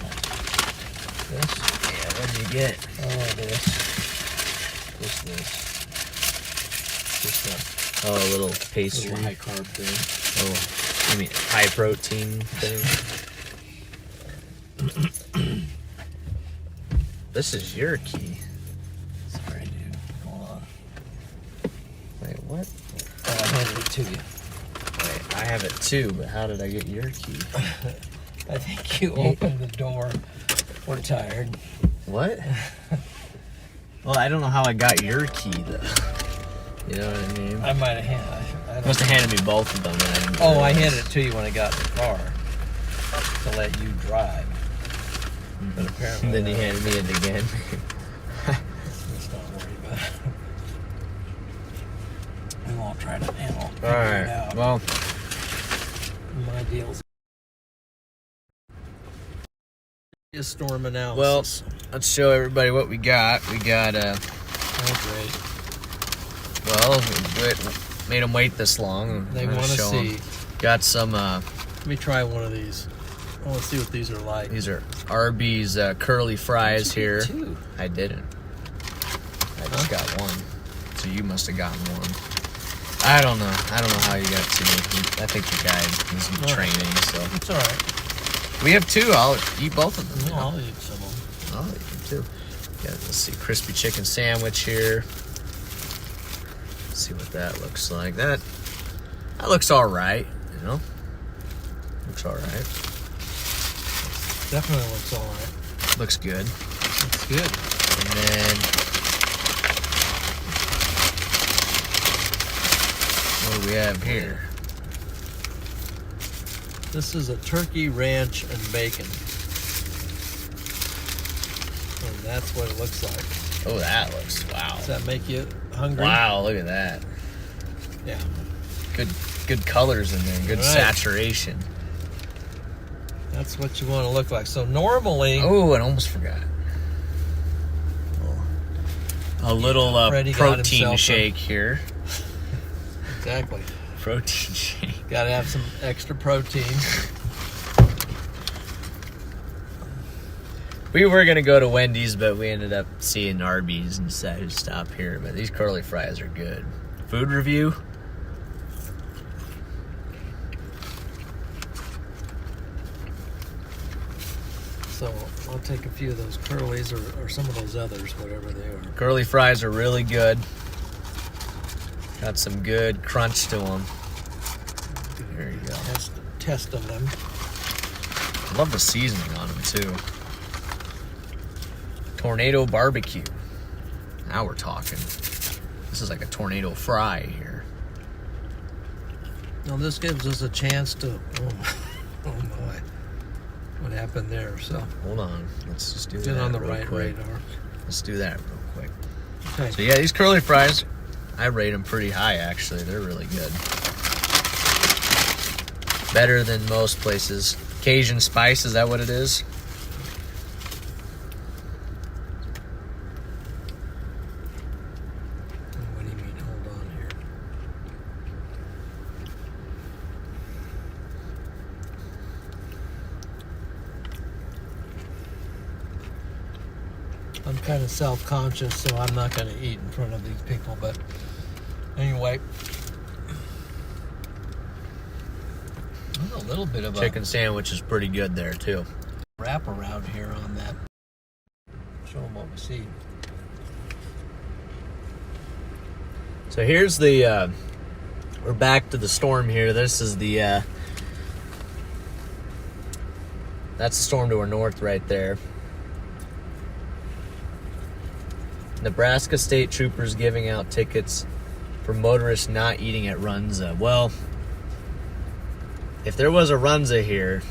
This? Yeah, what did you get? Oh, this. Just a little pastry. Little high carb thing. Oh, you mean high protein thing? This is your key. Sorry, dude. Hold on. Wait, what? Oh, I handed it to you. Wait, I have it too, but how did I get your key? I think you opened the door. We're tired. What? Well, I don't know how I got your key though. You know what I mean? I might have handed. You must have handed me both of them. And I didn't I realize. handed it to you when I got in the car to let you drive. But apparently, And then he handed me it again. let's not worry about it. We won't try to handle. All right. Well, My deal's is storm analysis. well, let's show everybody what we got. We got Oh, great. well, we made them wait this long. They We're want to gonna show 'em. see. Got some. Let me try one of these. I want to see what these are like. These are Arby's curly fries here. Two. I didn't. I just got one. So you must have gotten one. I don't know. I don't know how you got two. I think the guy needs some training. So It's all right. we have two. I'll eat both of them. No, I'll eat some of them. I'll eat them too. Yeah, let's see. Crispy chicken sandwich here. Let's see what that looks like. That looks all right. You know, looks all right. Definitely looks all right. Looks good. Looks good. And then what do we have here? This is a turkey ranch and bacon. And that's what it looks like. Oh, that looks wow. Does that make you hungry? Wow, look at that. Yeah. Good colors in there. Good Right. saturation. That's what you want to look like. So normally, Oh, I almost forgot. A little Freddie got protein himself a- shake here. exactly, Protein shake. got to have some extra protein. We were gonna go to Wendy's, but we ended up seeing Arby's and decided to stop here. But these curly fries are good. Food review. So I'll take a few of those curlies or some of those others, whatever they are. Curly fries are really good. Got some good crunch to them. There you go. Test of them. I love the seasoning on them too. Tornado barbecue. Now we're talking. This is like a tornado fry here. Now this gives us a chance to. Oh my! What happened there? So Hold on. Let's just do get that on the real right quick. radar. Let's do that real quick. Okay. So yeah, these curly fries, I rate them pretty high actually. They're really good. Better than most places. Cajun spice, is that what it is? What do you mean? Hold on here. I'm kind of self-conscious, so I'm not going to eat in front of these people. But anyway, there's a little bit of Chicken sandwich is pretty good there too. a wrap around here on that. Show them what we see. So here's the, we're back to the storm here. This is the, that's the storm to our north right there. Nebraska state troopers giving out tickets for motorists not eating at Runza. Well, if there was a Runza here,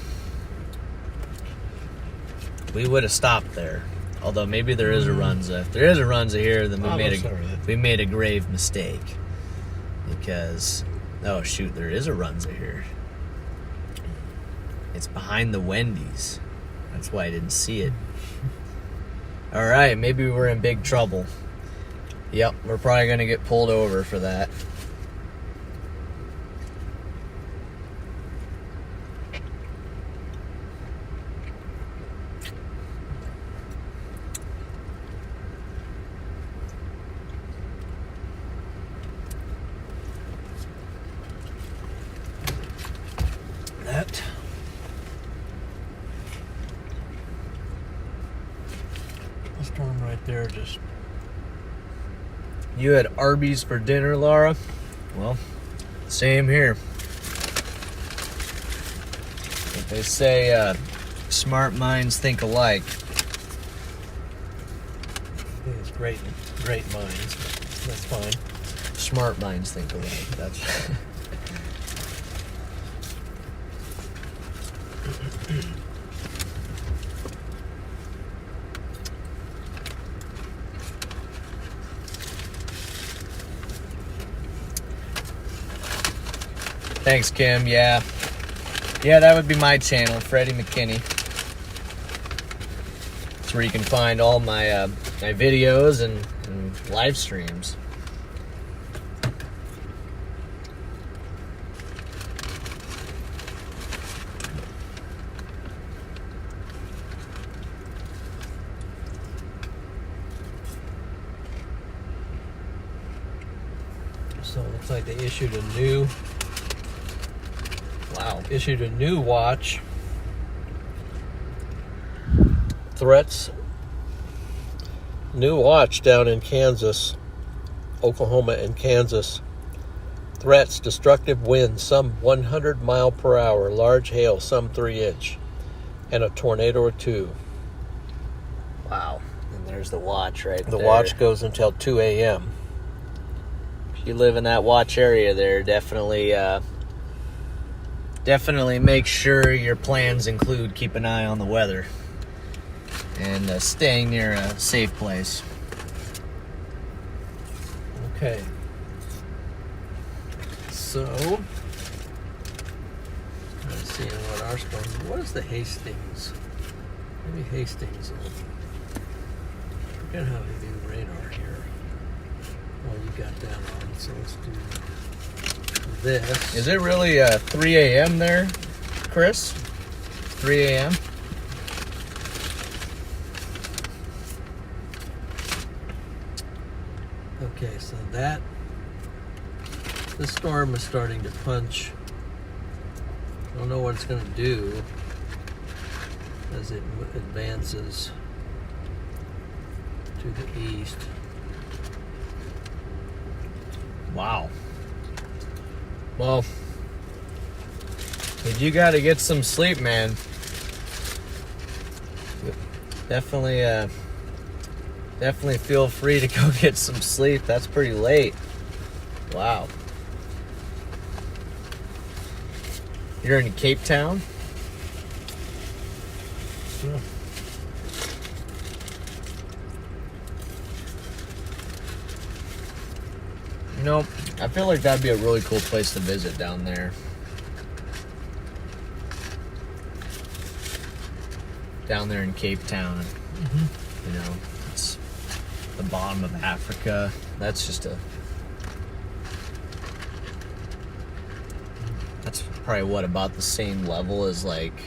we would have stopped there. Although maybe there is a Runza. If there is a Runza here, then we made a grave mistake. Because, oh shoot, there is a Runza here. It's behind the Wendy's. That's why I didn't see it. All right, maybe we're in big trouble. Yep, we're probably gonna get pulled over for that. The storm right there just... You had Arby's for dinner, Laura? Well, same here. If they say smart minds think alike. It's great minds. That's fine. Smart minds think alike. That's... Thanks, Kim. Yeah, that would be my channel, Freddie McKinney. It's where you can find all my my videos and live streams. So it looks like they issued a new watch. Threats. New watch down in Kansas, Oklahoma and Kansas. Threats, destructive winds, some 100 mile per hour, large hail, some 3-inch, and a tornado or two. Wow. And there's the watch right there. The watch goes until 2 a.m. If you live in that watch area there, definitely make sure your plans include keep an eye on the weather and staying near a safe place. Okay. So, let's see what our storm. What is the Hastings? Maybe Hastings. Forget how they do radar here. Well, you got that on, so let's do this. Is it really 3 a.m. there, Chris? 3 a.m.? Okay, so the storm is starting to punch. I don't know what it's going to do as it advances to the east. Wow. Well, if you got to get some sleep, man, definitely feel free to go get some sleep. That's pretty late. Wow. You're in Cape Town? Yeah. You know, I feel like that'd be a really cool place to visit down there. Down there in Cape Town. Mm-hmm. You know, it's the bottom of Africa. That's probably about the same level as like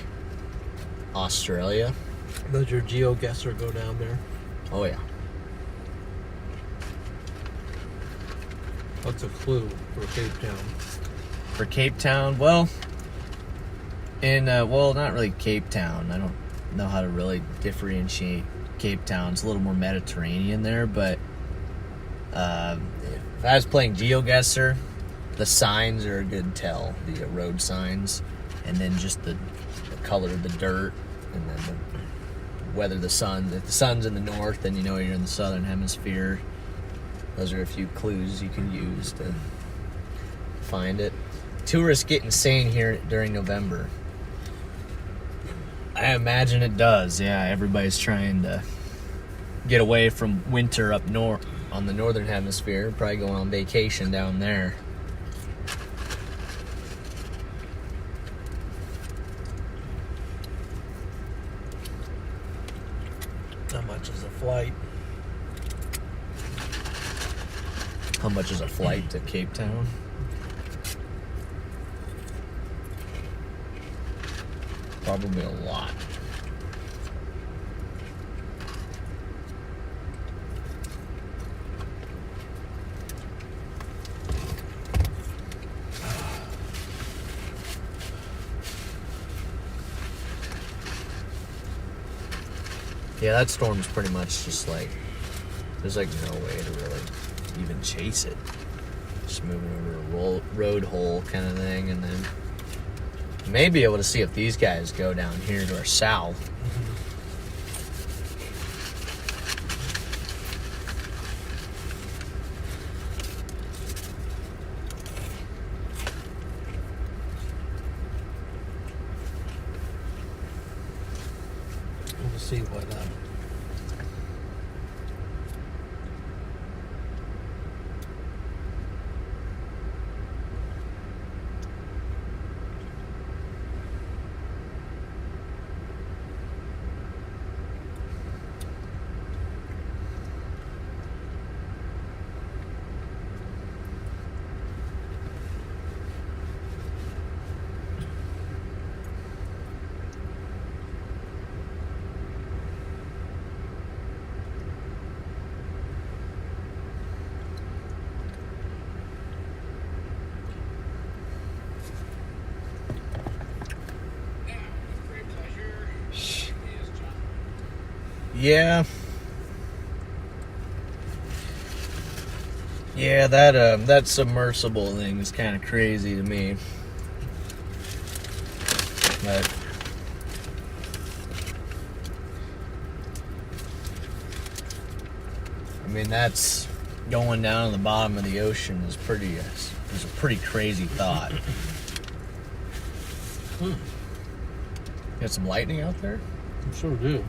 Australia. Does your GeoGuessr go down there? Oh yeah. What's a clue for Cape Town? For Cape Town, well, not really Cape Town. I don't know how to really differentiate Cape Town. It's a little more Mediterranean there, but if I was playing GeoGuessr, the signs are a good tell, the road signs, and then just the color of the dirt, and then whether if the sun's in the north, then you know you're in the southern hemisphere. Those are a few clues you can use to find it. Tourists get insane here during November. I imagine it does. Yeah, everybody's trying to get away from winter up north on the northern hemisphere. Probably going on vacation down there. How much is a flight? How much is a flight to Cape Town? Probably a lot. Yeah, that storm's pretty much just like, there's like no way to really even chase it. Just moving over a road hole kind of thing, and then may be able to see if these guys go down here to our south. We'll see what. Yeah. Yeah, that submersible thing is kind of crazy to me. But I mean, that's going down to the bottom of the ocean is a pretty crazy thought. You got some lightning out there? I sure do.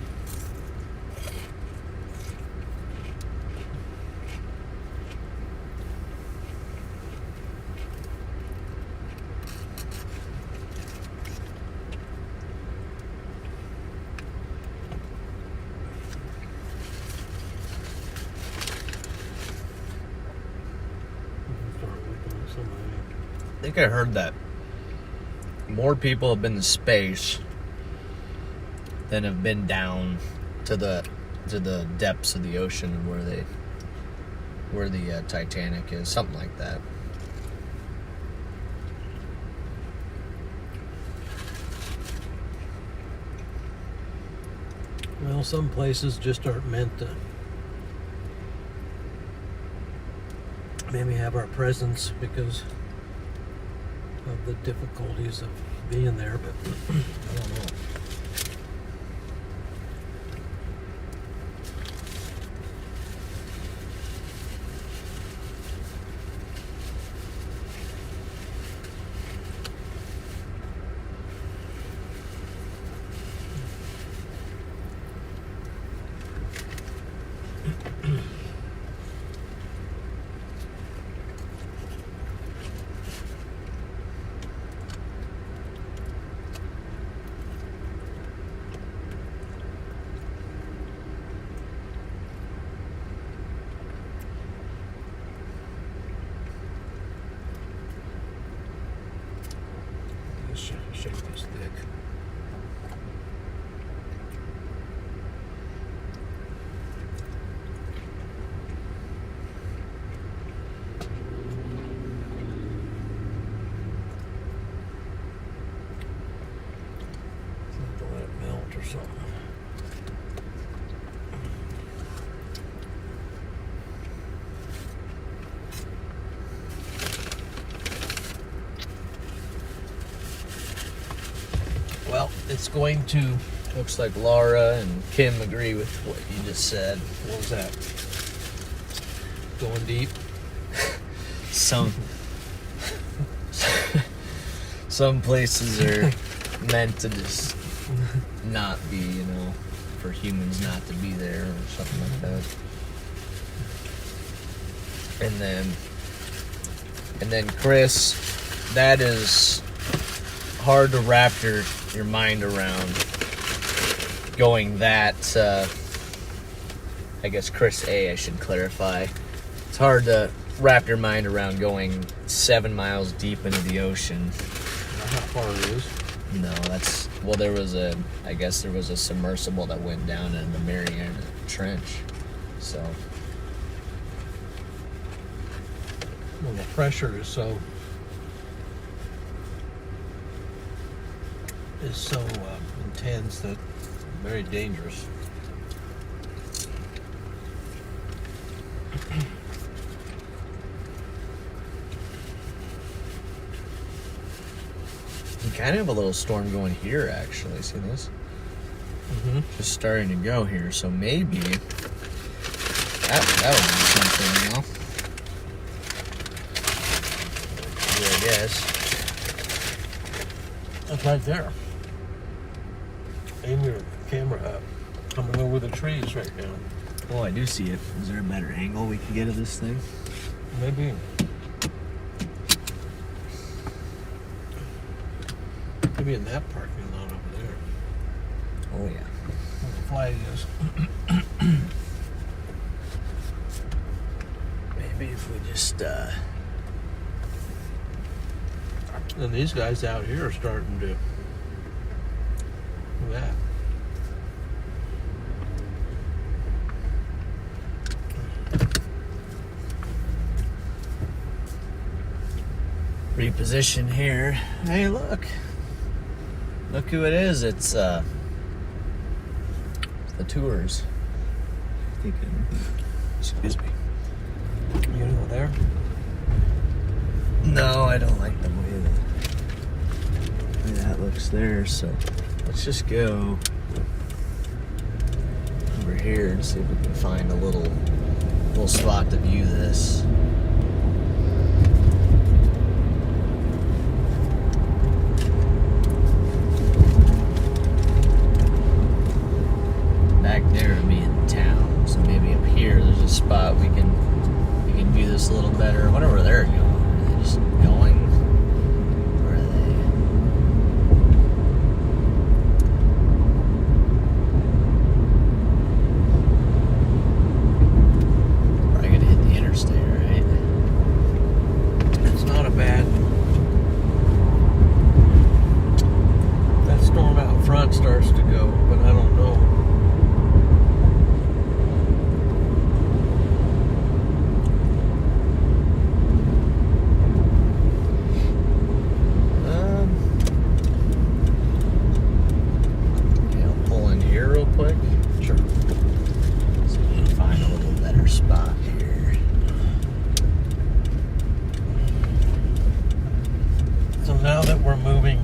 I think I heard that more people have been to space than have been down to the depths of the ocean where the Titanic is, something like that. Well, some places just aren't meant to maybe have our presence because of the difficulties of being there, but I don't know. Shake this dick. To let it melt or something. Well, it's going to. Looks like Laura and Kim agree with what you just said. What was that? Going deep. Some places are meant to just not be, for humans not to be there or something like that. And then Chris, that is hard to wrap your mind around, going that, I guess Chris A, I should clarify. It's hard to wrap your mind around going 7 miles deep into the ocean. How far it is? No, there was a submersible that went down in the Mariana Trench. So. Well, the pressure is so intense that very dangerous. You kind of have a little storm going here, actually. See this? Mm-hmm. Just starting to go here, so maybe that would be something, Yeah, I guess. It's right there. Aim your camera up. Coming over the trees right now. Oh, I do see it. Is there a better angle we can get of this thing? Maybe. Maybe in that parking lot over there. Oh, yeah. Where the flag is. Maybe if we just, And these guys out here are starting to do that. reposition here. Hey, look. Look who it is. It's the Tours. Excuse me. You know there? No, I don't like the way that looks there, so let's just go over here and see if we can find a little spot to view this. Back there would be in town, so maybe up here there's a spot we can view this a little better. I wonder where they're going. Are they just going? Where are they? Probably gonna hit the interstate, right? It's not a bad. That storm out front starts to go, but I don't know. Now that we're moving,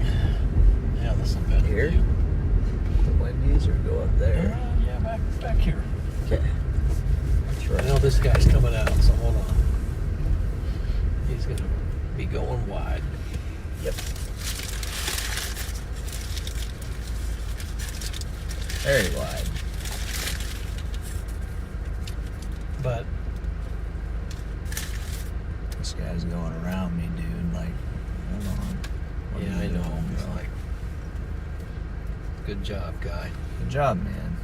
yeah, this is better. Here? The Wendy's or go up there? Yeah, back here. Okay. That's right. I know this guy's coming out, so hold on. He's gonna be going wide. Yep. Very wide. But this guy's going around me, dude. Like, hold on. What yeah, are I you know. doing, It's bro? like, good job, guy. Good job, man.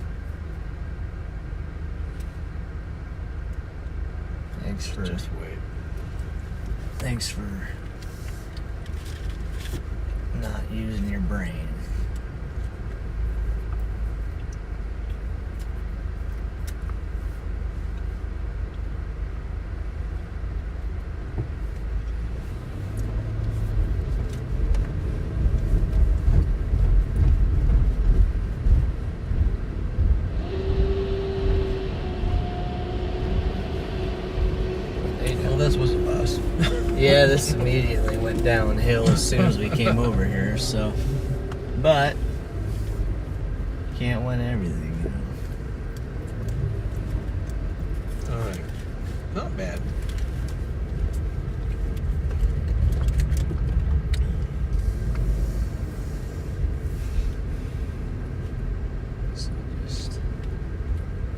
Thanks for Just wait. Thanks for not using your brain. This was a bus. Yeah, this immediately went downhill as soon as we came over here, so. But, can't win everything, All right. Not bad. So just,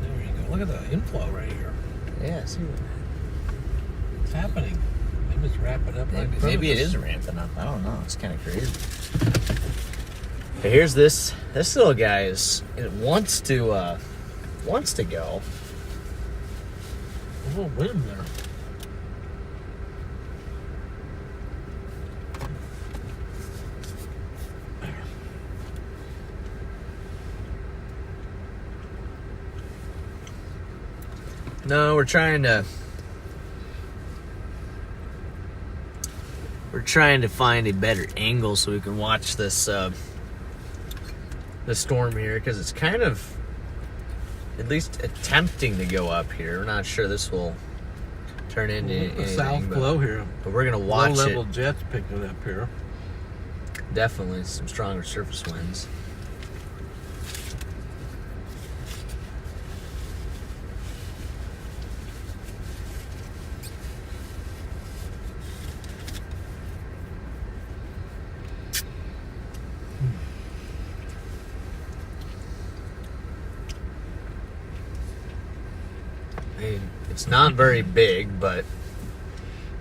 There you go. Look at the inflow right here. yeah, see what It's happening. Maybe it's wrapping up right in front maybe of it us. is ramping up. I don't know. It's kind of crazy. But here's this little guy it wants to go. A little wind there. No, we're trying to find a better angle so we can watch this the storm here, because it's kind of at least attempting to go up here. We're not sure this will turn into The anything, south flow here. but we're gonna watch Low level it. jets picking up here. Definitely some stronger surface winds. I mean, it's not very big, but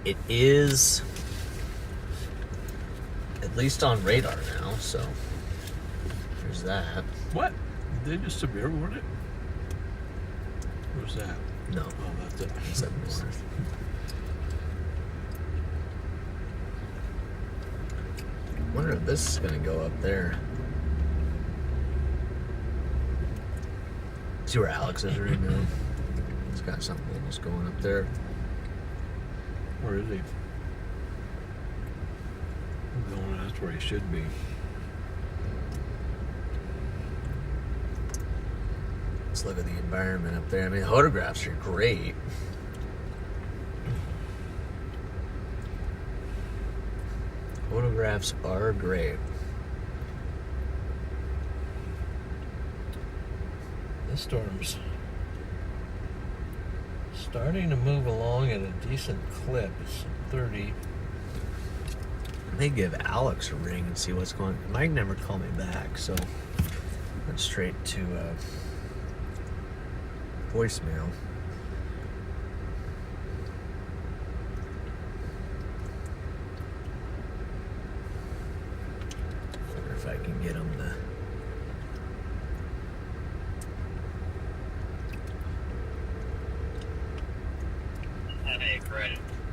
it is at least on radar now, so there's that. What? Did they just severe warn it? Where's that? No, Oh, that's it. it's up north. I wonder if this is gonna go up there. See where Alex is right now? He's got something almost going up there. Where is he? No, that's where he should be. Let's look at the environment up there. I mean, the photographs are great. Photographs are great. This storm's starting to move along at a decent clip. It's 30. I may give Alex a ring and see what's going on. Mike never called me back, so went straight to voicemail. Wonder if I can get him to.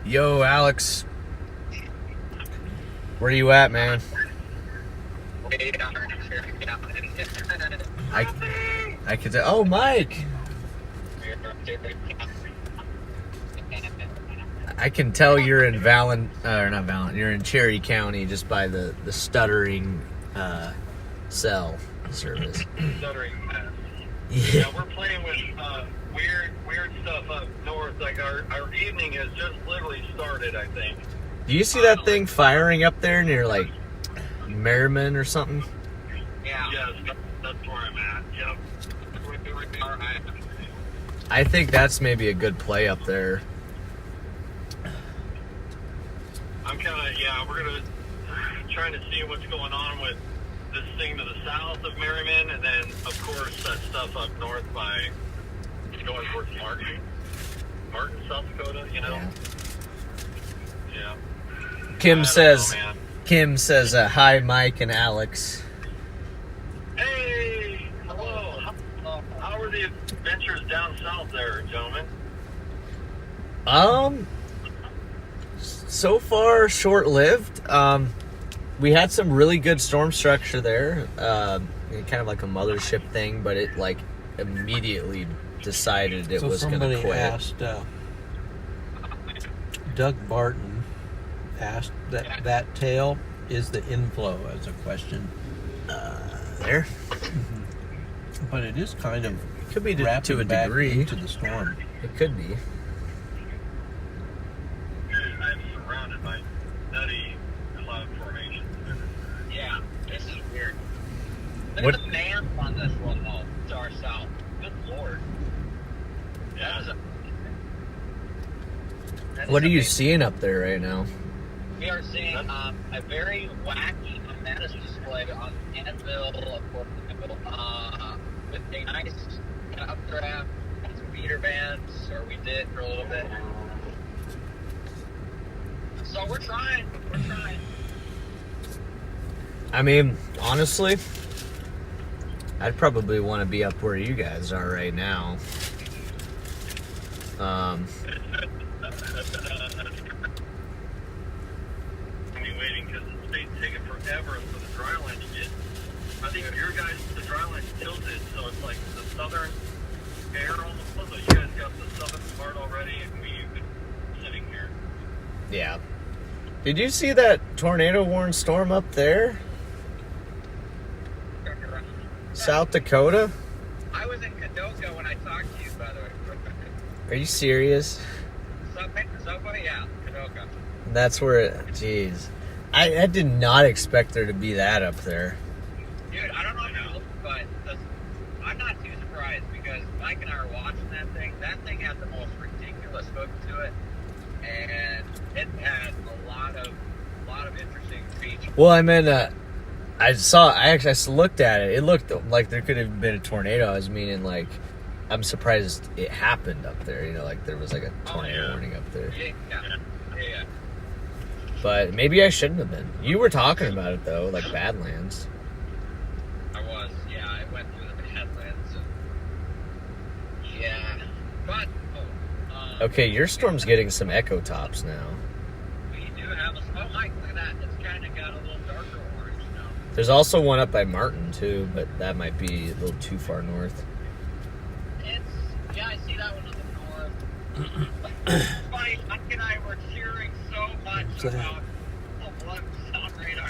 Yo, Alex. Where you at, man? I could say, oh, Mike. I can tell you're in you're in Cherry County just by the stuttering cell service. Stuttering. Yeah. We're playing with weird stuff up north. Like our evening has just literally started, I think. Do you see that thing firing up there near like Merriman or something? Yeah. Yes, that's where I'm at. Yep. I think that's maybe a good play up there. I'm kind of, we're going to trying to see what's going on with this thing to the south of Merriman, and then, of course, that stuff up north by going towards Martin, South Dakota, you know? Yeah. Kim says, know, man. Hi, Mike and Alex. Hey! Hello! How are the adventures down south there, gentlemen? So far, short-lived. We had some really good storm structure there, kind of like a mothership thing, but it like immediately decided it was going to somebody quit. asked, Doug Barton asked that tail is the inflow as a question. There, But it is kind of it could be to wrapping a back degree. into the storm. It could be. I'm surrounded by nutty cloud formations. Yeah, this is weird. Look What- at the man on this one, though, to our south. Good lord. Yeah. What are you seeing up there right now? We are seeing a very wacky Mattis display on Anvil, of course, with a nice updraft, some beater bands, or we did for a little bit. So we're trying. I mean, honestly, I'd probably want to be up where you guys are right now. I mean, waiting because the state's taking forever for the dry line to get. I think your guys, the dry line tilted, so it's like the southern air almost. So you guys got the southern part already, and we've been sitting here. Yeah. Did you see that tornado warned storm up there? South Dakota? I was in Kadoka when I talked to you, by the way. Are you serious? Subway, yeah, Kadoka. That's where jeez. I did not expect there to be that up there. Dude, I don't know, but I'm not too surprised because Mike and I are watching that thing. That thing had the most ridiculous hook to it, and it had a lot of interesting features. Well, I mean, I looked at it. It looked like there could have been a tornado. I was meaning, like, I'm surprised it happened up there. You know, like there was like a tornado warning up there. Yeah. But maybe I shouldn't have been. You were talking about it though, like Badlands. I was, yeah. I went through the Badlands. Yeah, but Okay, your storm's getting some echo tops now. we do have a. Oh, Mike, look at that! It's kind of got a little darker orange now. There's also one up by Martin too, but that might be a little too far north. Yeah, I see that one on the north. It's funny, Mike and I were cheering so much about the blood sound radar.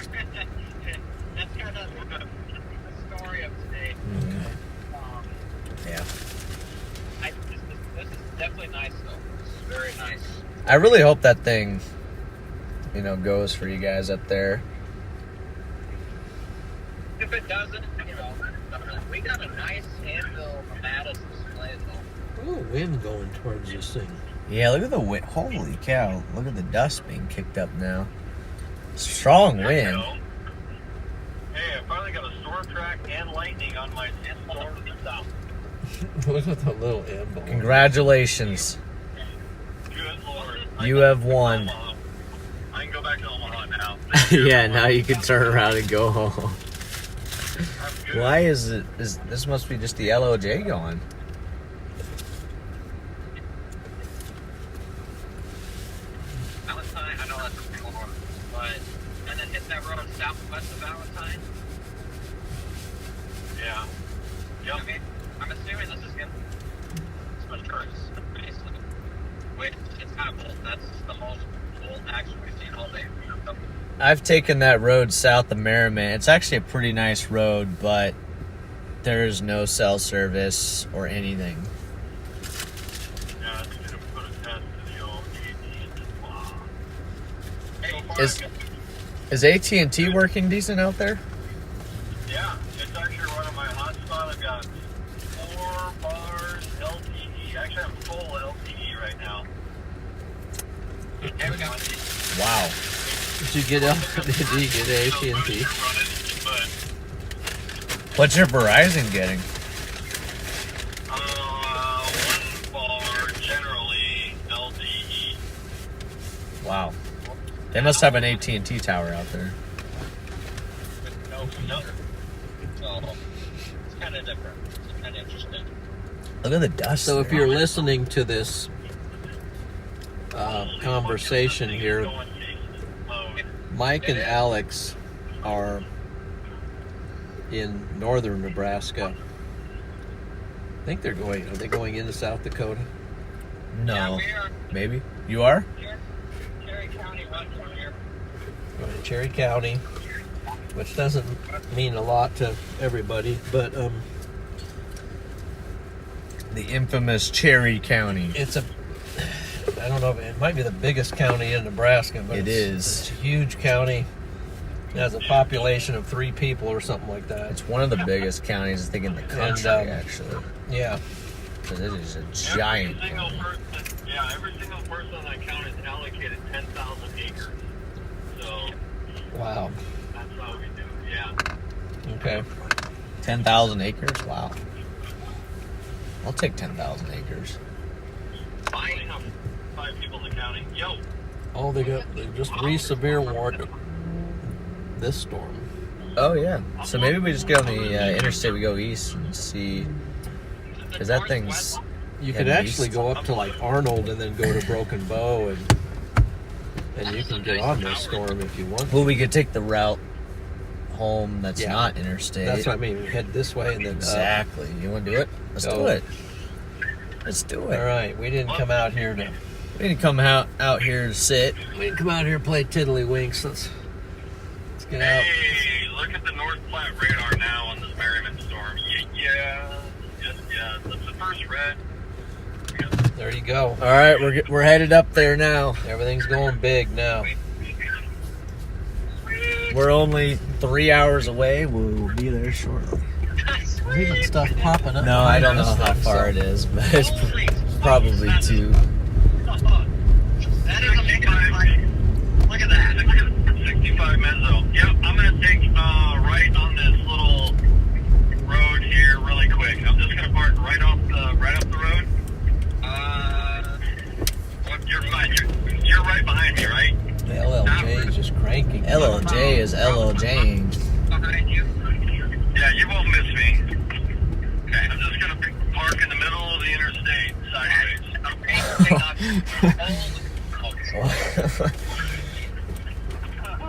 That's kind of the story of today. Yeah. This is definitely nice, though. This is very nice. I really hope that thing, goes for you guys up there. If it doesn't, we got a nice Anvil Mattis display, though. Oh, wind going towards this thing. Yeah, look at the wind. Holy cow. Look at the dust being kicked up now. Strong wind. Hey, I finally got a storm track and lightning on my storm south. Look at the little emblem. Congratulations. Good Lord. You have won. I can go back to Omaha now. Yeah, now you can turn around and go home. I'm good. Why is it? This must be just the LOJ going. Valentine, I know that's more, but and then hit that road southwest of Valentine. Yeah. Yep. I mean, I'm assuming this is gonna. It's much curse, basically. Which it's kind of bold. That's the most bold action we've seen all day. I've taken that road south of Merriman. It's actually a pretty nice road, but there's no cell service or anything. Yeah, I think I'm going to put a test to the old AT&T. Is AT&T working decent out there? Yeah, it's actually running my hotspot. I've got 4 bars LTE. Actually, I'm full LTE right now. There we go. Wow. Did you get AT&T? What's your Verizon getting? 1 bar generally LTE. Wow. They must have an AT&T tower out there. No. So it's kind of different. It's kind of interesting. Look at the dust. So if there. you're listening to this conversation here, Mike and Alex are in northern Nebraska. I think are they going into South Dakota? No. Yeah, we are. Maybe. You are? Cherry County runs from here. Going to Cherry County, which doesn't mean a lot to everybody, but The infamous Cherry County. it's I don't know, it might be the biggest county in Nebraska, but it's a huge county. It has a population of 3 people or something like that. It's one of the biggest counties, I think, in the country, And, actually. Yeah. because it is a Every giant single county. person, yeah, every single person on that county is allocated 10,000 acres. So Wow. that's how we do it. Yeah. Okay. 10,000 acres? Wow. I'll take 10,000 acres. Five people in the county. Yo. Oh, they just severe warned this storm. Oh, yeah. So maybe we just get on the interstate, we go east and see. Because that thing's. You could heading actually east. go up to like Arnold and then go to Broken Bow, and you can get on this storm if you want. Well, we could take the route home that's Yeah. not interstate. That's what I mean. Head this way and then Exactly. You want to do it? Let's Go. do it. Let's do it. All right, we didn't come out here to. We didn't come out here to sit. We didn't come out here and play tiddlywinks. Let's get out. Hey, look at the North Platte radar now on this Merriman storm. Yeah. That's the first red. There you go. All right, we're headed up there now. Everything's going big now. We're only 3 hours away. We'll be there shortly. There's even stuff popping up. No, I don't know behind us, how far it is, but it's probably too. That is a big one. Look at that. 65 Mezzo. Yep, I'm going to take right on this little road here really quick. I'm just going to park right off the road. You're fine. You're right behind me, right? The LLJ is just cranking. LLJ is LLJing. Behind you. Yeah, you won't miss me. Okay, I'm just going to park in the middle of the interstate, sideways.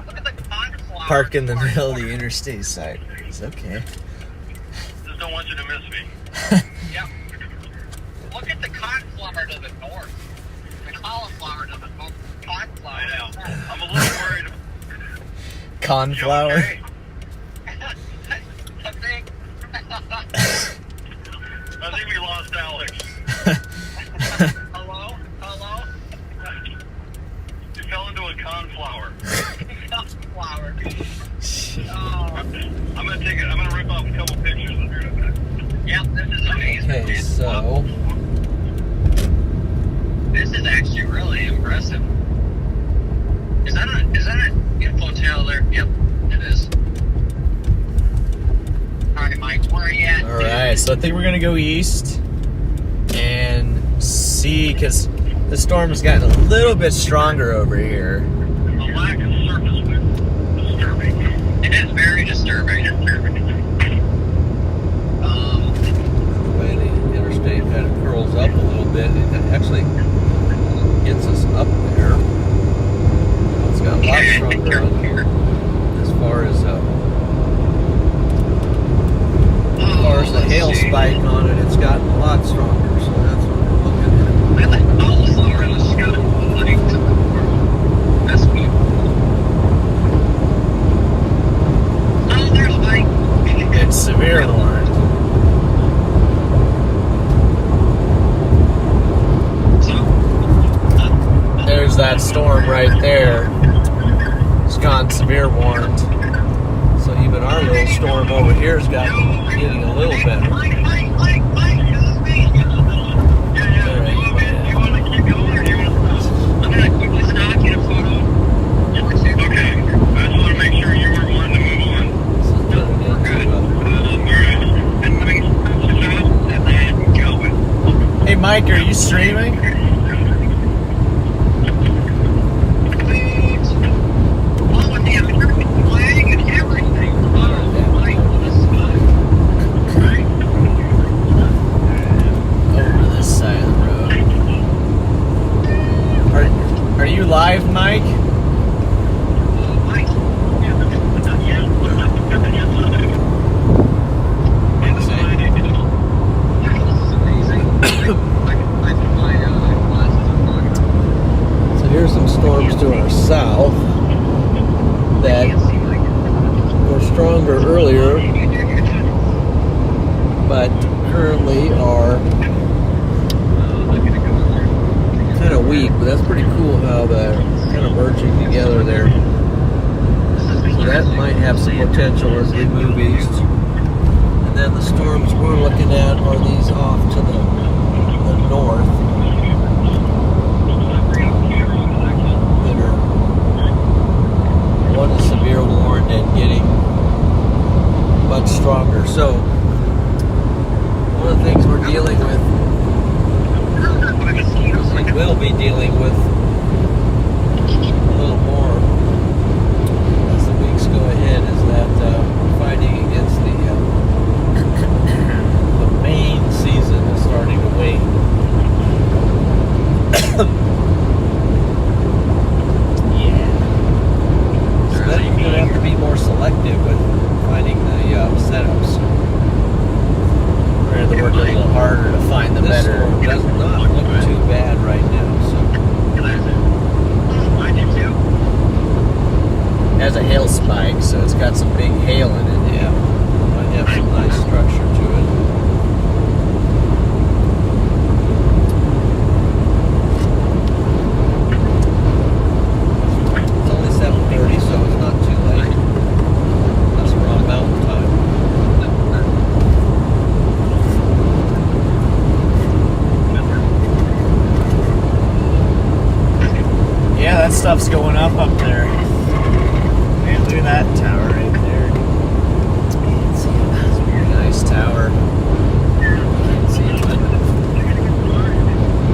Look at the conflower. Park in the middle of the interstate side. It's okay. Just don't want you to miss me. Yep. Look at the coneflower to the north. The cauliflower to the north. Coneflower. I know. I'm a little worried. Coneflower. Okay. The big. I think we lost Alex. Hello? Hello? You fell into a coneflower. Coneflower. I'm gonna rip off a couple pictures of you. Yep, this is amazing. Okay, man. so This is actually really impressive. Is that an info tail there? Yep, it is. Alright, Mike, where are you at? All right, so I think we're gonna go east and see, because the storm has gotten a little bit stronger over here. The lack of surface width is disturbing. It is very disturbing. the way the interstate kind of curls up a little bit, it actually gets us up there. It's got a lot stronger as far as the hail spike on it. It's gotten a lot stronger, so that's what we're looking at. Look at that cauliflower in the sky. That's beautiful. Oh, there's Mike. It's severe warned. There's that storm right there. It's gone severe warned. So even our little storm over here is getting a little better. Mike, this is me. You want to keep going or do you want to stop? I'm gonna quickly stop, get a photo. Okay. I just want to make sure you were wanting to move on. This is turning into Hey, Mike, are you streaming? Over this side of the road. Are you live, Mike? So here's some storms to our south that were stronger earlier, but currently are kind of weak. But that's pretty cool how they're kind of merging together there. So that might have some potential as we move east. And then the storms we're looking at are these off to the the north that are, one is severe warned and getting much stronger. So one of the things we're dealing with, and will be dealing with a little more as the weeks go ahead, is that fighting against the main season is starting to wane. Yeah. So then you're going to have to be more selective with finding the setups. We're going to have to work a little harder to find the This better. storm does not look too bad right now. So It has a hail spike, so it's got some big hail in it. yeah, might have some nice structure to it. It's only 7:30, so it's not too late. That's wrong mountain time. Yeah, that stuff's going up there. Man, look at that tower right there. It's a very nice tower. Can't see it, but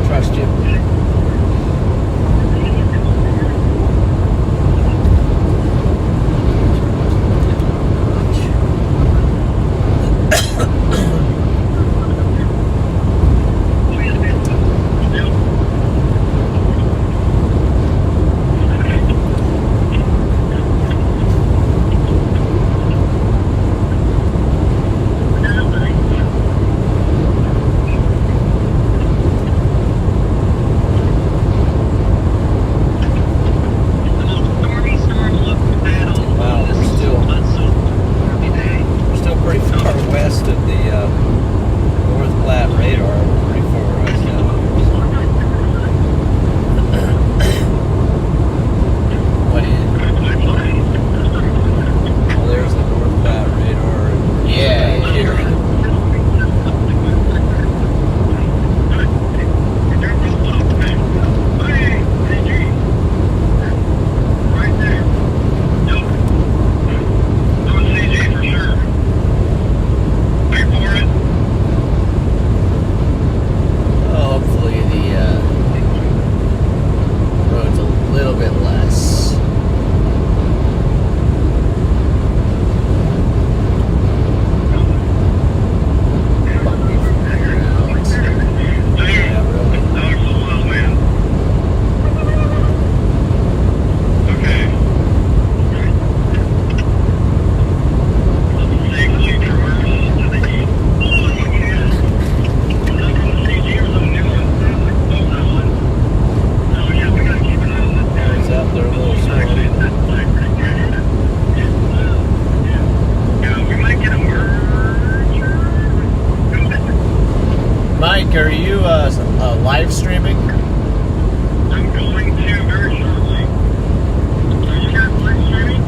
trust you. Wow, we're still pretty far west of the North Platte radar. We're pretty far west now. What is Well, there's the North Platte radar. And Yeah, back here. Oh, hopefully the road's a little bit less. Bumpy from there out. Yeah, really. It's out there a little stormy. Mike, are you live streaming? I'm going to very shortly. Are you guys live streaming?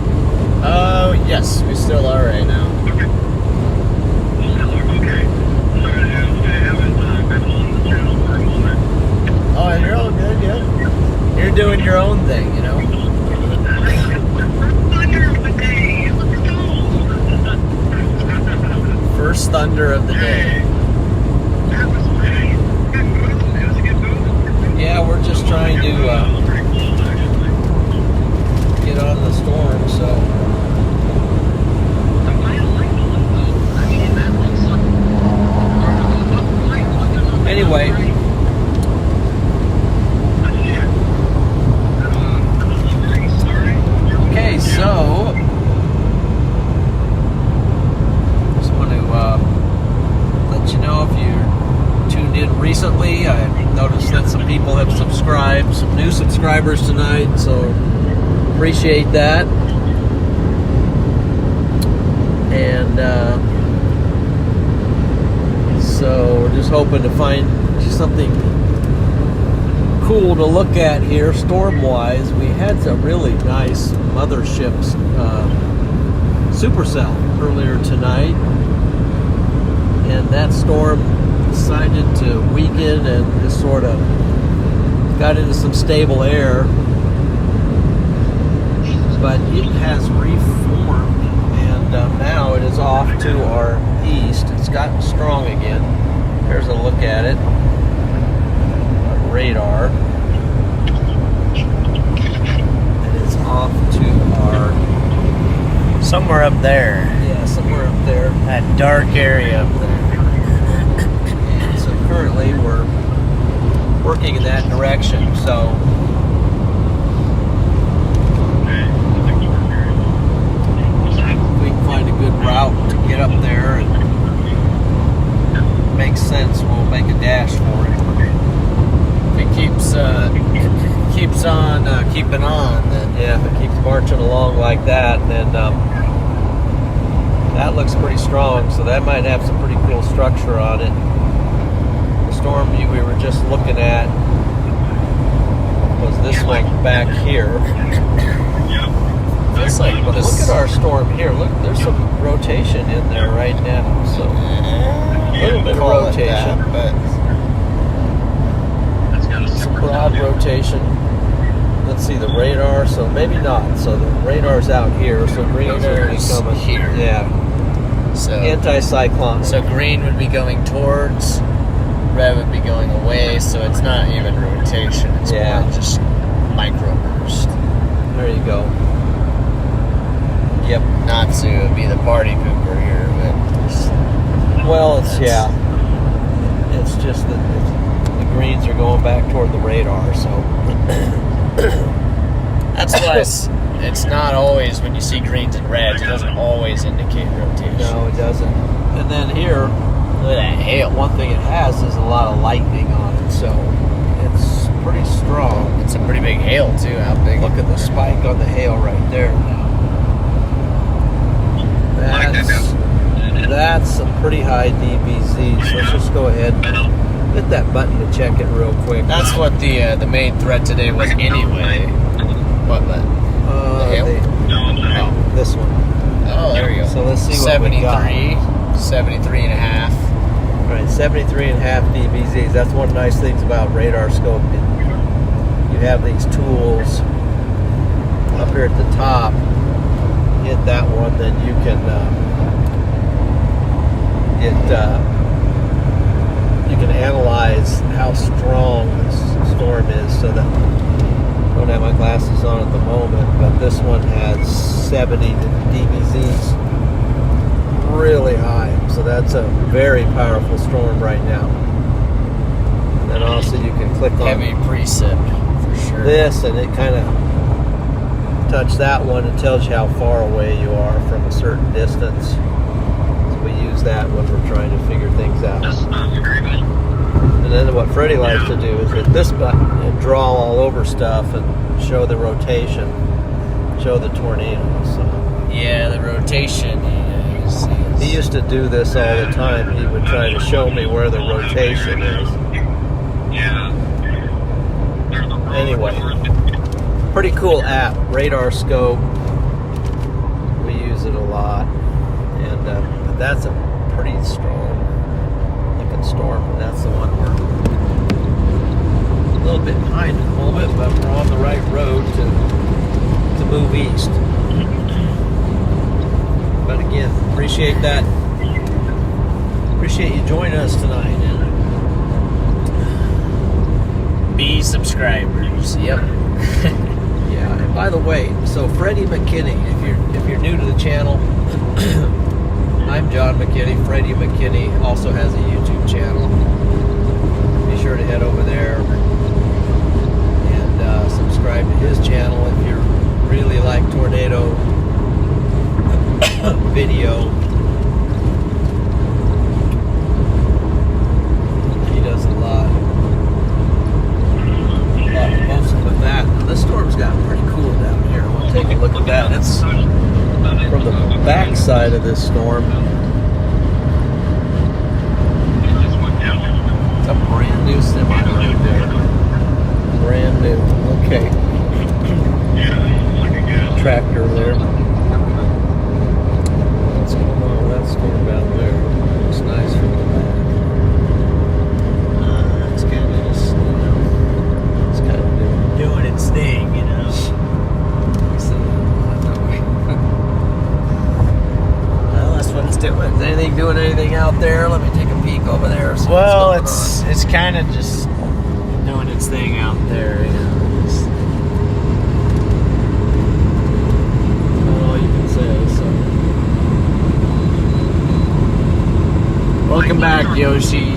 Oh, yes, we still are right now. Okay. Okay. Sorry, I haven't been on the channel for a moment. Oh, you're all good, yeah. You're doing your own thing, you know. Thunder of the day. Let's go. First thunder of the day. That was pretty good move. It was a good move. Yeah, we're just trying to That was pretty close, actually. get on the storm, so I like the look though. I mean, that looks like. anyway, okay, so just want to let you know if you're tuned in recently. I noticed that some people have subscribed, some new subscribers tonight, so appreciate that. And so we're just hoping to find something cool to look at here storm-wise. We had some really nice motherships supercell earlier tonight, and that storm decided to weaken and just sort of got into some stable air, but it has reformed, and now it is off to our east. It's gotten strong again. Here's a look at it on radar. And it's off to our... Somewhere up there. Yeah, somewhere up there. That dark area up there. And so currently we're working in that direction, so if we can find a good route to get up there and makes sense, we'll make a dash for it. If it keeps on keeping on, then Yeah, if it keeps marching along like that, then that looks pretty strong, so that might have some pretty cool structure on it. The storm we were just looking at was this one back here. feels like But this. look at our storm here. Look, there's some rotation in there right now. So a little bit of Call it rotation, that, but That's got a some separate broad rotation. Let's see the radar. So maybe not. So the radar's out here. So green's going to be Radar's coming here. Yeah, so anti-cyclone. so green would be going towards, red would be going away. So it's not even rotation. It's Yeah. more just microburst. There you go. Yep. Not to be the party pooper here, but Well, it's It's just that the greens are going back toward the radar. So that's why it's not always, when you see greens and reds, it doesn't always indicate rotation. no, it doesn't. And then here, Look at that hail. one thing it has is a lot of lightning on it, so it's pretty strong. It's a pretty big hail too. How big? Look at the spike on the hail right there now. That's some pretty high DBZs. So let's just go ahead and hit that button to check it real quick. That's what the main threat today was anyway. What that? the hail? No. This one. Oh, there you go. So let's see what we got. 73 and a half. Right, 73.5 DBZs. That's one of the nice things about radar scope. You have these tools up here at the top. Hit that one, then you can you can analyze how strong this storm is. So that I don't have my glasses on at the moment, but this one has 70 DBZs, really high. So that's a very powerful storm right now. And then also you can click on Heavy precip for sure. this, and it kind of touch that one. It tells you how far away you are from a certain distance. So we use that when we're trying to figure things out. That's not very good. And then what Freddie likes to do is hit this button and draw all over stuff and show the rotation, show the tornado. So Yeah, the rotation is. he used to do this all the time. He would try to show me where the rotation is. Yeah. There's a road Anyway. towards- Pretty cool app, Radar Scope. We use it a lot, and but that's a pretty strong looking storm. And that's the one we're a little bit behind at the moment, but we're on the right road to move east. But again, appreciate that. Appreciate you joining us tonight. Be subscribers. Yep. Yeah, and by the way, so Freddie McKinney, if you're new to the channel, I'm John McKinney. Freddie McKinney also has a YouTube channel. Be sure to head over there and subscribe to his channel if you really like tornado video. He does a lot. Mostly with that. This storm's gotten pretty cool down here. I want to take a look at that. It's from the back side of this storm. It's a brand new semi right there. Brand new. Okay. Tractor there. What's going on with that storm down there? Looks nice from the back. doing anything out there? Let me take a peek over there. See Well, what's going it's kind of just doing its thing out there, you know. Just, all you can say. So welcome back, Yoshi.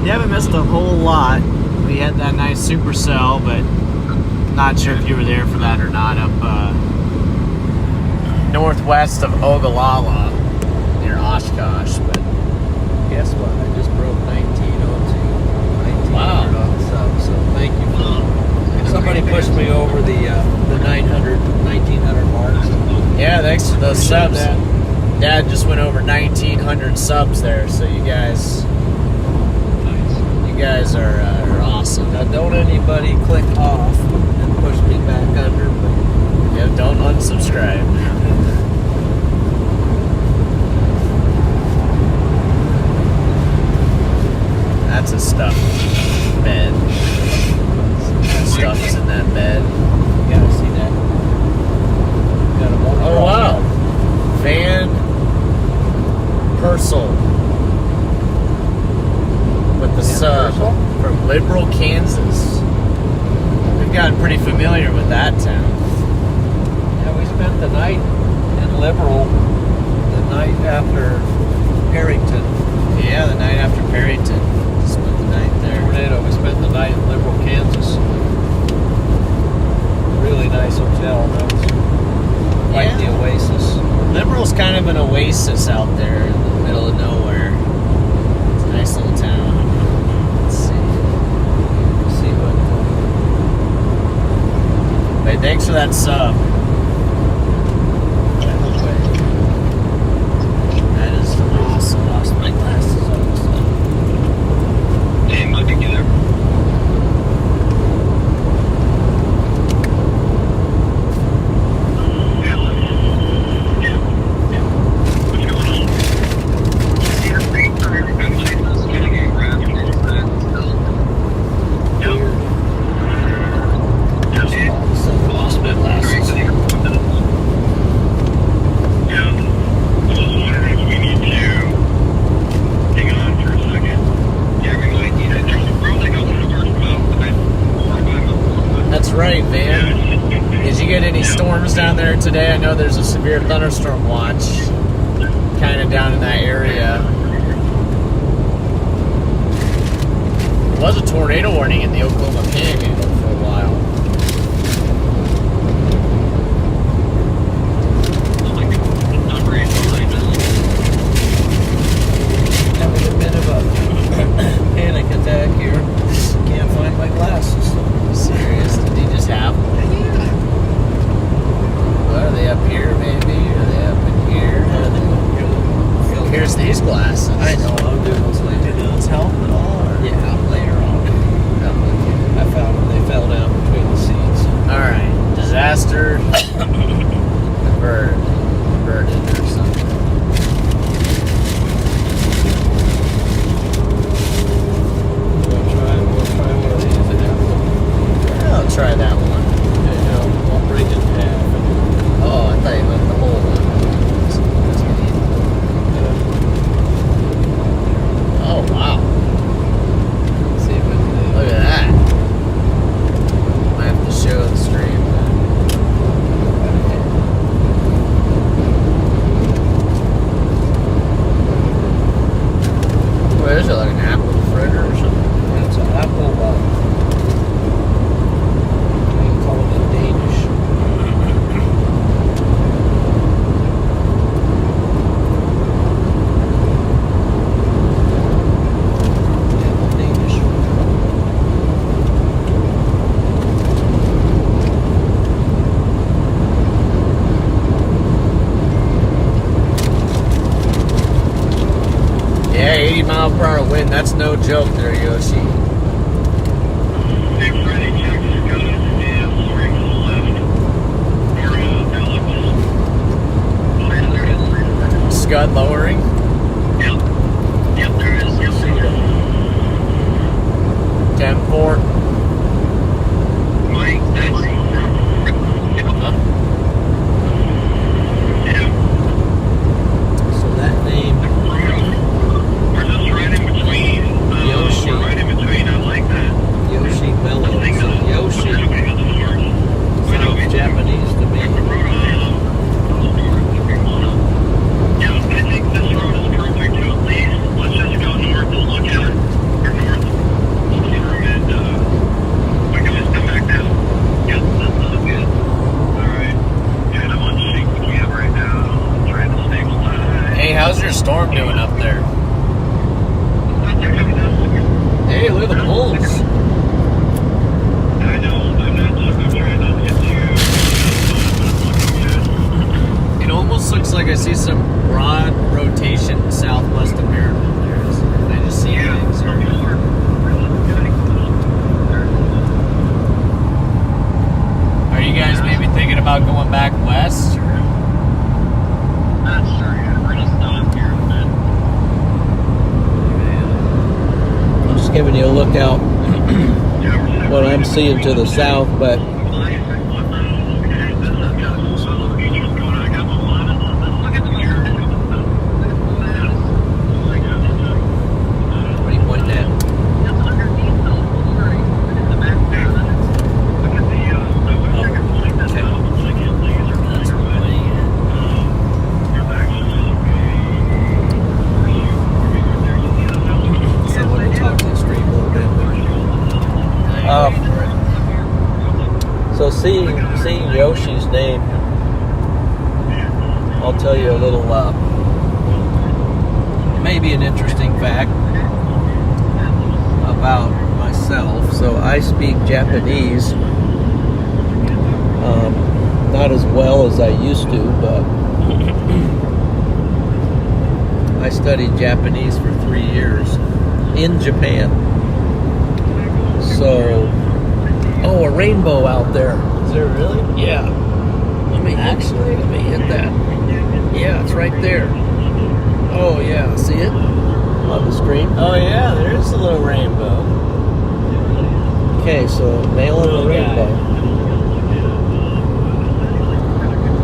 You haven't missed a whole lot. We had that nice supercell, but not sure if you were there for that or not. Up northwest of Ogallala, near Oshkosh. But guess what? I just broke 1902. 1900 Wow. on the sub. So thank you for somebody pushed me over the 900, 1900 mark. So yeah, thanks to those appreciate subs. that. Dad just went over 1,900 subs there, so you guys are awesome. Now, don't anybody click off and push me back under. But Yeah, don't unsubscribe. That's a stuffed bed. Stuff is in that bed. you gotta see that. Got a motor Oh wow, Van Purcell with the sub Purcell? from Liberal, Kansas. We've gotten pretty familiar with that town. Yeah, we spent the night in Liberal the night after Harrington. Yeah, the night after Perryton. Spent the night there. Tornado. We spent the night in Liberal, Kansas. Really nice hotel. That was quite Yeah. the oasis. Liberal's kind of an oasis out there in the middle of nowhere. It's a nice little town. Let's see. See what Hey, thanks for that sub. That is awesome. lost my glasses on. Hey, Mike, you there? What's going on? Lost my glasses. That's right, man. Did you get any storms down there today? I know there's a severe thunderstorm watch kind of down in that area. There was a tornado warning in the Oklahoma Panhandle for a while. Having a bit of a panic attack here. Can't find my glasses. Serious? Did you just have them? Are they up here, maybe? Are they up in here? Here's these glasses. I know. I'll do those later. Do those help at all? Or? Yeah, later on. I found them. They fell down between the seats. All right. Disaster averted or something. We'll try one of these and have them. I'll try that one. I'll break it in half. Oh, I thought you meant the whole one. Oh, wow. See if Look at that. Might have to show the stream. What is it, like an apple fritter or something? it's an apple. You call it in Danish. Apple Danish. Yeah, 80 mile per hour wind. That's no joke there, Yoshi. Hey, Freddie, check Scott and Lori to the left. Or, Scud lowering. Yep. Yep, there is. Yep. 10-4. Mike, that's... Yeah. storm doing up there? Hey, look at the poles. I know. I'm trying not to get too. It almost looks like I see some broad rotation southwest of Merriman. I just see things. Are you guys maybe thinking about going back west? Not sure yet. We're gonna stop here a bit. I'm just giving you a look out what I'm seeing to the south, but what are you pointing at? That's underneath the flooring in the back there. Look at the second point that's out. Like it laser pointer. So I'm going to talk to the stream a little bit. So seeing Yoshi's name, I'll tell you a little, maybe an interesting fact about myself. So I speak Japanese, not as well as I used to, but I studied Japanese for 3 years in Japan. So, oh, a rainbow out there. Is there really? Yeah. Let me hit that. Yeah, it's right there. Oh yeah, see it on the screen? Oh yeah, there is a little rainbow. Okay, so nailing the rainbow.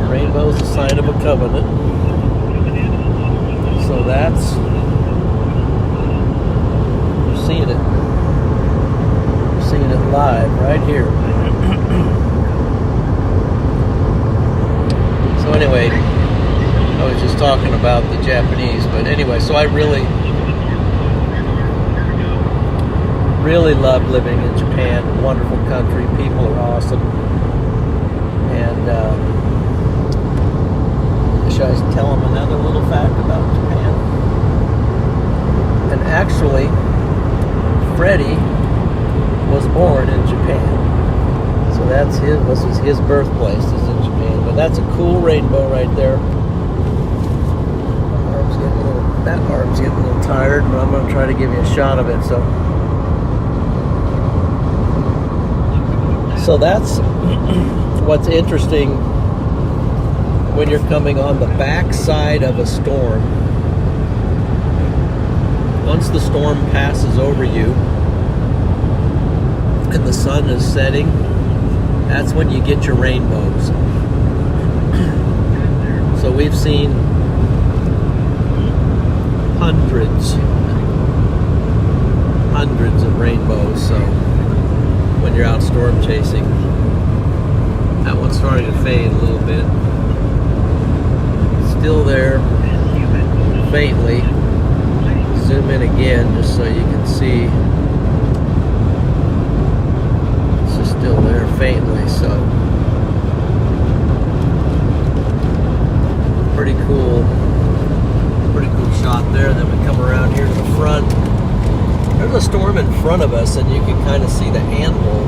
Rainbow is a sign of a covenant. So that's, you're seeing it. You're seeing it live right here. So anyway, I was just talking about the Japanese, but anyway, so I really love living in Japan. Wonderful country, people are awesome, and should I tell them another little fact about Japan? And actually, Freddie was born in Japan, so this is his birthplace, is in Japan. But that's a cool rainbow right there. That arm's getting a little tired, but I'm going to try to give you a shot of it. So that's what's interesting when you're coming on the backside of a storm. Once the storm passes over you and the sun is setting, that's when you get your rainbows. So we've seen hundreds of rainbows. So when you're out storm chasing, that one's starting to fade a little bit. Still there, faintly. Zoom in again just so you can see. It's just still there faintly. So pretty cool shot there. Then we come around here to the front. There's a storm in front of us, and you can kind of see the handle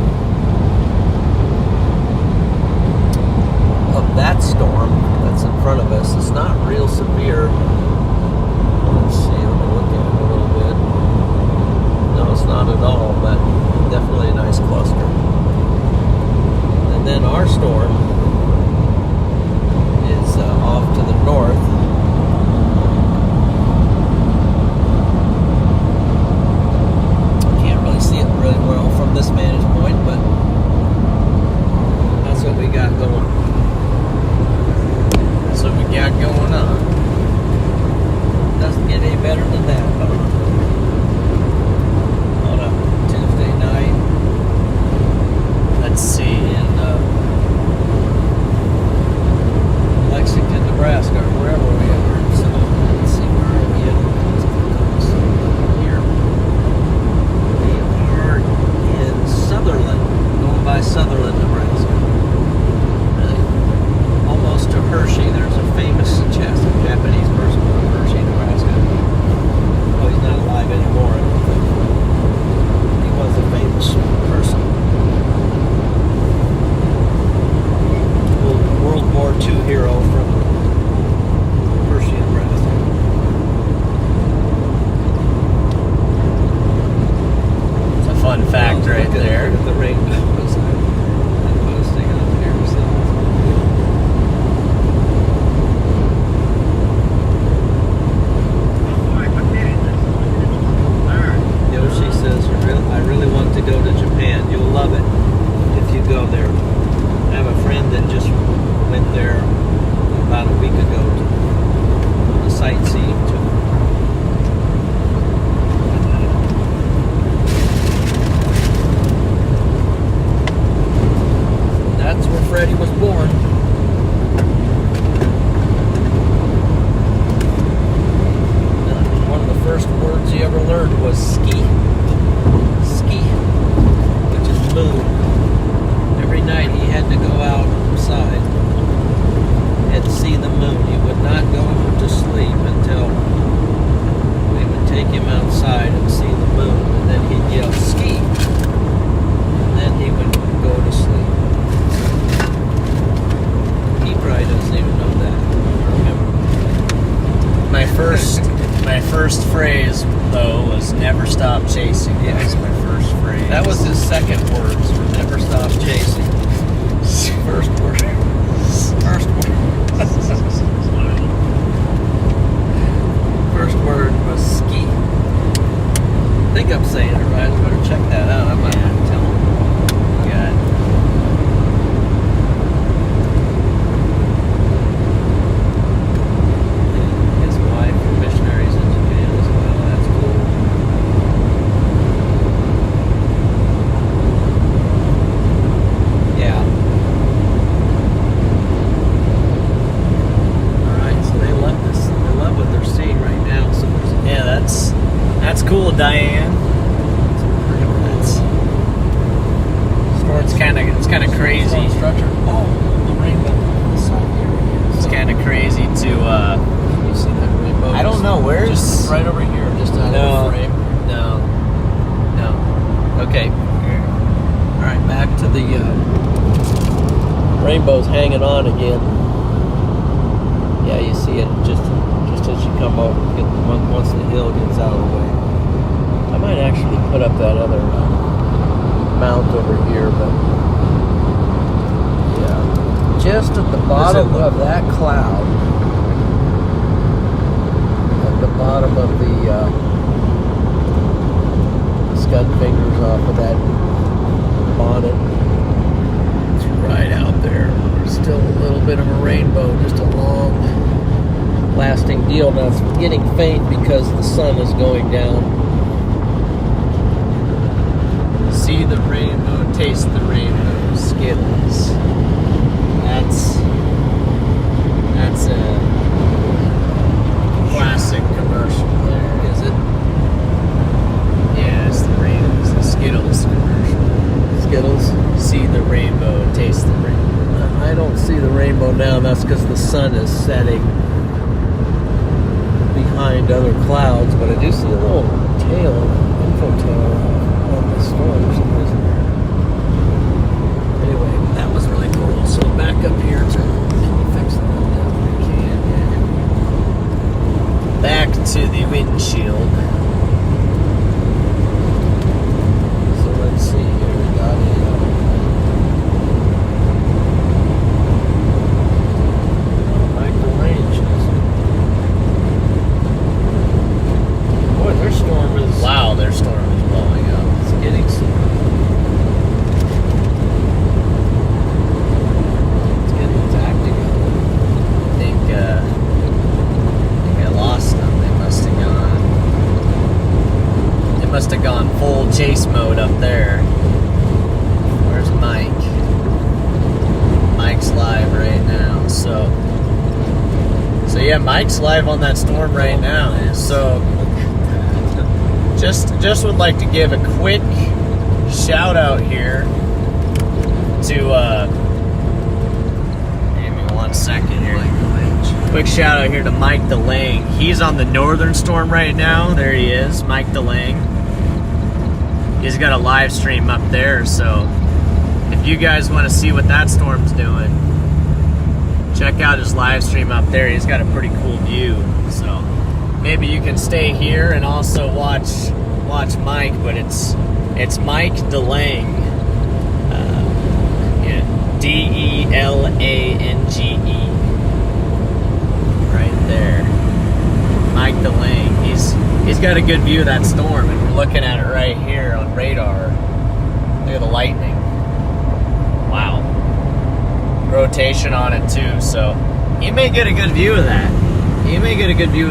of that storm that's in front of us. It's not real severe. Let's see, let me look at it a little bit. No, it's not at all, but definitely a nice cluster. And then our storm is off to the north. See it really well from this vantage point, but that's what we got going. That's what we got going on. went there about a week ago to the sightseeing tour. That's where Freddie was born. One of the first words he ever learned was ski. Ski, which is moon. Every night he had to go outside and see the moon. He would not go to sleep until we would take him outside and see the moon. And then he'd yell, ski. And then he would go to sleep. He probably doesn't even know that. Remember. My first phrase though was "never stop chasing." Yeah. That was my first phrase. That was his second words for never stop chasing. First word. First word. First word was ski. I think I'm saying it right. I better check that out. I'm not going to tell him. Good. His wife were missionaries in Japan as well. That's cool. Yeah. All right, so they love this. They love what they're seeing right now. So there's Yeah, that's cool, Diane. It's kind of crazy. structure. Oh, the rainbow. It's kind of crazy to. Can you see that rainbow? I don't know where's Just right over here, just out No. of the frame. No. Okay. All right, back to the rainbow's hanging on again. Yeah, you see it just as you come over. Once the hill gets out of the way. I might actually put up that other mount over here, but yeah, just at the bottom of that cloud, at the bottom of the scud fingers off of that bonnet, it's right out there. There's still a little bit of a rainbow, just a long lasting deal. Now it's getting faint because the sun is going down. see the rainbow, taste the rainbow, Skittles. That's a classic commercial there. Is it? Yeah, it's the rainbow, it's the Skittles commercial. Skittles? See the rainbow, taste the rainbow. I don't see the rainbow now. That's because the sun is setting behind other clouds, but I do see a little tail, info tail on the storm for some reason. Anyway, that was really cool. So back up here to, can you fix that down? I can, yeah. Back to the windshield. So let's see here. We got boy, their storm is... Wow, their storm is blowing up. It's getting some... It's getting tactical. I think I lost them. They must have gone full chase mode up there. Where's Mike? Mike's live right now. So yeah, Mike's live on that storm right now. So just would like to give a quick shout out here to give me 1 second here. Quick shout out here to Mike DeLang. He's on the northern storm right now. There he is, Mike DeLang. He's got a live stream up there, so if you guys want to see what that storm's doing, check out his live stream up there. He's got a pretty cool view. So maybe you can stay here and also watch Mike, but it's Mike DeLang. Yeah, DeLange. Right there. Mike DeLang. He's got a good view of that storm, and we're looking at it right here on radar. Look at the lightning. Wow. rotation on it too, so you may get a good view of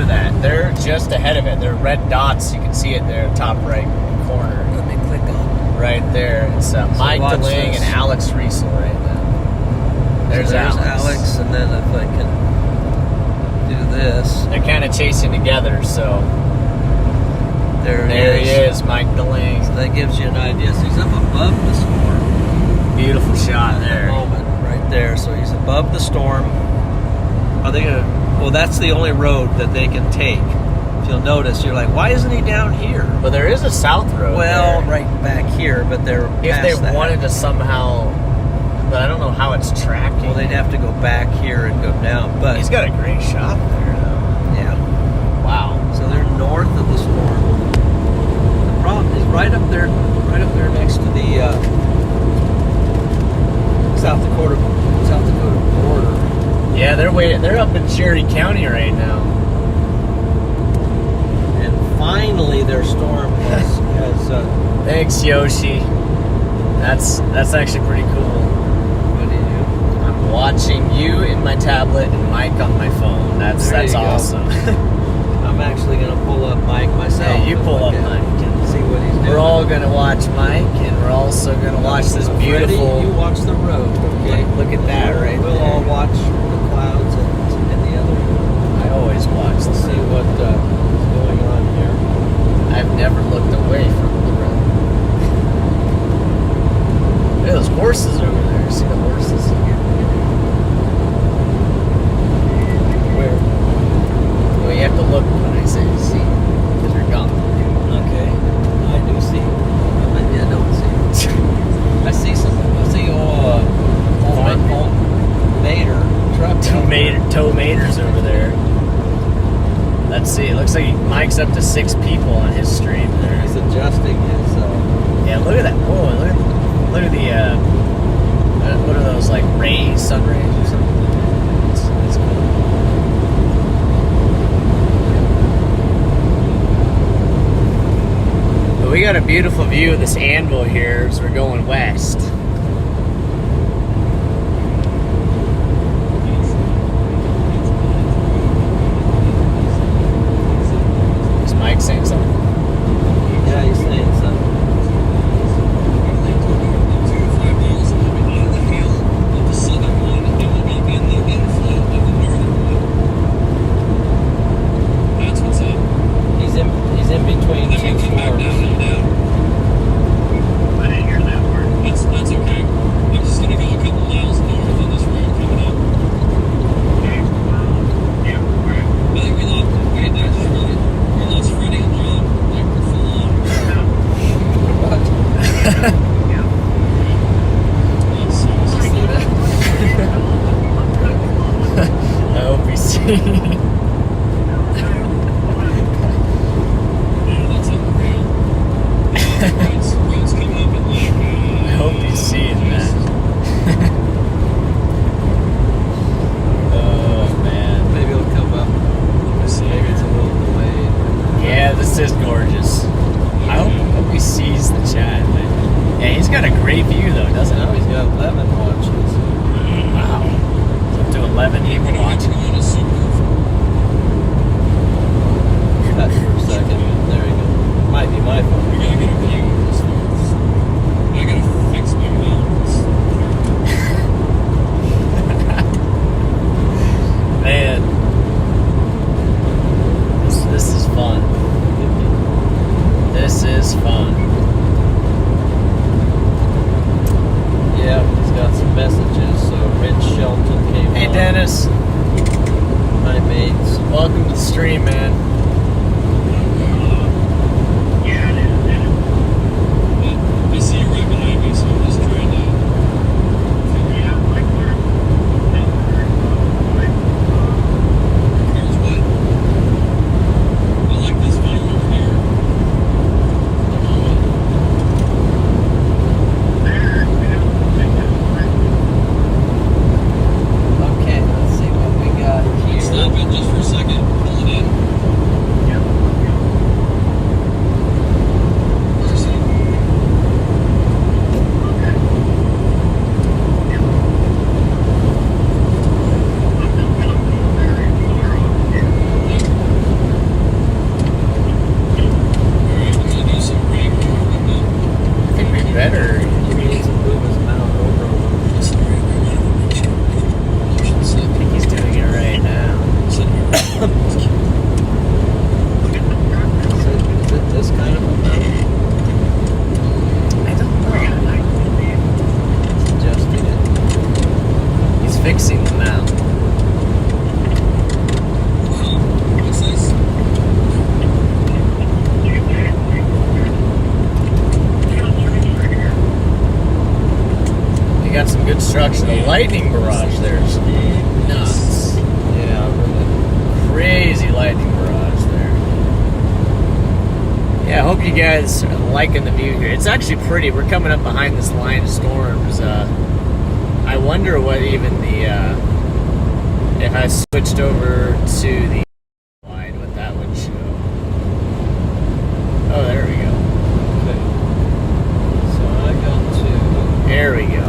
that. They're just ahead of it. They're red dots. You can see it there, top right corner. Let me click on Right there. It's Mike watch DeLing this. and Alex Riesel right now. it. There's, So Alex. and then if I can do this, They're kind of chasing together, so there he is, Mike DeLing. So that gives you an idea. So he's up above the storm. Beautiful shot At the there. moment, right there. So he's above the storm. Are they gonna? Well, that's the only road that they can take. If you'll notice, you're like, why isn't he down here? But there is a south road. Well, there. right back here, but they're If past they that. wanted to somehow, but I don't know how it's tracking. Well, they'd have to go back here and go down. But He's got a great shot there, though. yeah. Wow. So they're north of the storm. The problem is right up there next to the South Dakota border. Yeah, they're up in Cherry County right now. And finally, their storm has Thanks, Yoshi. That's actually pretty cool. what do you do? I'm watching you in my tablet and Mike on my phone. That's There you go. awesome. I'm actually going to pull up Mike myself. Yeah, you and pull look up at- Mike. and see what he's doing. We're all gonna watch Mike, and we're also gonna watch this Freddie, beautiful. you watch the road, okay? Look at that right We'll there. all watch the clouds and the other. I always watch Let's this. see what is going on here. I've never looked away from the road. Look at those horses over there. See the horses? Where? Well, you have to look when I say see, because you're gone. Okay, I do see. Maybe I don't see. I see some. I see old Mater truck. Tow Maters over there. Let's see. It looks like Mike's up to 6 people on his stream there. He's adjusting his. Yeah, look at that. Whoa, look at the. What are those, like rays, sun rays or something? It's cool. But we got a beautiful view of this anvil here as we're going west. Is Mike saying something? Yeah, he's saying something. He's in between two storms. I didn't hear that part. That's okay. I'm just gonna go a couple miles north on this road coming up. Okay. Yeah, all right. I think we lost Freddie and John. Like we're full on. Yeah. I hope you see. Yeah, that's unreal. Roads coming up at like. I hope he's seeing that. Oh man. Maybe it'll come up. Maybe it's a little delayed. Yeah, this is gorgeous. I hope he sees the chat. But yeah, he's got a great view though, doesn't Now he? he's got 11 watches. Wow. It's up to 11 people watching. On a super. Cut for a second. There you go. Might be my phone. We gotta get a view of this forest. I gotta fix my mountains. Man. This is fun. This is fun. Yeah, he's got some messages. So Rich Shelton came Hey on. Dennis, Hi mates. welcome to the stream, man. Yeah, it is. I see you right behind me, so I'm just trying to. Yeah, like we're. Here's what. I like this view over here. Okay, let's see what we got here. Stop it just for a second. Pull it in. got some good structure. The lightning barrage there is nuts. Yeah, really. Crazy lightning barrage there. Yeah, I hope you guys are liking the view here. It's actually pretty. We're coming up behind this line of storms. I wonder what even the if I switched over to the line, what that would show. Oh, there we go. Okay. So I got to. There we go.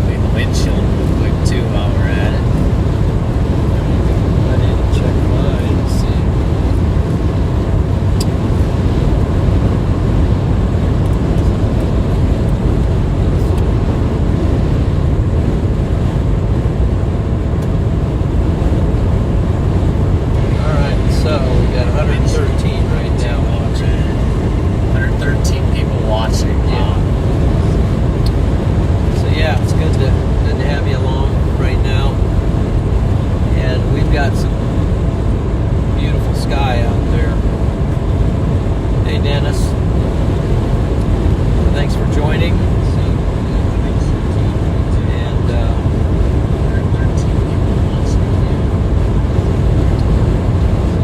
Leave the windshield real quick too while we're at it. I need to check mine and see. All right, so we got 113 right now watching. 113 people watching. Wow. So yeah, it's good to have you along right now, and we've got some beautiful sky out there. Hey Dennis, thanks for joining. And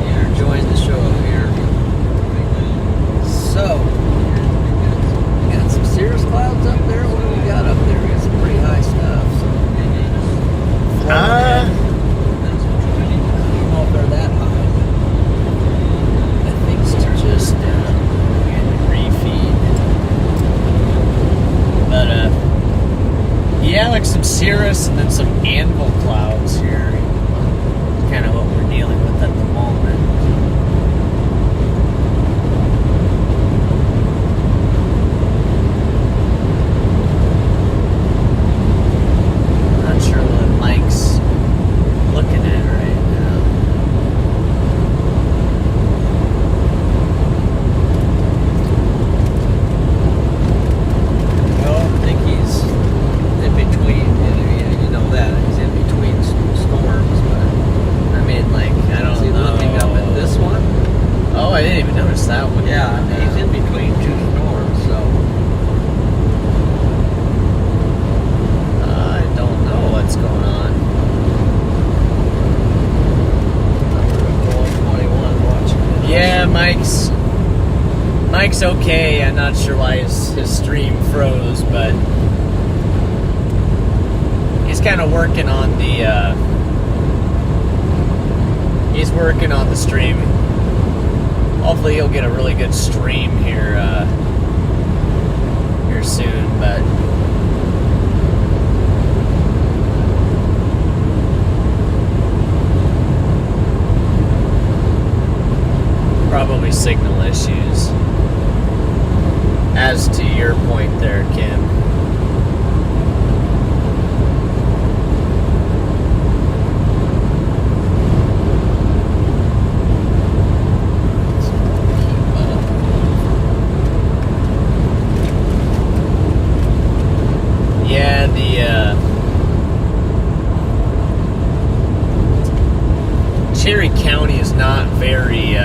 you're enjoying the show here right now. So we got some cirrus clouds up there. What do we got up there? We got some pretty high stuff. So I don't know if they're that high. I think they're just refeed. But yeah, like some cirrus and then some anvil clouds here. Kind of what we're dealing with at the moment. Not sure what Mike's looking at right now. Well, I think he's in between. You know that he's in between storms, but I mean, like, I is he don't know. looking up at this one? Oh, I didn't even notice that one. Yeah, he's in between two storms, so I don't know what's going on. we're going 21 watching it. Yeah, Mike's okay. I'm not sure why his stream froze, but he's kind of working on the stream. Hopefully he'll get a really good stream here soon, but probably signal issues. As to your point there, Kim. Yeah, Cherry County is not very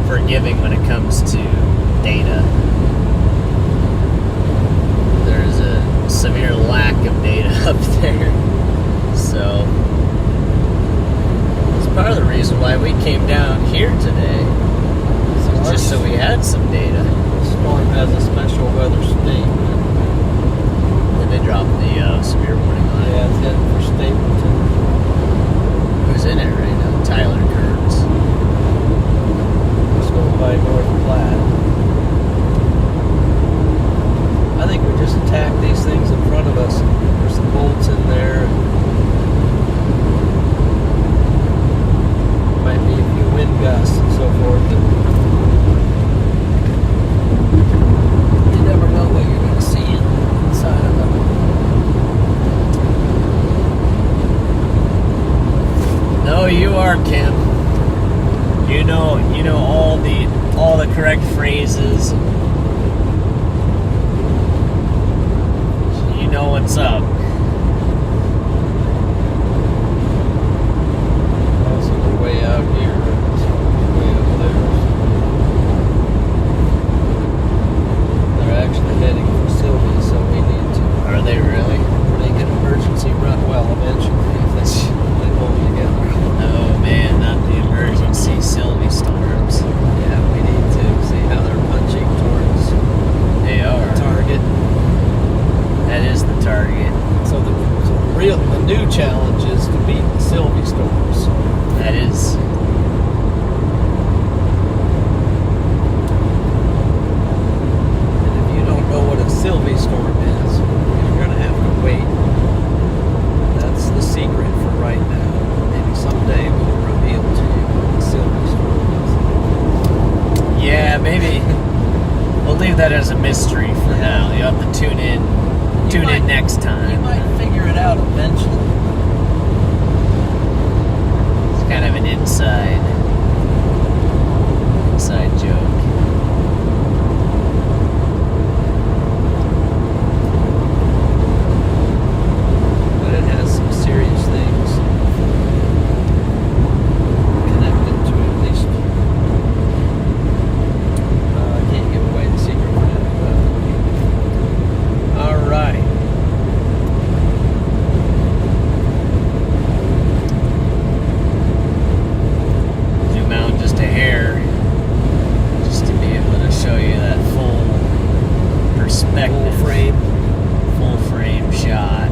forgiving when it comes to data. There's a severe lack of data up there. So it's part of the reason why we came down here today. Just so we had some data. The storm has a special weather statement. When they dropped the severe warning on it. Yeah, it's heading for Stapleton. Who's in it right now? Tyler Kurtz. It's going by North Platte. I think we just attack these things in front of us. There's some bolts in there. Might be a few wind gusts and so forth. You never know what you're going to see inside of them. No, you are, Kim. You know all the correct phrases. You know what's up. Also, we're way out here. So way up there. They're actually heading for Sylvia, so we the new challenge is to beat the Sylvie storms. That is. And if you don't know what a Sylvie storm is, you're going to have to wait. That's the secret for right now. Maybe someday we'll reveal to you what the Sylvie storm is. Yeah, maybe. We'll leave that as a mystery for now. You'll have to tune in next time. You might figure it out eventually. It's kind of an inside joke. But it has some serious things connected to it, at least. I can't give away the secret for that. All right. Zoom out just a hair, just to be able to show you that full perspective, full frame shot.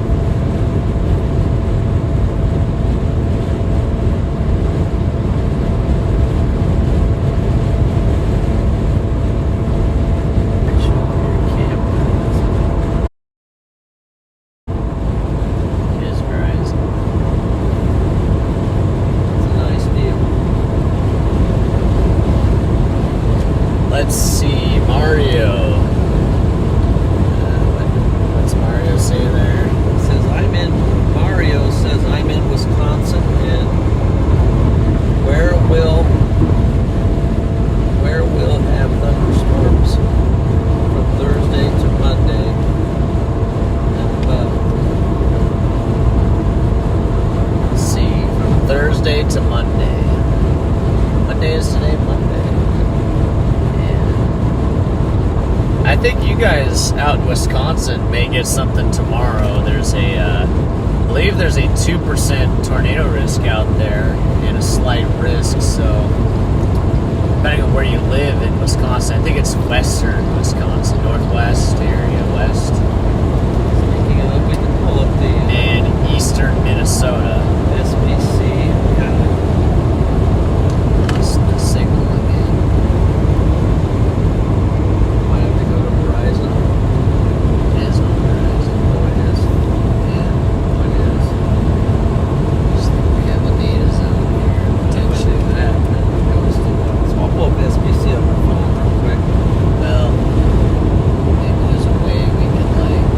Mesmerizing. It's a nice deal. Let's see, Mario. What's Mario say there? It says Mario says I'm in Wisconsin, and where will have thunderstorms from Thursday to Monday and above. Let's see, from Thursday to Monday. Monday is today, Monday. Yeah. I think you guys out in Wisconsin may get something tomorrow. There's I believe there's a 2% tornado risk out there and a slight risk, so depending on where you live in Wisconsin, I think it's western Wisconsin, northwest area, west, Speaking of, we can pull up the and eastern Minnesota. SPC. Lost the signal again. Might have to go to Verizon. It is on Verizon. Oh, it is. Yeah. Oh, it is. Just think we have a data zone here, If I potentially. do that, then it goes to what? So I'll pull up SPC on my phone real quick. Well, maybe there's a way we can, like,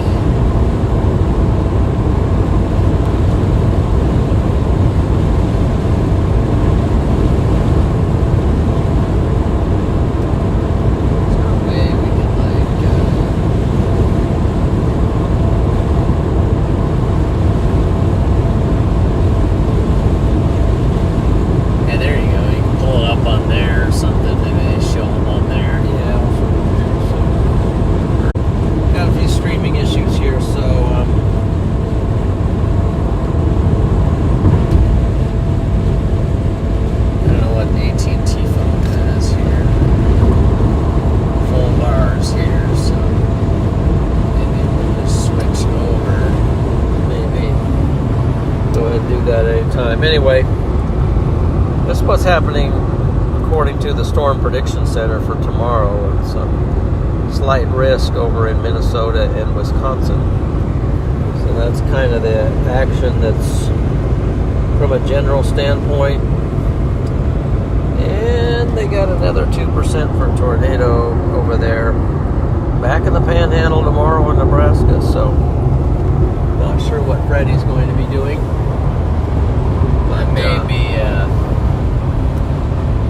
there's no way we can, like, yeah, there you go. You can pull it up on there or something. Maybe show them on there. Yeah, I'll show you there. So, got a few streaming issues here, so I don't know what the AT&T phone has here. Full bars here, so maybe we'll just switch over. maybe go ahead and do that anytime. Anyway, this is what's happening according to the Storm Prediction Center for tomorrow. It's slight risk over in Minnesota and Wisconsin. So that's kind of the action that's from a general standpoint. And they got another 2% for tornado over there. Back in the Panhandle tomorrow in Nebraska. So not sure what Freddie's going to be doing. But Maybe,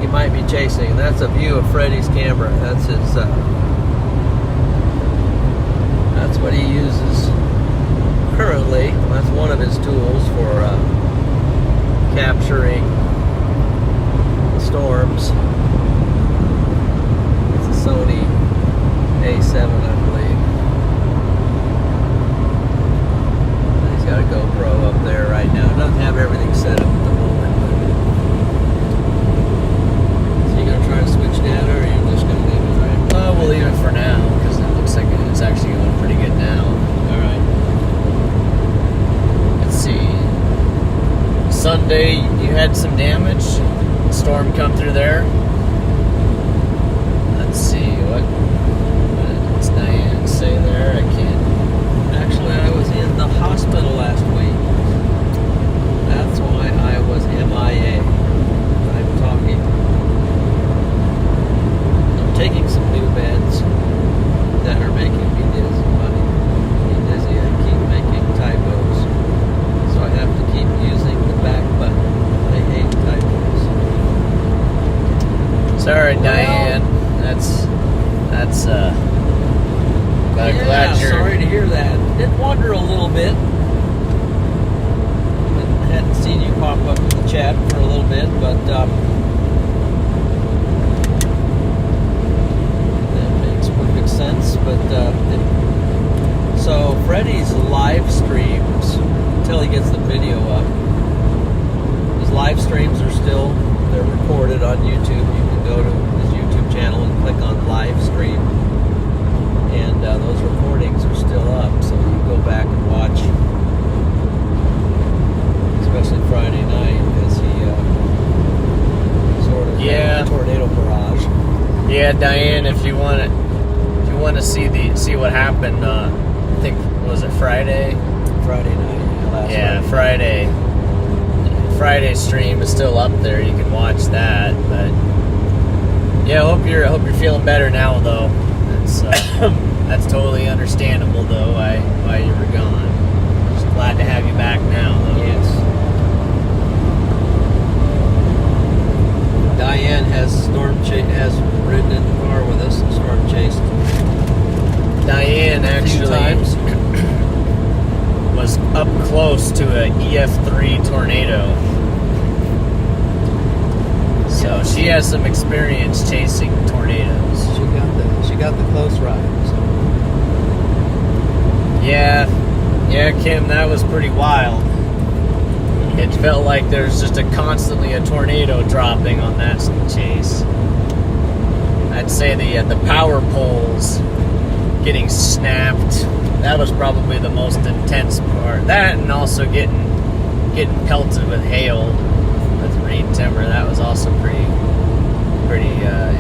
he might be chasing. That's a view of Freddie's camera. That's his. That's what he uses currently. That's one of his tools for capturing the storms. It's a Sony A7, I believe. He's got a GoPro up there right now. Doesn't have everything set up at the moment. So you gonna try to switch data, or you're just gonna leave it right? we'll leave it for now because it looks like it's actually going pretty good now. All right. It's Sunday, you had some damage. Storm come through there. Let's see, what does Diane say there? I can't. Actually, I was in the hospital last week. That's why I was MIA. I'm talking. I'm taking some new meds that are making me dizzy. I keep making typos. So I have to keep using the back button. I hate typos. Sorry, Diane. That's glad you're sorry to hear that. Did wonder a little bit. Hadn't seen you pop up in the chat for a little bit, but that makes perfect sense. But so Freddie's live streams until he gets the video up. His live streams are still they're recorded on YouTube. You can go to his YouTube channel and click on live stream. And those recordings are still up, so you can go back and watch, especially Friday night as he sort of had a tornado barrage. Yeah, Diane, if you want to see what happened, I think was it Friday? Friday night, last Friday. Friday's stream is still up there. You can watch that, but yeah, I hope you're feeling better now, though. That's totally understandable, though, why you were gone. Just glad to have you back now, though. Yes. Diane has ridden in the car with us and storm chased. Diane actually was up close to a EF3 tornado. So she has some experience chasing tornadoes. She got the close ride. So. Yeah, Kim, that was pretty wild. It felt like there's just constantly a tornado dropping on that chase. I'd say the power poles getting snapped. That was probably the most intense part. That and also getting pelted with hail with rain timber. That was also pretty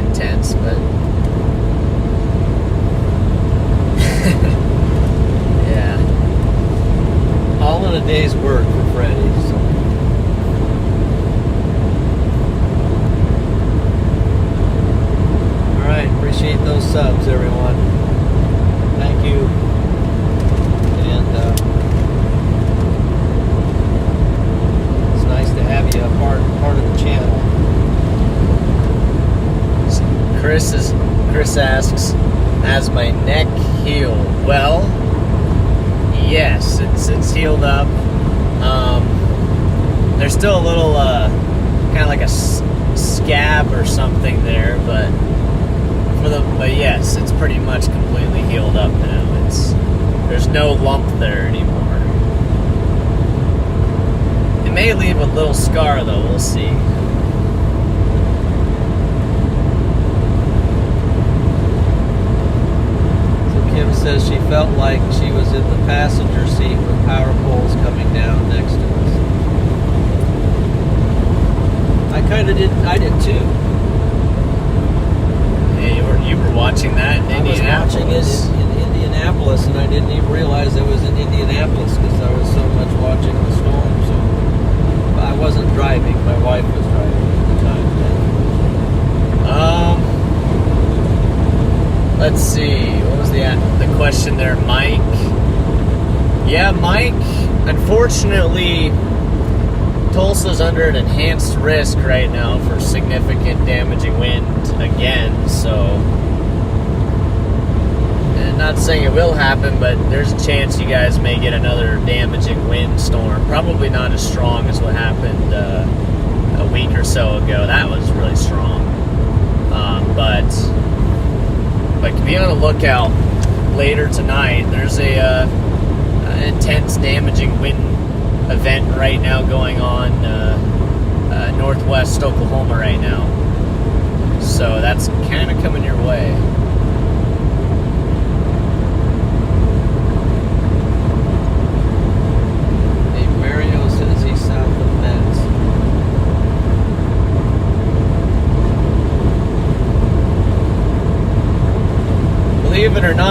intense. But yeah, all in a day's work for Freddie. So. All right, appreciate those subs, everyone. Thank you. And it's nice to have you a part of the channel. Chris asks, has my neck healed? Well, yes, it's healed up. There's still a little kind of like a scab or something there, but yes, it's pretty much completely healed up now. There's no lump there anymore. It may leave a little scar, though. We'll see. Kim says she felt like she was in the passenger seat with power poles coming down next to us. I did too. Yeah, you were watching that in Indianapolis. I was watching it in Indianapolis, and I didn't even realize it was in Indianapolis because I was so much watching the storm. So I wasn't driving; my wife was driving at the time. Let's see. What was the question there, Mike? Yeah, Mike. Unfortunately, Tulsa's under an enhanced risk right now for significant damaging wind again. So, and not saying it will happen, but there's a chance you guys may get another damaging wind storm. Probably not as strong as what happened a week or so ago. That was really strong, but be on the lookout later tonight. There's an intense damaging wind event right now going on northwest Oklahoma right now. So that's kind of coming your way. Hey, Mario says he's south of Metz.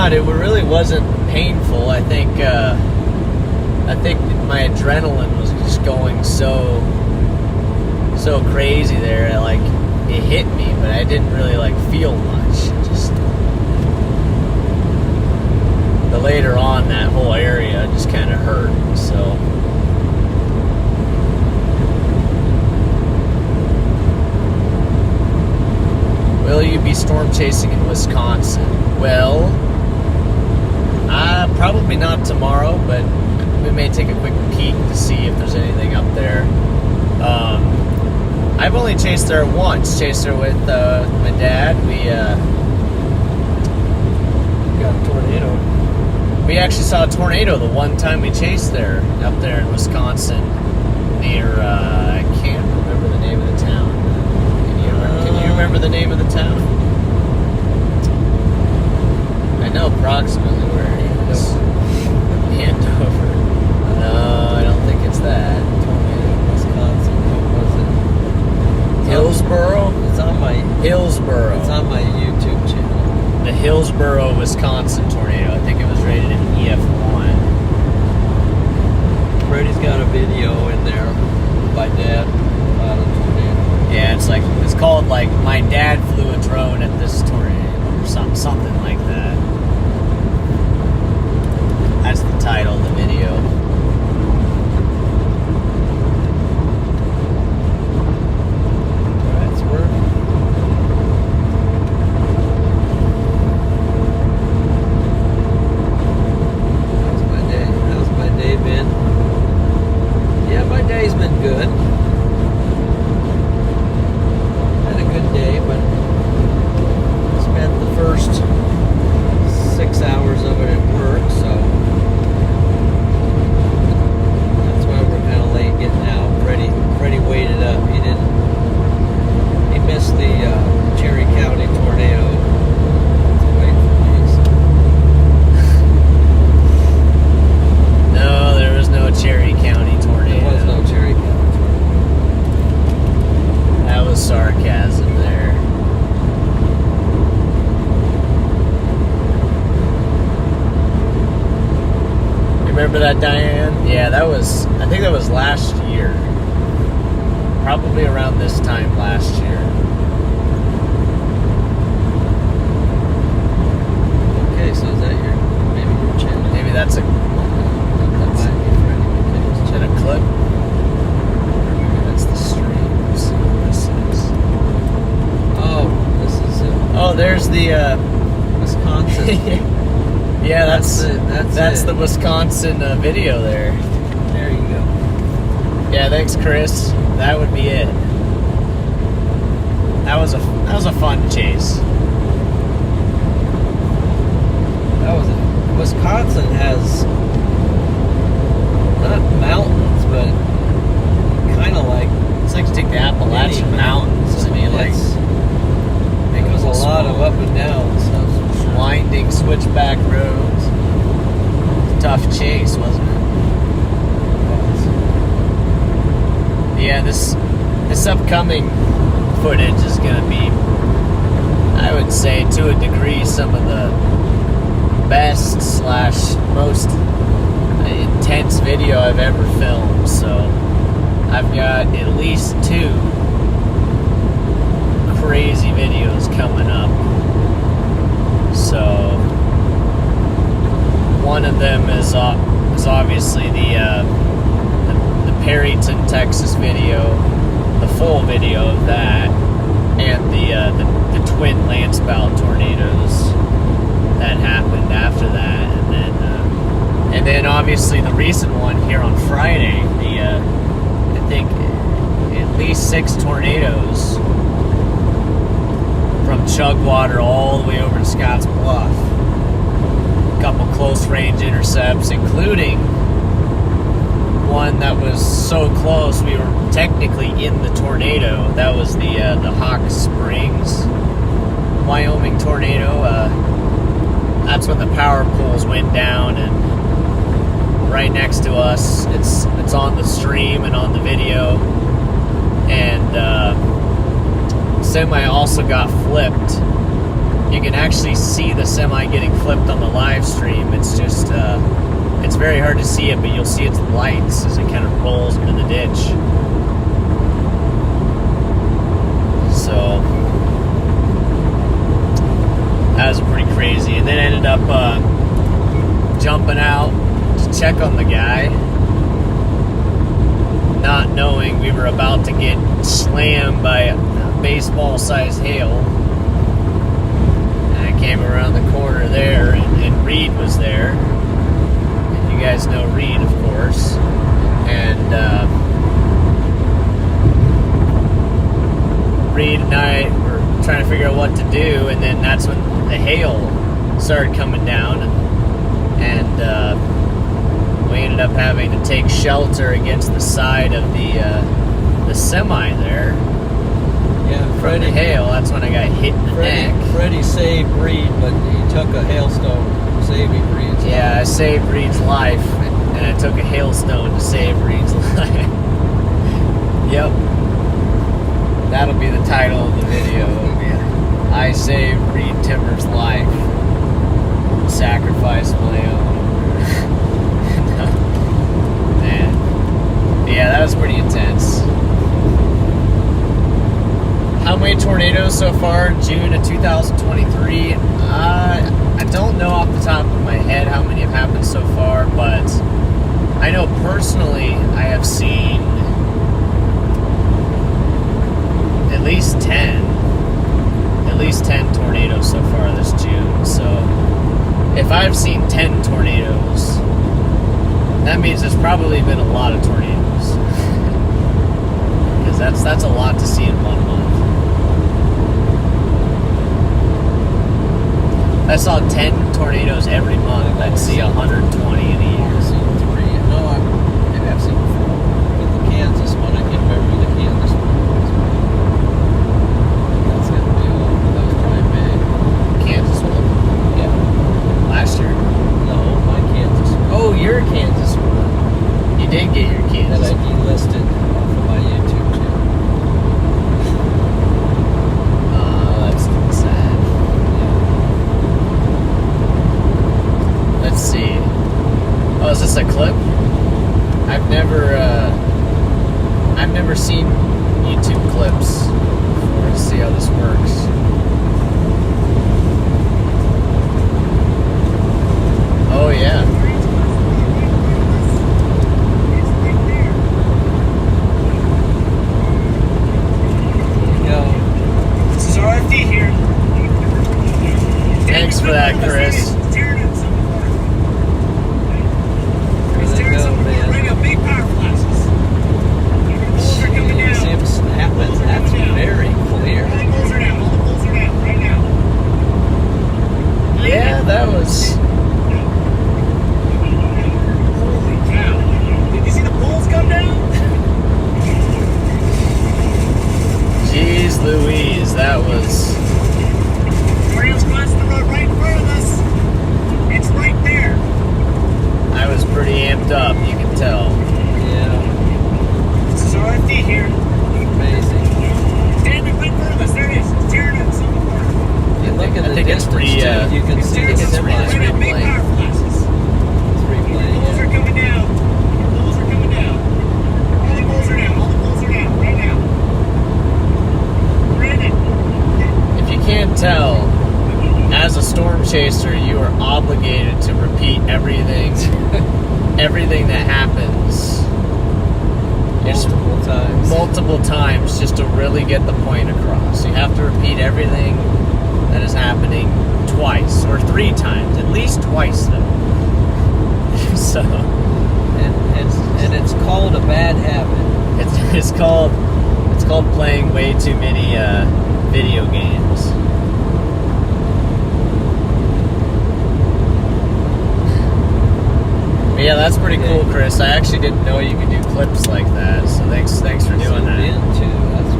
not. It really wasn't painful. I think my adrenaline was just going so crazy there. Like, it hit me, but I didn't really like feel much. Just the later on, that whole area just kind of hurt. So. Will you be storm chasing in Wisconsin? Well, probably not tomorrow, but we may take a quick peek to see if there's anything up there. I've only chased there once. Chased there with my dad. We got a tornado. We actually saw a tornado the one time we chased there, up there in Wisconsin, near, I can't remember the name of the town. Can you remember the name of the town? I know approximately where it is. Andover. No, I don't think it's that. Tornado, Wisconsin. What was it? Hillsboro? It's on my Hillsboro. It's on my YouTube channel. The Hillsboro, Wisconsin tornado. I think it was rated an EF1. Freddie's got a video in there by Dad about a tornado. Yeah, it's called like My Dad Flew a Drone at This Tornado or something like that. That's the title of the video. Alright, so how's my day been? Yeah, my day's been good. Day, but spent the first 6 hours of it at work, so that's why we're kind of late getting out. Freddie waited up. He missed the Cherry County tornado. Wait for me, so. No, there was no Cherry County tornado. There was no Cherry County tornado. That was sarcasm. Remember that, Diane? Yeah, I think that was last year. Probably around this time last year. Okay, so is that maybe your channel? Maybe that's a clip? Or maybe that's the stream. Let's see what this is. Oh, this is it. Oh, there's the Wisconsin. Yeah, that's it. the Wisconsin video there. There you go. Yeah, thanks, Chris. That would be it. That was a fun chase. Wisconsin has not mountains, but kind of like It's like to take the Appalachian Mountains. I mean, like it goes a lot of up and downs. Winding switchback roads. Tough chase, wasn't it? Yeah, this upcoming footage is going to be, I would say, to a degree, some of the best / most intense video I've ever filmed. So I've got at least 2 crazy videos coming up. So one of them is obviously the Perryton, Texas video, the full video of that, and the twin Lancebow tornadoes that happened after that, and then obviously the recent one here on Friday. I think at least 6 tornadoes from Chugwater all the way over to Scotts Bluff. A couple close range intercepts, including one that was so close we were technically in the tornado. That was the Hawk Springs, Wyoming tornado. That's when the power poles went down, and right next to us, it's on the stream and on the video. And semi also got flipped you can actually see the semi getting flipped on the live stream. It's just, it's very hard to see it, but you'll see its lights as it kind of rolls into the ditch. So that was pretty crazy. And then ended up jumping out to check on the guy, not knowing we were about to get slammed by a baseball-sized hail. And I came around the corner there, and Reed was there. And you guys know Reed, of course. And Reed and I were trying to figure out what to do, and then that's when the hail started coming down, and we ended up having to take shelter against the side of the semi there. Yeah, From the Freddie. hail, that's when I got hit in the neck. Freddie saved Reed, but he took a hailstone saving Reed's Yeah, I life. saved Reed's life, and I took a hailstone to save Reed's life. Yep. That'll be the title of the video. I saved Reed Timmer's life. Sacrificed my own. Man. Yeah, that was pretty intense. How many tornadoes so far in June of 2023? I don't know off the top of my head how many have happened so far, but I know personally I have seen at least 10 tornadoes so far this June. So if I've seen 10 tornadoes, that means there's probably been a lot of tornadoes. Because that's a lot to see in 1 month. If I saw 10 tornadoes every month, I'd see 120 in a year. I've seen 3. No, maybe I've seen 4. But the Kansas one, I can't remember who the Kansas one was. That's gonna be a lot. That was probably big. Kansas one? Yeah. Last year? No, my Kansas one. Oh, your Kansas one. You did get your That Kansas I one. delisted off of my YouTube channel. That's sad. Let's see. Oh, is this a clip? I've never seen YouTube clips before. Let's see how this works. Oh yeah. This is RFD here. Thanks for that, Chris. Bring up big power flashes. Poles are coming down. Seems happens. That's very clear. All the poles are down. All the poles are down right now. Yeah, that was. Holy cow. Did you see the poles come down? Jeez Louise, that was. Tornadoes crossing the road right in front of us. It's right there. I was pretty amped up, you can tell. Yeah, This is RFD here. amazing. Stand right in front of us. There it is. It's tearing us on the corner. You look at I the think it's distance too. You can It's see tearing the us. semi. Bring up big replaying. power flashes. It's replaying. Poles are coming down. Poles are coming down. All the poles are down. All the poles are down right now. We're in it. If you can't tell, as a storm chaser, you are obligated to repeat everything that happens. It's multiple times just to really get the point across. You have to repeat everything that is happening twice or 3 times, at least twice though. So And it's called a bad habit. it's called playing way too many video games. But yeah, that's pretty cool, Chris. I actually didn't know you could do clips like that. So thanks for doing Zoomed that. in too. That's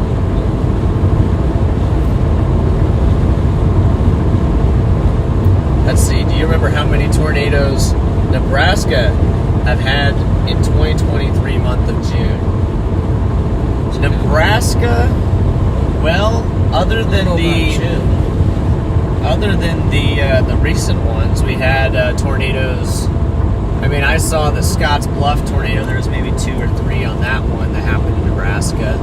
Let's see. Do you remember how many tornadoes Nebraska have had in 2023 month of June? Nebraska, well, other than the other than the recent ones, we had tornadoes. I mean, I saw the Scotts Bluff tornado. There was maybe 2 or 3 on that one that happened in Nebraska.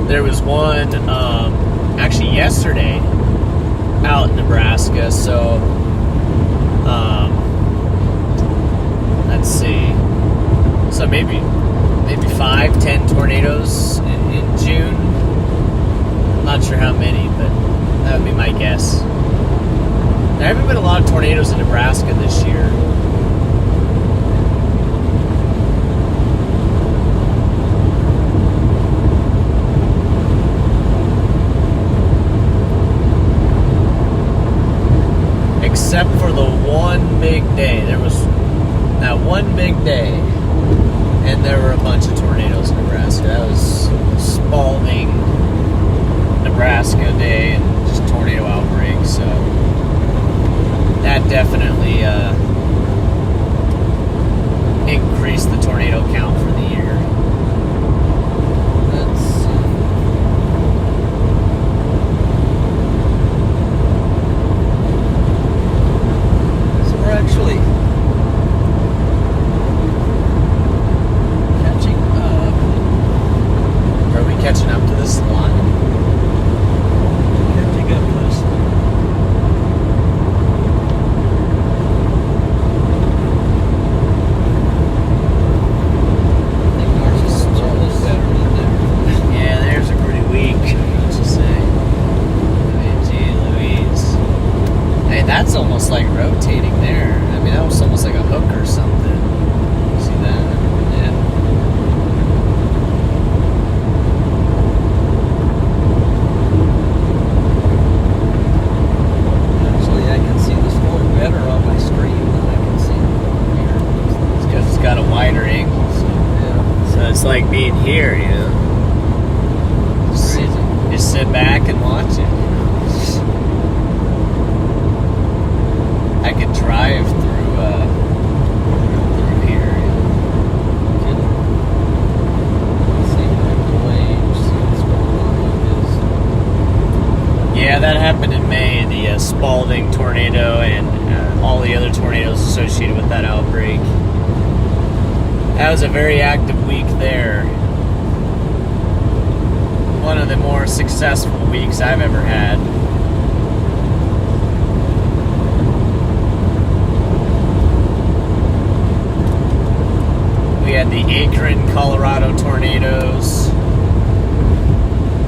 There was one actually yesterday out in Nebraska. So let's see. So maybe 5-10 tornadoes in June. I'm not sure how many, but that would be my guess. There haven't been a lot of tornadoes in Nebraska this year. Except for the one big day. There was that one big day, and there were a bunch of tornadoes in Nebraska. That was Spalding, Nebraska day, and just tornado outbreak. So that definitely increased the tornado count for the year. Let's see. So we're actually catching up. Are we catching up to this line? Catching up to this. I think ours is a little better than theirs. Yeah, theirs are pretty weak, what you say. I mean, gee Louise. Hey, that's almost like rotating there. I mean, that was almost like a hook or something. See that? Yeah. Actually, I can see the storm better on my screen than I can see it over here. It's because it's got a wider angle. So, Yeah. so it's like being here, you know. Just sit back and watch it, you know. I could drive through here. You know. See the waves, see what's going on with this. Yeah, that happened in May, the Spalding tornado and all the other tornadoes associated with that outbreak. That was a very active week there. One of the more successful weeks I've ever had. We had the Akron, Colorado tornadoes.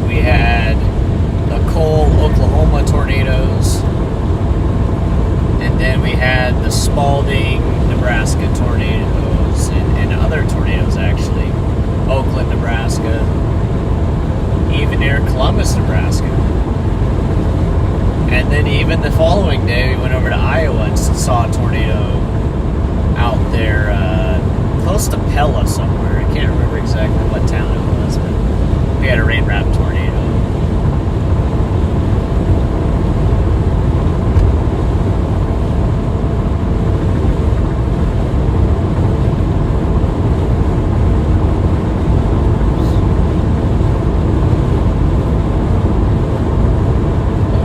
We had the Cole, Oklahoma tornadoes. And then we had the Spalding, Nebraska tornadoes and other tornadoes actually. Oakland, Nebraska. Even near Columbus, Nebraska. And then even the following day, we went over to Iowa and saw a tornado out there close to Pella somewhere. I can't remember exactly what town it was, but we had a rain-wrapped tornado.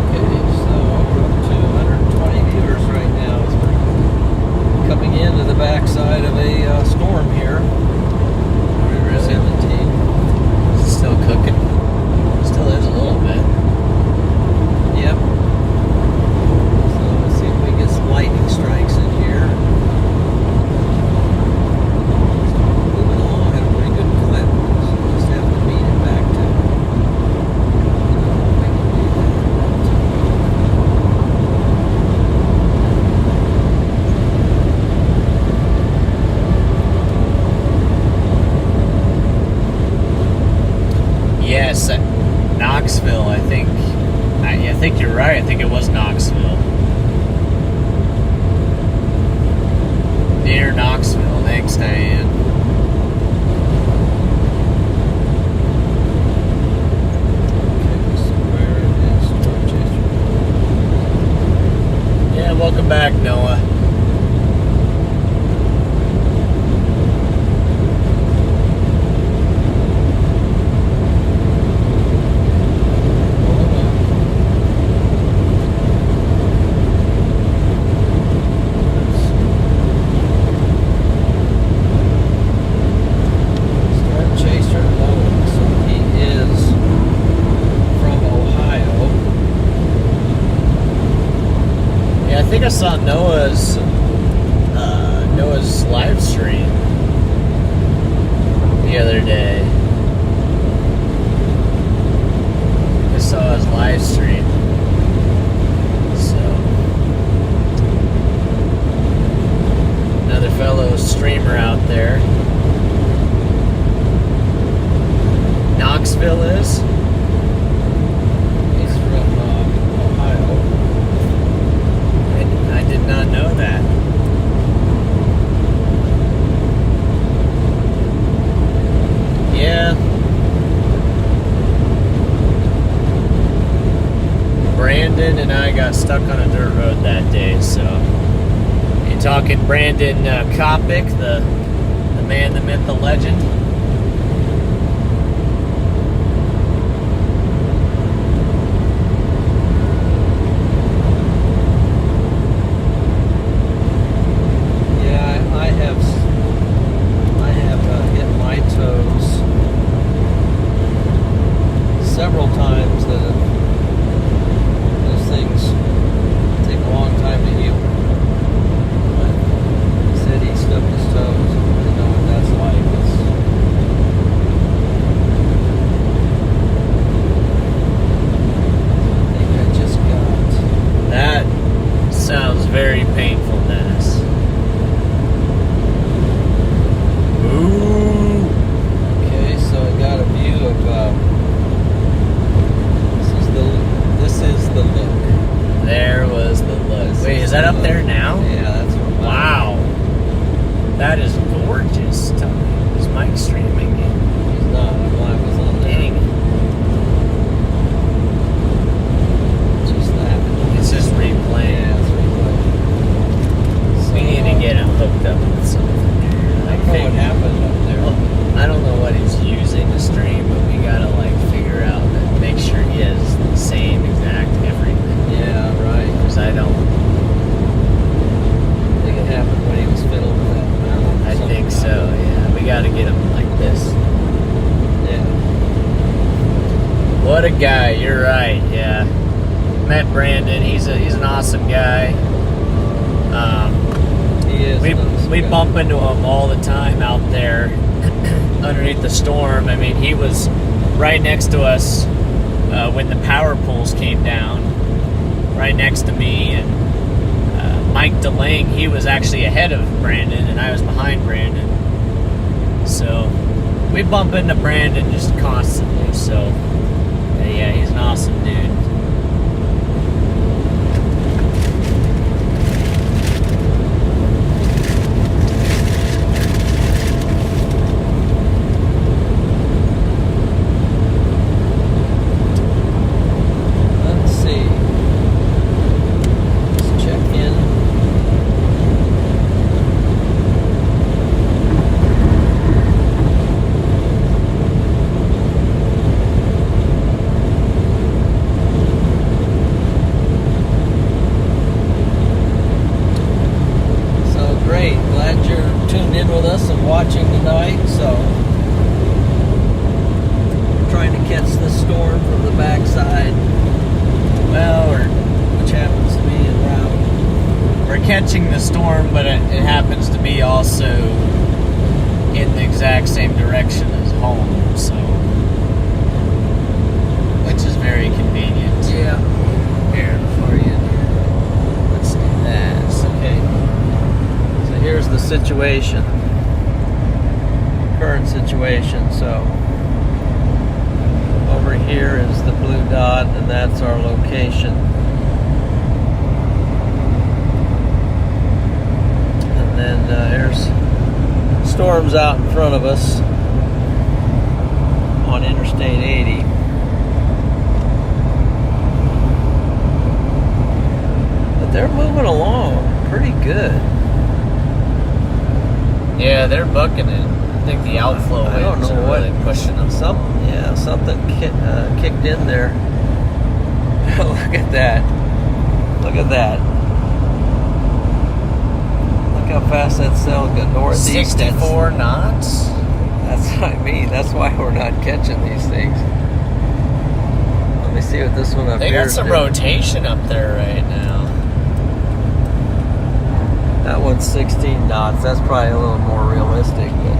Okay, so we're up to 120 viewers right now as we're coming into the backside of a storm here. 17. Is it still cooking? Still is a little bit. Yep. So let's see if we get some lightning strikes in here. Moving along at a pretty good clip. So we'll just have to beat it back to. We can do Yes, Knoxville, I think. I think you're right. I think it was Knoxville. Near Knoxville. Thanks, Diane. Okay, so where is Dorchester? Yeah, welcome back, Noah. think I saw Noah's live stream the other day. I saw his live stream. So another fellow streamer out there. Knoxville is. He's from Ohio. I did not know that. Yeah. Brandon and I got stuck on a dirt road that day, so you talking Brandon Kopic, the man, the myth, the legend? Yeah, I have hit my toes several times. Those things take a long time to heal. But he said he stubbed his toes. I know what that's like. I think I just got. That sounds very painful, Dennis. Ooh. Okay, so I got a view of. This is the look. There was the look. This Wait, is that the up look. there now? Yeah, that's what. Wow. That is gorgeous. Tell me, is Mike streaming? He's not. I'm live was on there. Dang. Just that. It's just replaying. Yeah, it's replaying. We need to get him hooked up with something. I don't know what happened up there. I don't know what he's using to stream, but we gotta like figure out and make sure he has the same exact everything. Yeah, right. Because I don't. I think it happened when he was fiddling with that mount. I think so. Yeah, we gotta get him like this. Yeah. What a guy! You're right. Yeah. Met Brandon. He's an awesome guy. He is. We bump into him all the time out there underneath the storm. I mean, he was right next to us when the power poles came down, right next to me. And Mike DeLange, he was actually ahead of Brandon, and I was behind Brandon. So we bump into Brandon just constantly. So yeah, he's an awesome dude. Let's see. Let's check in. So great. Glad you're tuned in with us and watching tonight. So trying to catch the storm from the backside. Well, Which happens to be en route. we're catching the storm, but it happens to be also in the exact same direction as home, so which is very convenient. Yeah. Here for you. Let's do that. Okay. So here's the situation. Current situation. So over here is the blue dot, and that's our location. And then there's storms out in front of us on Interstate 80. But they're moving along pretty good. Yeah, they're bucking it. I think the outflow I don't winds know are what really pushing them. Something kicked in there. Look at that. Look at that. Look how fast that sail got northeast. 64 knots? That's what I mean. That's why we're not catching these things. Let me see what this one up They here got is some doing. rotation up there right now. That one's 16 knots. That's probably a little more realistic, but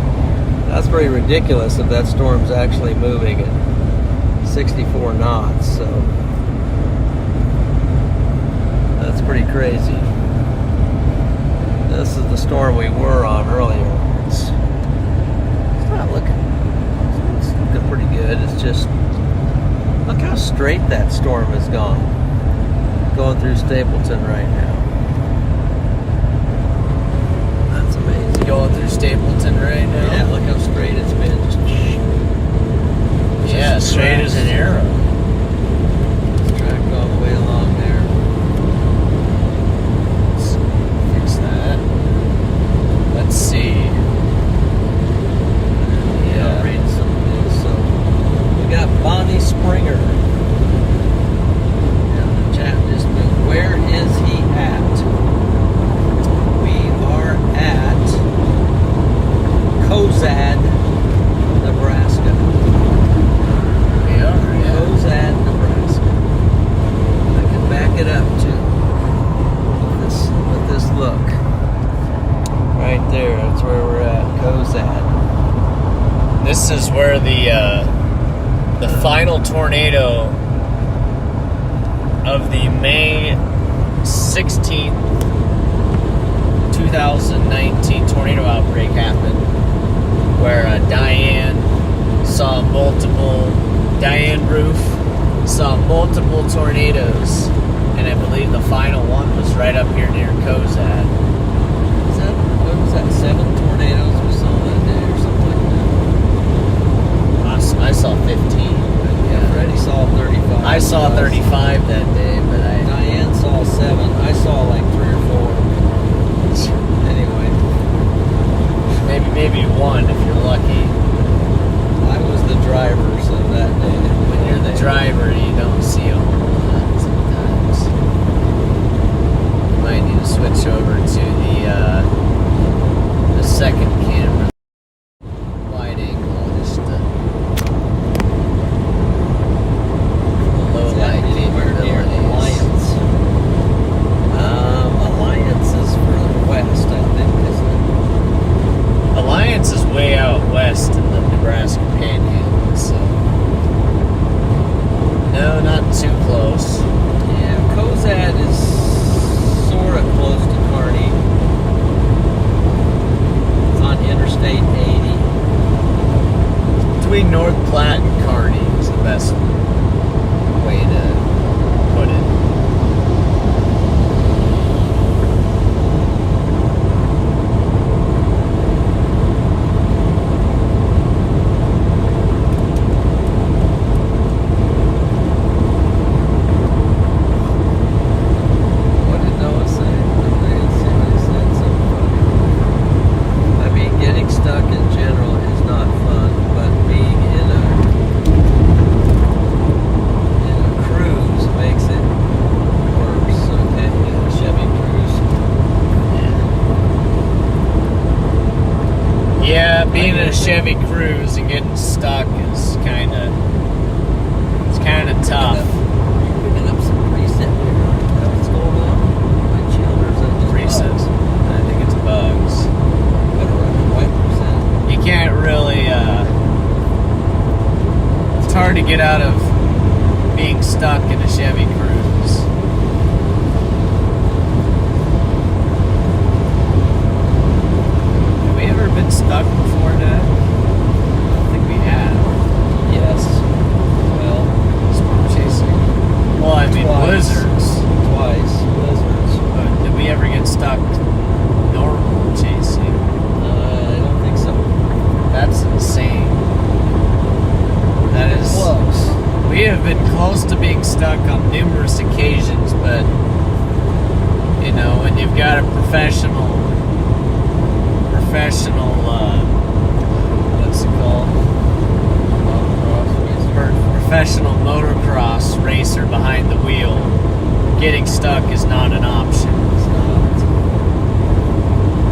that's pretty ridiculous if that storm's actually moving at 64 knots. So that's pretty crazy. This is the storm we were on earlier. It's not looking. It's looking pretty good. It's just look how straight that storm has gone. Going through Stapleton right now. That's amazing. Going through Stapleton right now. Yeah, look how straight it's been. Yeah, straight as an arrow. It's tracked all the way along there. Let's fix that. Let's see. Yeah, I'll read some of this. So we got Bonnie Springer. Yeah, the chat just moved. Where is he at? We are at Cozad, Nebraska. Cozad, Nebraska. I can back it up too with this look. Right there, that's where we're at, Cozad. This is where the final tornado of the May 16th, 2019 tornado outbreak happened, where Diane Roof saw multiple tornadoes, and I believe the final one was right up here near Cozad. What was that, 7 tornadoes we saw that day or something like that? I saw 15. Yeah, Freddie saw 35. I saw 35 that day, but Diane saw 7. I saw like 3 or 4. Anyway. maybe 1 if you're lucky. I was the driver, so that day. When you're the driver, you don't see a whole lot sometimes. You might need to switch over to the second camera. Wide angle, just the low light capabilities. Alliance. Alliance is further west, I think, isn't it? Alliance is way out west in the Nebraska Panhandle, so no, not too close. Yeah, Cozad is sort of close to Kearney. It's on Interstate 80. Between North Platte and Kearney is the best way to put it. What did Noah say? I didn't see what he said. Something funny. I mean, getting stuck in general is not fun, but being in a cruise makes it worse. Okay, in a Chevy Cruise. Yeah, being in a Chevy Cruise and getting stuck is kind of tough. You're picking up some preset here. Is that what's going on? My children's at just Recent. bugs. I think it's bugs. Better run your wipers in. You can't really. It's hard to get out of being stuck in a Chevy Cruise. Have we ever been stuck before, Dad? I don't think we have. Yes. Well, Storm chasing. Well, I mean Twice. blizzards. twice. Blizzards. But did we ever get stuck normal chasing? I don't think so. That's insane. That is Close. We have been close to being stuck on numerous occasions, but you know, when you've got a professional, what's it called? Professional motocross racer behind the wheel, getting stuck is not an option. It's not.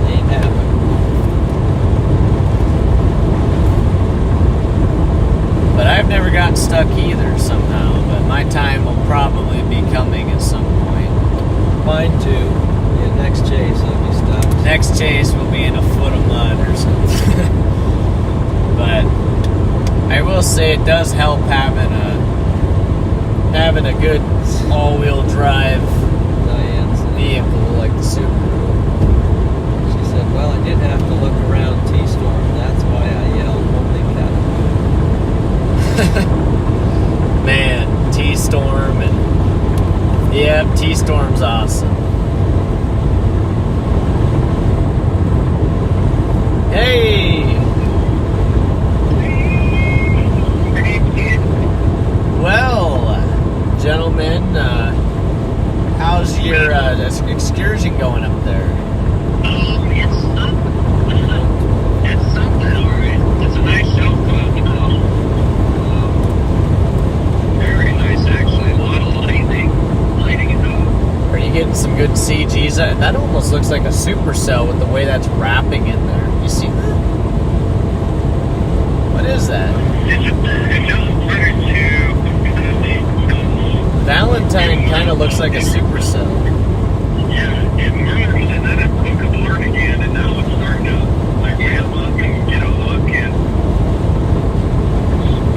Ain't happening. But I've never gotten stuck either somehow, but my time will probably be coming at some point. Mine too. Yeah, next chase, I'll be stuck. Next chase will be in a foot of mud or something. But I will say it does help having a good all-wheel drive vehicle like the Subaru. She said, well, I did have to look around T-Storm. That's why I yelled, holy cow. Man, T-Storm and yeah, T-Storm's awesome. Hey! Well, gentlemen, how's your excursion going up there? It's something, alright. It's a nice show club, you know. Very nice, actually. A lot of lighting it up. Are you getting some good CGs? That almost looks like a supercell with the way that's wrapping in there. You see that? What is that? It just started to Valentine kind of looks like a supercell. yeah, it merged and then it broke apart again, and now it's starting to like ramp up and get a hook, and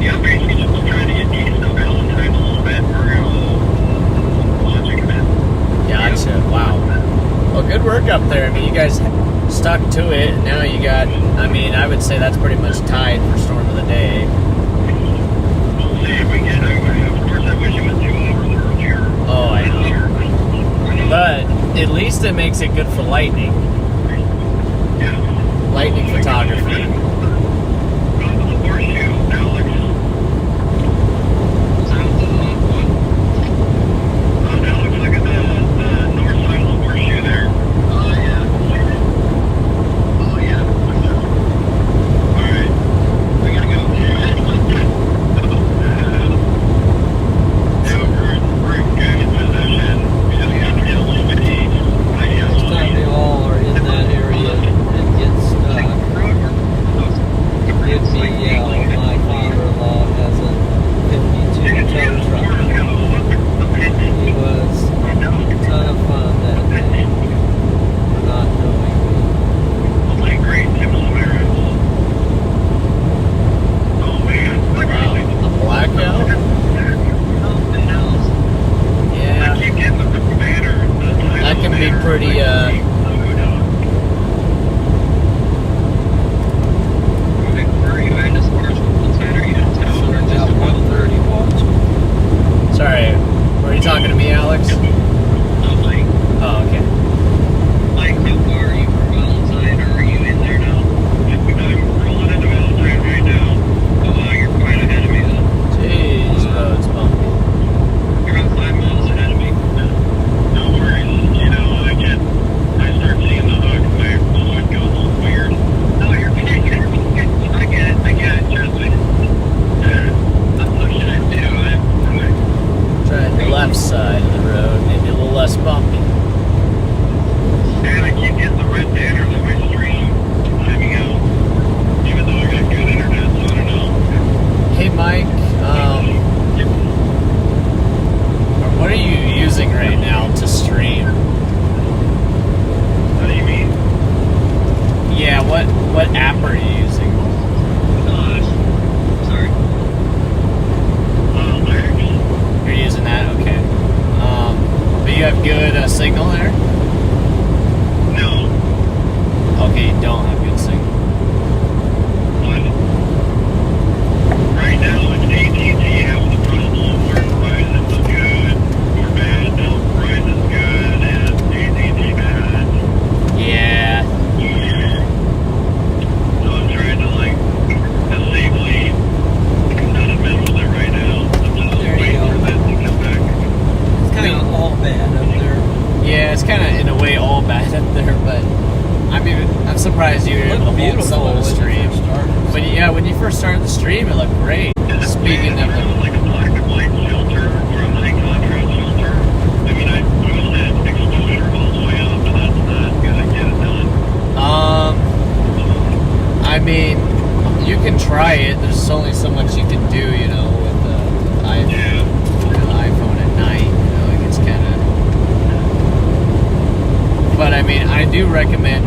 yeah, basically just trying to get east of Valentine a little bit. We're gonna launching a bit. Gotcha. Wow. Well, good work up there. I mean, you guys stuck to it, and now you got, I mean, I would say that's pretty much tied for Storm of the Day. We'll see if we get. Of course, I wish it was 2 hours earlier. Oh, I know. But at least it makes it good for lightning. Yeah. Lightning photography. The horseshoe, Alex. Sounds what? Alex, look at the north side of the horseshoe there. Oh yeah. Oh yeah. All right. We gotta go. Yeah, we're in good position. We just have to get a little bit east. Next time they all are in that area and get stuck, give me a yell. My father-in-law has a 52 tow truck. He was a ton of fun that day. Not knowing me. Great Tim Swearers. Oh man. Wow. A blackout? Something else. I Yeah. keep getting the banner. That can be pretty, Where are you at as far as what side are you in So town? Or about just 1:30 watching. sorry. Were you talking to me, Alex? Oh, Mike. Oh, okay. Mike, how far are you from Valentine, or are you in there now? I'm rolling into Valentine right now. Oh wow, you're quite ahead of me then. Jeez, road's bumpy. You're about 5 miles ahead of me. No worries. You know, I start seeing the hook, my blood goes weird. No, you're good. I get it, trust me. What should I do? Try the left side of the road, maybe a little less bumpy. And I keep getting the red banner that my stream timing out. Even though I got good internet, so I don't know. Hey, Mike, what are you using right now to stream? What do you mean? Yeah, what app are you using? Gosh. Sorry. Lyrics. You're using that? Okay. But you have good signal there? No. Okay, you don't have good signal. What? Right now, it's AT&T having the problem where Verizon was good or bad. Now Verizon's good and AT&T bad. Yeah. So I'm trying to safely not mess with it right now. I'm just There you waiting go. for that to come back. It's kind of all bad up there. Yeah, it's kind of in a way all bad up there, but I'm surprised you were able to Looked hold some of the beautiful when stream. you first started. When you first started the stream, it looked great. Speaking of like a black and white filter or a high contrast filter. I mean, I boosted exposure all the way up, but that's not gonna get it done. I mean, you can try it. There's only so much you can do, with the iPhone at night. It gets kind of. But I mean, I do recommend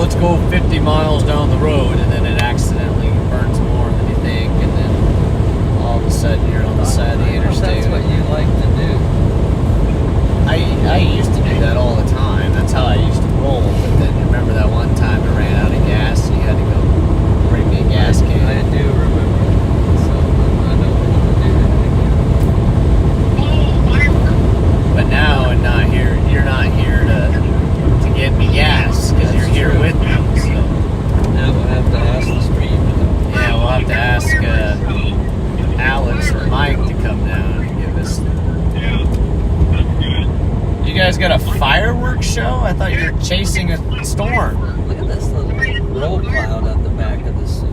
let's go 50 miles down the road, and then it accidentally burns more than you think, and then all of a sudden you're on the side of the interstate. That's what you like to do. I used to do that all the time. That's how I used to roll. But then remember that one time I ran out of gas and you had to go bring me a gas can. I do remember. So I don't want to do that again. But now and not here, you're not here to get me gas because you're here with me. So Now we'll have to ask the stream. yeah, we'll have to ask Alex or Mike to come down and give us. You guys got a fireworks show? I thought you were chasing a storm. Look at this little roll cloud at the back of this.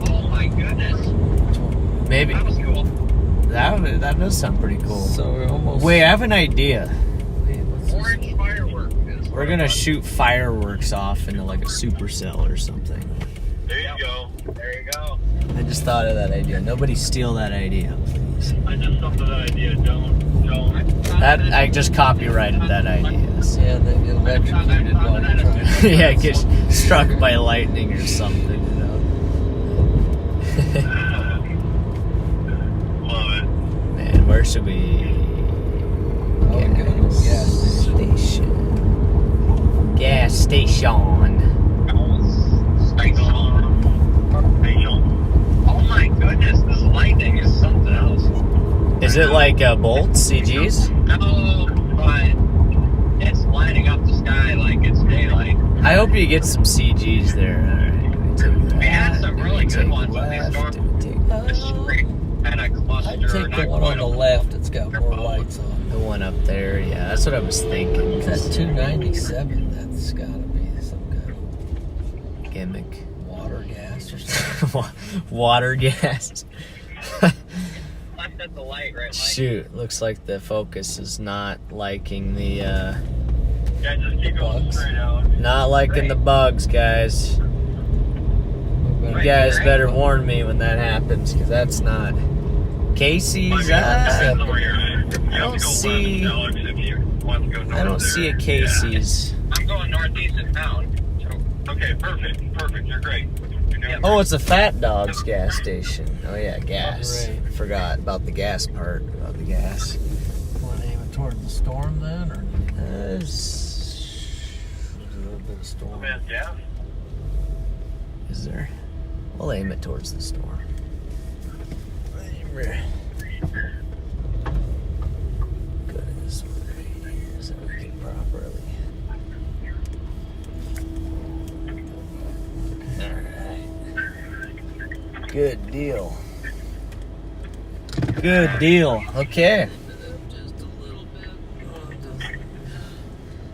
Oh my goodness. Maybe That was cool. that does sound pretty cool. So we're almost. Wait, I have an idea. Wait, what's this? Orange firework. We're gonna shoot fireworks off into like a supercell or something. There you go. There you go. I just thought of that idea. Nobody steal that idea, please. I just thought of that idea. Don't. That I just copyrighted that idea. So. Yeah, they get electrocuted while you're trying to. Yeah, get struck by lightning or something. You know. Love it. Man, where should we? Oh, we go to a gas station. Gas station. Oh my goodness, this lightning is something else. Is it like bolts, CGs? No, but it's lighting up the sky like it's daylight. I hope you get some CGs there. All right, let me take that. We had some really good Take ones when they left, stormed take the street and a cluster. I'd take the one on the left. It's got more lights on. the one up there. Yeah, that's what I was thinking. That's 297. That's got to be some kind of Gimmick. water gas or something. Water gas. Left at the light, right? Shoot, looks like the focus is not liking the Yeah, just keep going Bugs. straight out. not liking the bugs, guys. You guys better warn me when that happens, because that's not Casey's. I don't see a Casey's. I'm going northeast of town. Okay, perfect. You're great. You're doing Oh, it's a Fat Dog's gas station. Oh yeah, gas. Right. Forgot about the gas part. About the gas. Want to aim it toward the storm then, or There's- there's a little bit of storm? great. Yeah. Is there? We'll aim it towards the storm. Good this one right here so we can properly. Alright. Good deal. Good deal. Okay. Just a little bit.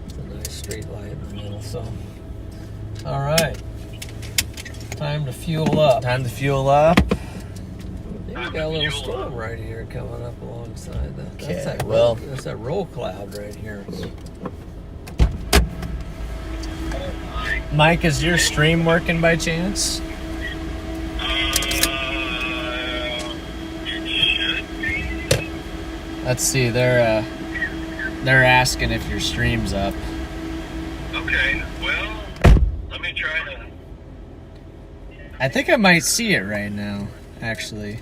It's a nice straight light in the middle. So, all right. Time to fuel up. Time to fuel up. Yeah, we got a little storm right here coming up alongside that. Okay, That's that well- that's that roll cloud right here. Mike, is your stream working by chance? It should be. Let's see. They're asking if your stream's up. Okay, well, let me try to. I think I might see it right now, actually.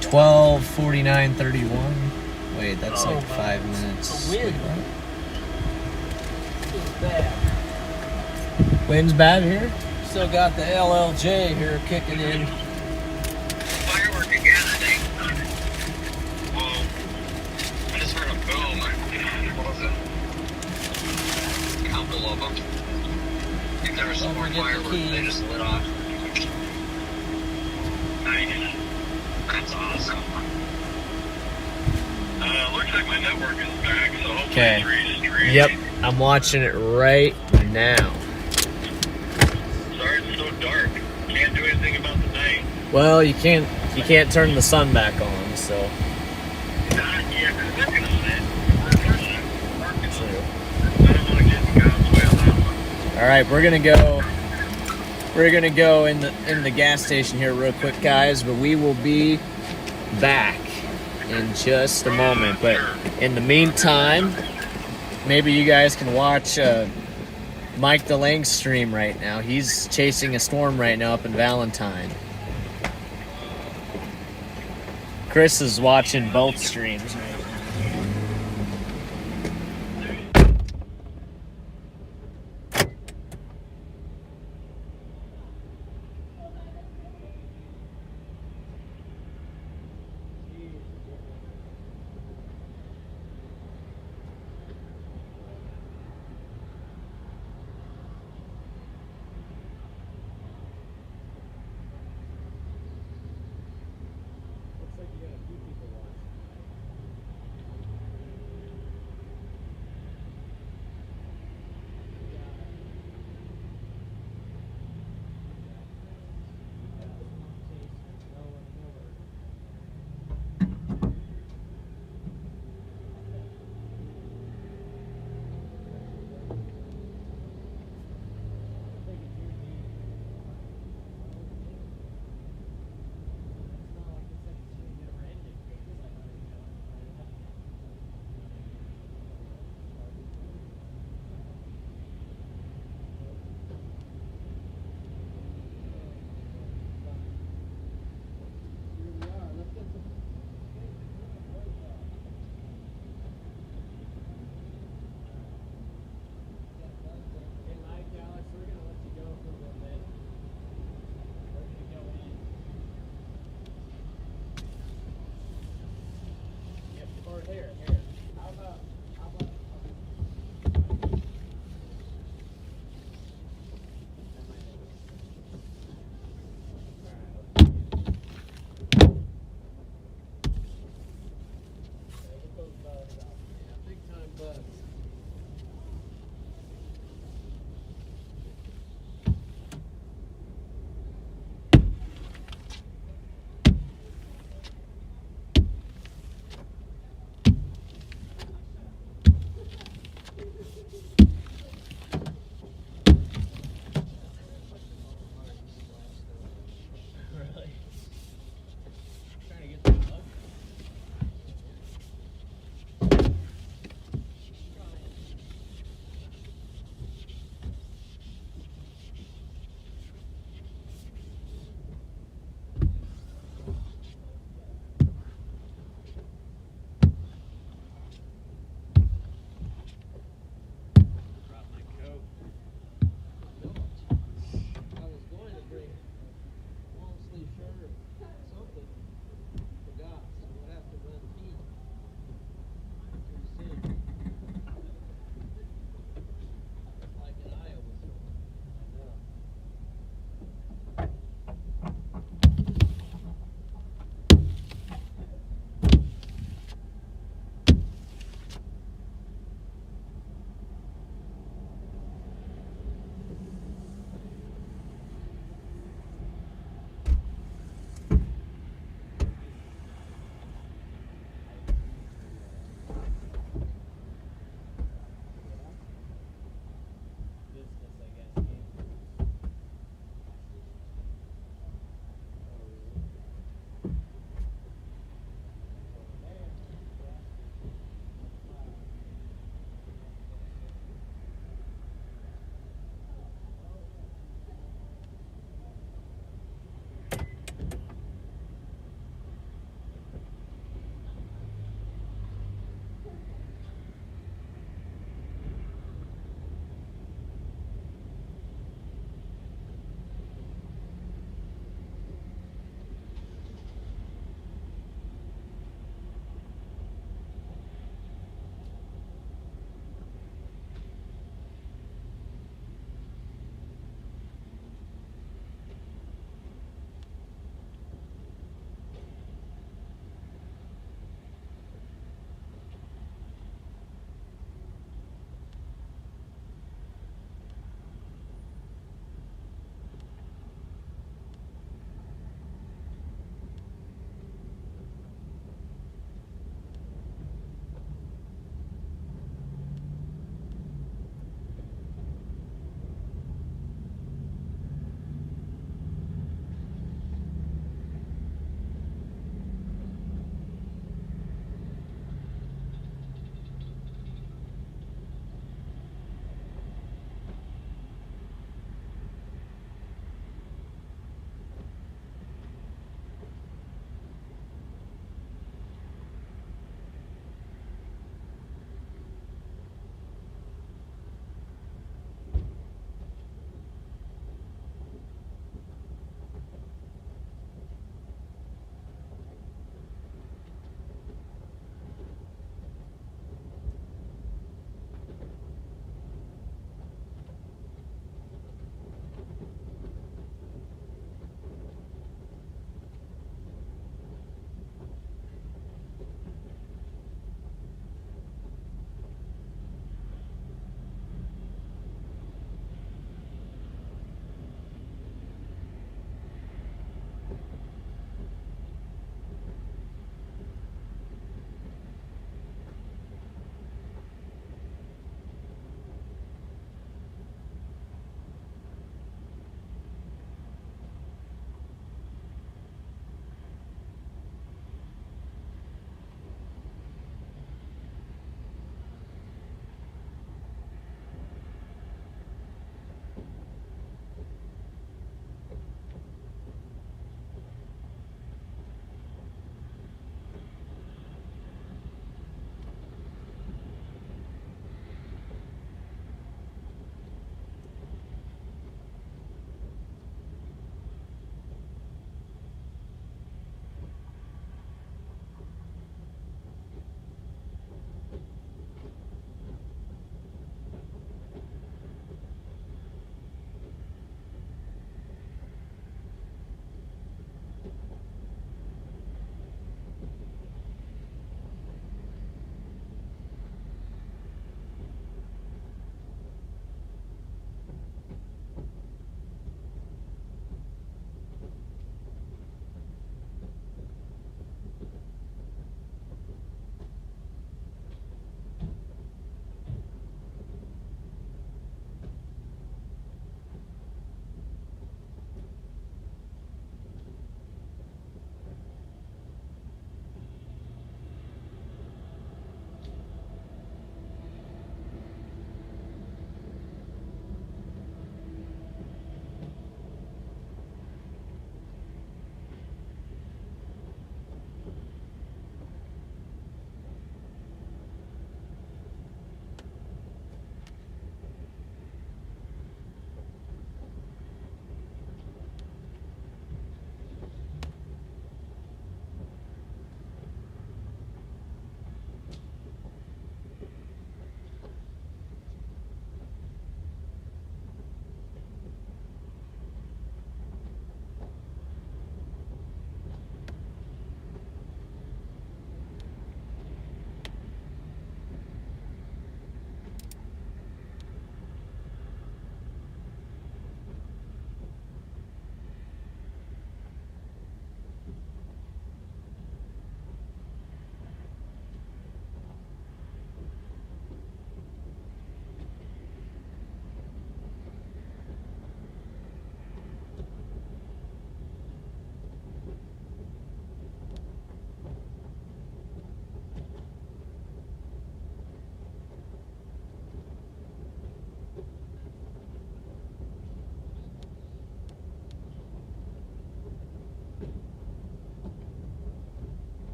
12:49:31. Wait, that's Oh, like my. 5 minutes. It's the wind. Wait, what? It's bad. Wind's bad here? Still got the LLJ here kicking in. Firework again, I think. Whoa. I just heard a boom. What was it? A couple of them. I think there were some Don't more forget the fireworks. They keys. just lit off. Nice. That's awesome. Looks like my network is back, so hopefully Okay. it's restreamed. Yep, I'm watching it right now. Sorry it's so dark. Can't do anything about the night. Well, you can't turn the sun back on, so. Not yet. We're working on it. We're working on it. I don't want to get in God's way on that one. All right, we're gonna go in the gas station here real quick, guys. But we will be back in just a moment. But in the meantime, maybe you guys can watch Mike DeLang's stream right now. He's chasing a storm right now up in Valentine. Chris is watching both streams right now.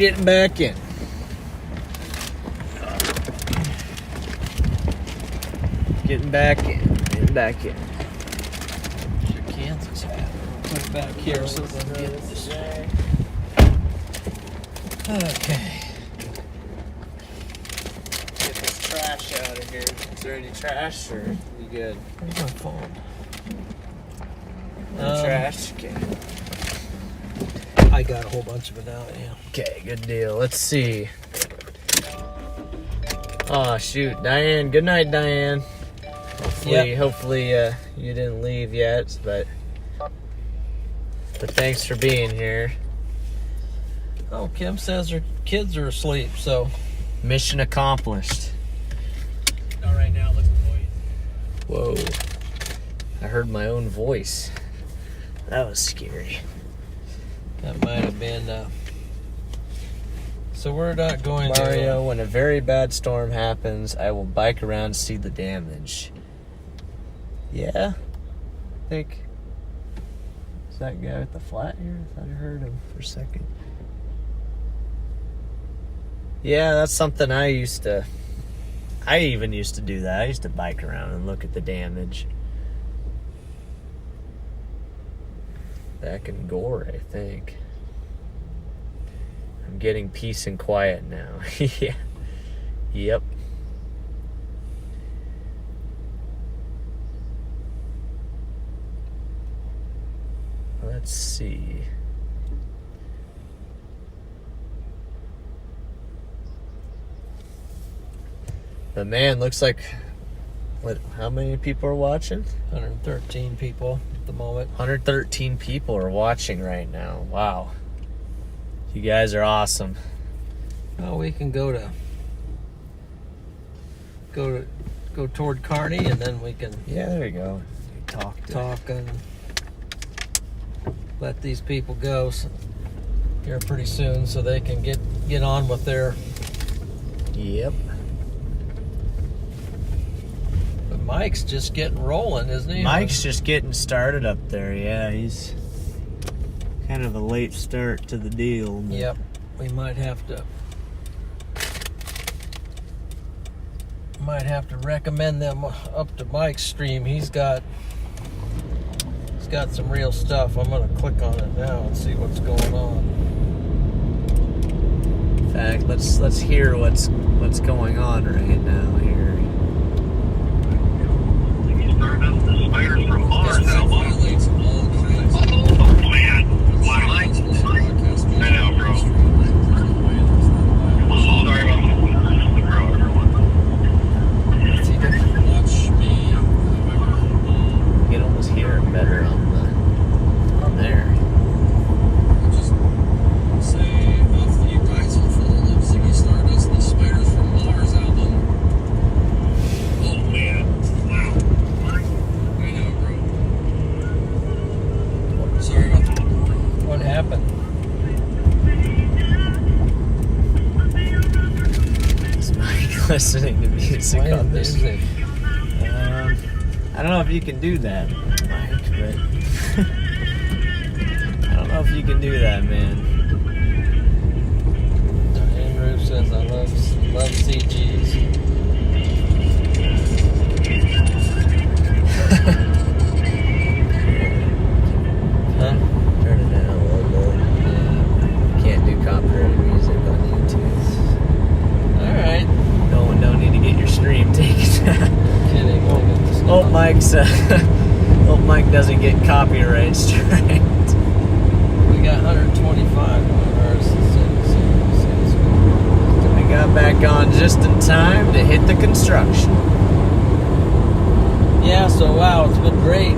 getting back in. Getting back in. Getting back in. Your Kansas hat. Put it back here so we can get this. Okay. Get this trash out of here. Is there any trash or you good? Where's my phone? No trash? Okay. I got a whole bunch of it out, yeah. Okay, good deal. Let's see. Oh shoot, Diane. Good night, Diane. Hopefully you didn't leave yet, but thanks for being here. Oh, Kim says her kids are asleep, so. Mission accomplished. Not right now, looking for you. Whoa. I heard my own voice. That was scary. That might have been, so we're not going Mario, when a very bad storm happens, I will bike around to see the damage. Yeah? I think. Is that guy with the flat here? I thought I heard him for a second. Yeah, that's something I even used to do that. I used to bike around and look at the damage. Back in Gore, I think. I'm getting peace and quiet now. Yeah. Yep. Let's see. But man, looks like how many people are watching? 113 people at the moment. 113 people are watching right now. Wow. You guys are awesome. Well, we can go toward Kearney, and then we can Yeah, there you go. talk and let these people go here pretty soon, so they can get on with their. Yep. But Mike's just getting rolling, isn't he? Mike's just getting started up there. Yeah, he's kind of a late start to the deal. But Yep. We might have to recommend them up to Mike's stream. He's got some real stuff. I'm gonna click on it now and see what's going on. In fact, let's hear what's going on right now here. You started up the spiders from Mars now, huh? Oh, man. Wow. I know, bro. Sorry about the bro, everyone. You can almost hear it better on there. Just say if you guys are full of Ziggy Stardust and the Spiders from Mars album. Oh, man. Wow. I know, bro. Sorry about that. What happened? Is Mike listening to music Playing on this? music. I don't know if you can do that, Mike, but I don't know if you can do that, man. Andrew says I love CGs. Huh? Turn it down a little bit. Can't do copyrighted music on YouTube. All right. No need to get your stream taken down. Kidding. Look at this. Hope Mike doesn't get copyright striked. We got 125 on ours. We got back on just in time to hit the construction. Yeah, so wow, it's been great.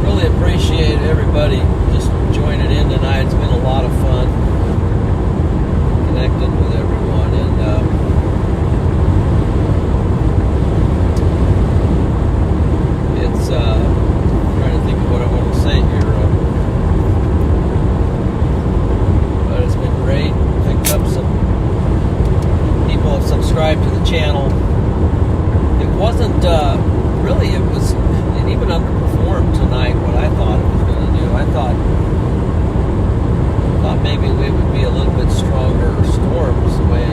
Really appreciate everybody just joining in tonight. It's been a lot of fun connecting with everyone, and it's trying to think of what I want to say here. But it's been great. Picked up some people have subscribed to the channel. It wasn't really. It even underperformed tonight what I thought it was going to do. I thought maybe we would be a little bit stronger storms the way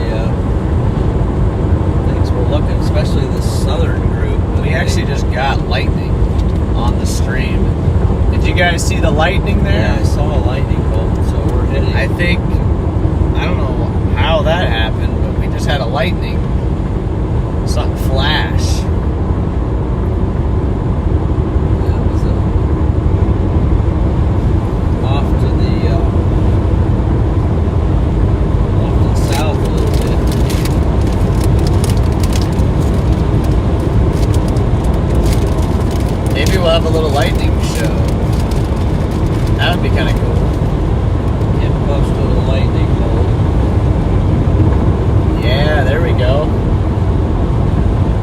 things were looking, especially this southern group. We actually just got lightning on the stream. Did you guys see the lightning there? Yeah, I saw a lightning bolt, so we're hitting. I think, I don't know how that happened, but we just had a lightning, something flash. That was off to the south a little bit. Maybe we'll have a little lightning show. That would be kind of cool. Get close to the lightning bolt. Yeah, there we go.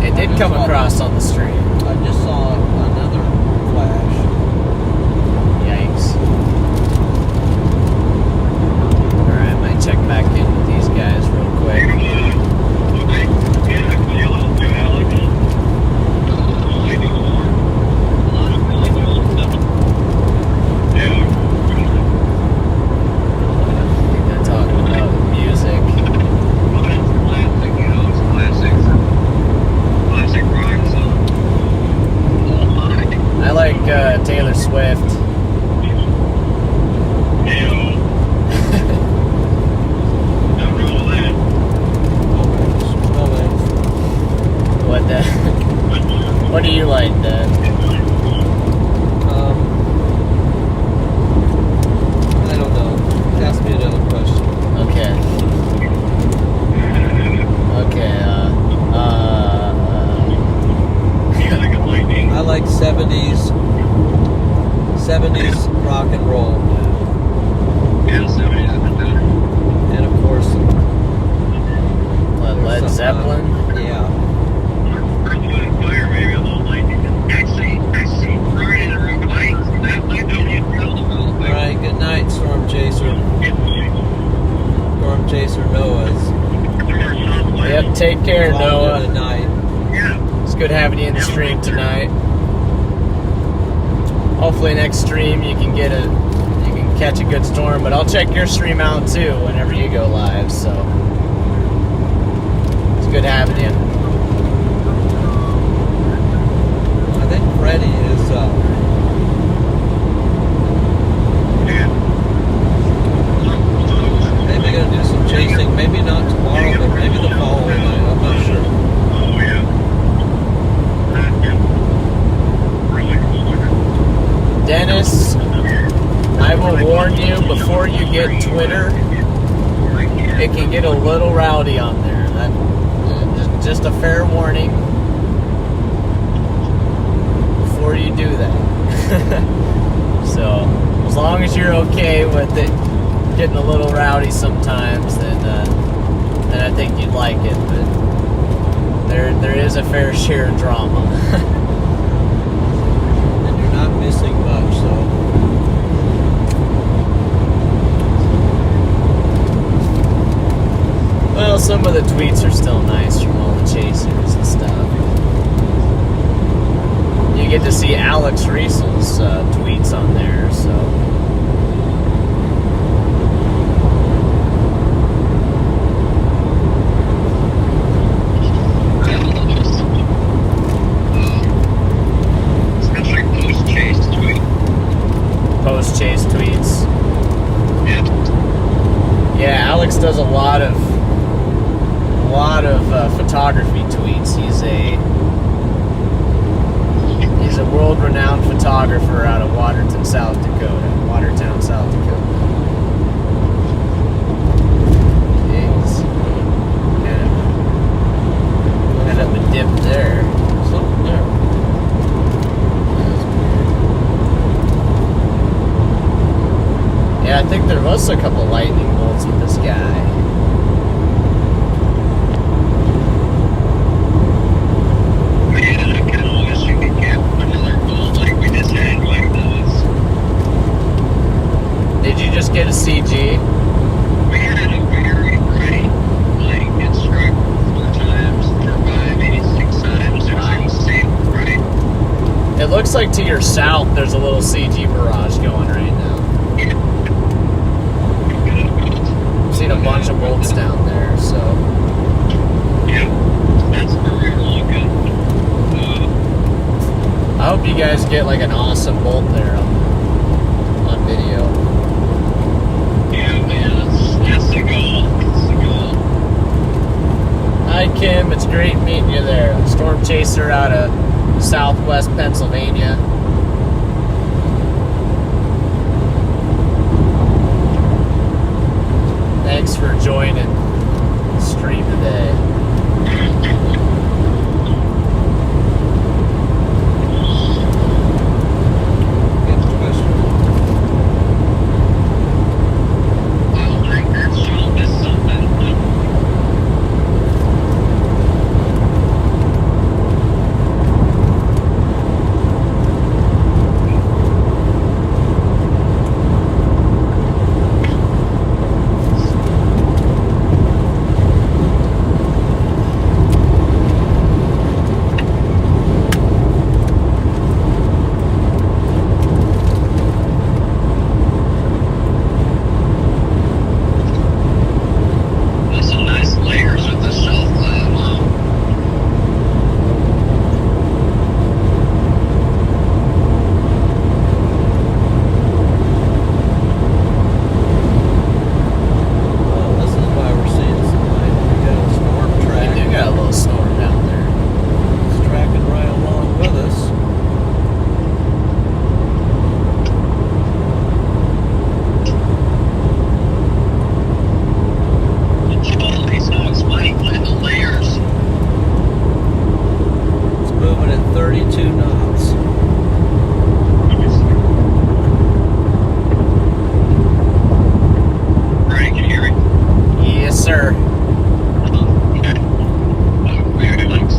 It did come across on the stream. I just saw another flash. Yikes. Alright, I might check back in with these guys real quick. They're talking about music. I like Taylor Swift. What the? What do you like, Dad? I don't know. Ask me another question. Okay. Okay. I like 70s rock and roll. And of course, Led Zeppelin. Yeah. All right. Good night, Storm Chaser. Storm Chaser Noah's. Yep. Take care, Noah. Good night. It's good having you in the stream tonight. Hopefully next stream you can catch a good storm, but I'll check your stream out too whenever you go live, so it's good having you. I think Freddie is maybe gonna do some chasing. Maybe not tomorrow, but maybe the following night. I'm not sure. Dennis, I will warn you before you get Twitter, it can get a little rowdy on there. Just a fair warning before you do that. So, as long as you're okay with it getting a little rowdy sometimes, then I think you'd like it. But there is a fair share of drama. And you're not missing much, so. Well, some of the tweets are still nice from all the chasers and stuff. You get to see Alex Riesel's tweets on there, so. Post-chase tweets. Yeah, Alex does a lot of photography tweets. He's a world-renowned photographer out of Watertown, South Dakota. Jeez. Kind of a dip there. Something there. Yeah, I think there was a couple lightning bolts with this guy. Did you just get a CG? We had a very bright light. It struck 4 times, 4, 5, maybe 6 times. It was like the same bright. It looks like to your south, there's a little CG barrage going right now. I've seen a bunch of bolts down there, so. Yeah, that's the rear looking. I hope you guys get like an awesome bolt there on video. Yeah, man, that's the goal. That's the goal. Hi, Kim. It's great meeting you there. Storm chaser out of Southwest Pennsylvania. Thanks for joining the stream today. Well, like that show is something. There's some nice layers with the shelf plan, huh? Well, this is why we're seeing some light. We got a storm We track. do got a little storm down there. It's tracking right along with us. Totally, so explain the layers. It's moving at 32 knots. Brian, can you hear me? Yes, sir. Okay. Very nice.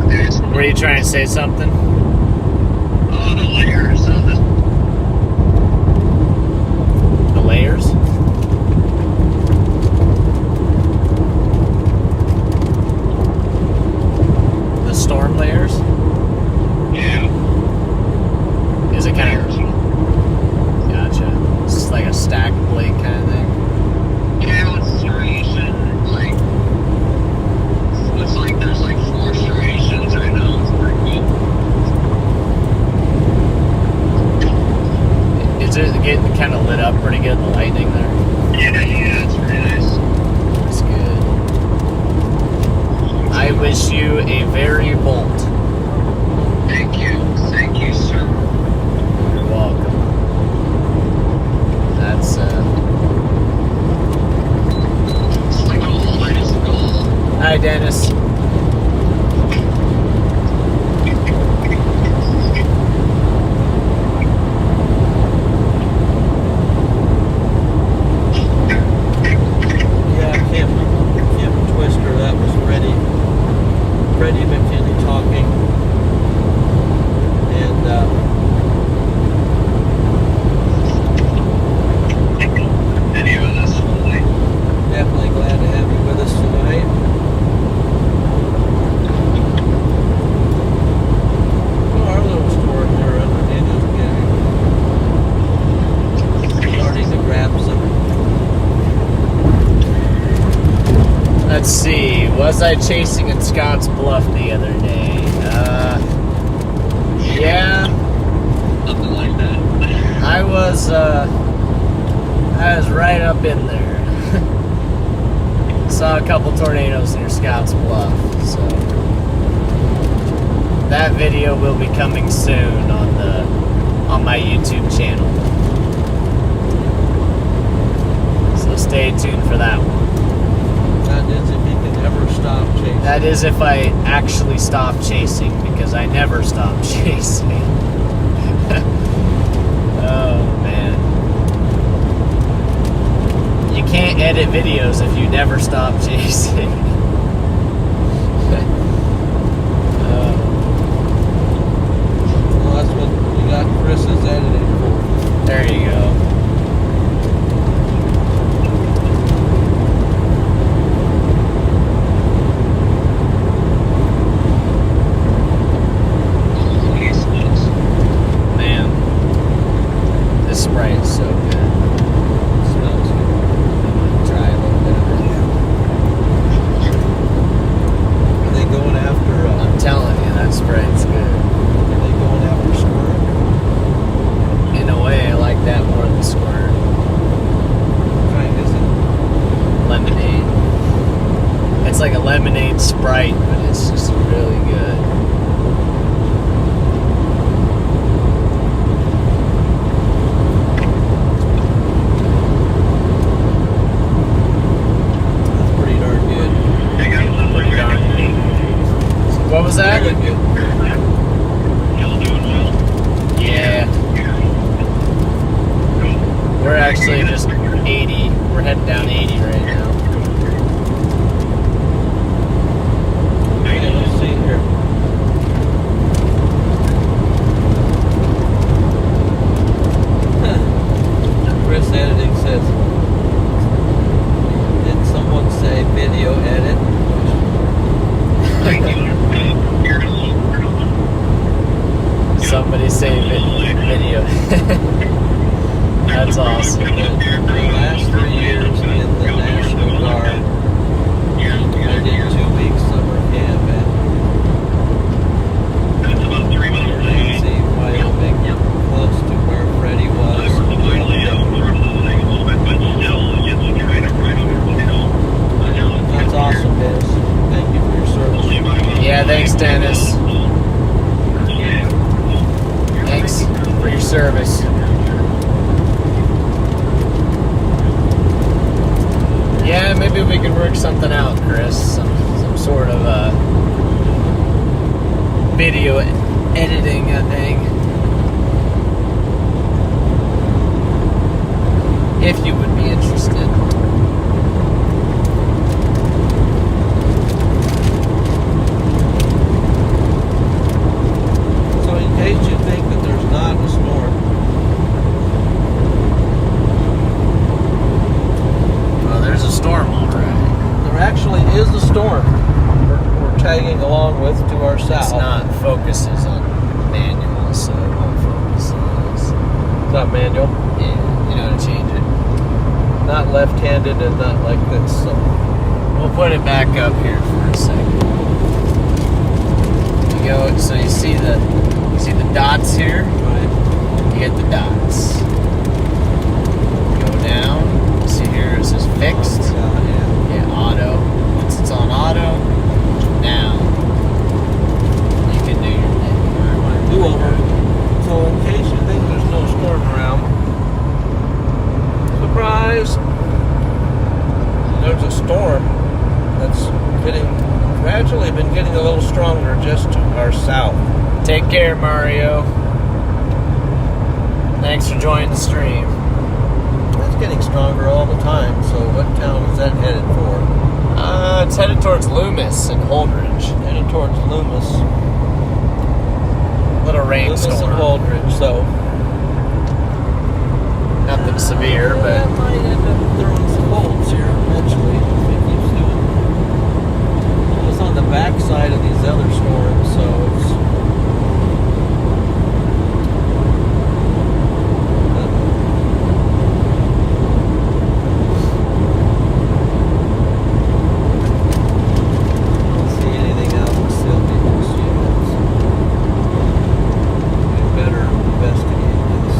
There's Were you trying to say something? the layers of the The layers? The storm layers? yeah. Is it kind Layers. of... Gotcha. It's just like a stacked plate kind of thing. Yeah, it's serration, like looks like there's like 4 serrations right now. It's pretty cool. Is it getting kind of lit up pretty good, the lightning there? Yeah, it's pretty nice. That's good. I wish you a very bolt. Thank you, sir. You're welcome. That's It's the goal, it is the goal. Hi, Dennis. Yeah, Kim Twister, that was Freddie McKinney talking. And Video of this fully. definitely glad to have you with us tonight. Well, our little storm there underneath is starting to grab some. Let's see. Was I chasing in Scotts Bluff the other day? Yeah. Something like that. I was right up in there. Saw a couple tornadoes near Scotts Bluff, so that video will be coming soon on my YouTube channel. So stay tuned for that one. That is if you can ever stop chasing. That is if I actually stop chasing, because I never stop chasing. Oh man. You can't edit videos if you never stop chasing. Well, that's what you got Chris's editing for. There you go. Holy smokes. It's like a lemonade Sprite, but it's just really good. That's pretty darn good. Hey guys, Pretty darn good. What was that? Really good. y'all doing well? Yeah. We're actually just 80. We're heading down 80 right now. Okay, let's see here. Chris Editing says, did someone say video edit? Somebody say video. That's awesome. The last 3 years in the National Guard, I did 2 weeks summer camp at It's about 3 miles away. Nancy, Wyoming, close to where Freddie was. That's awesome, Dennis. Thank you for your service. Yeah, thanks, Dennis. Thanks for your service. Yeah, maybe we could work something out, Chris. Some sort of video editing thing. If you would be interested. So in case you think that there's not a storm, Well, there's a storm, all right. there actually is a storm we're tagging along with to our south. It's not focuses on manual, so it won't focus on this. It's not manual, Yeah, you know how to change it. not left-handed, and not like this. So We'll put it back up here for a second. You go, so you see the dots here? right. You get the dots. Go down. See here it says fixed. Yeah. Yeah, auto. Once it's on auto, now you can do your thing. Do over. So in case you think there's no storm around, surprise! There's a storm that's gradually been getting a little stronger just to our south. Take care, Mario. Thanks for joining the stream. It's getting stronger all the time. So what town is that headed for? It's headed towards Loomis and Holdridge. Headed towards Loomis. Little Loomis rainstorm. and Holdridge. So Nothing severe, that but might end up throwing some bolts here eventually. If it keeps doing. It's on the backside of these other storms, so it's. Don't see anything out in Sylvia just yet. We better investigate this.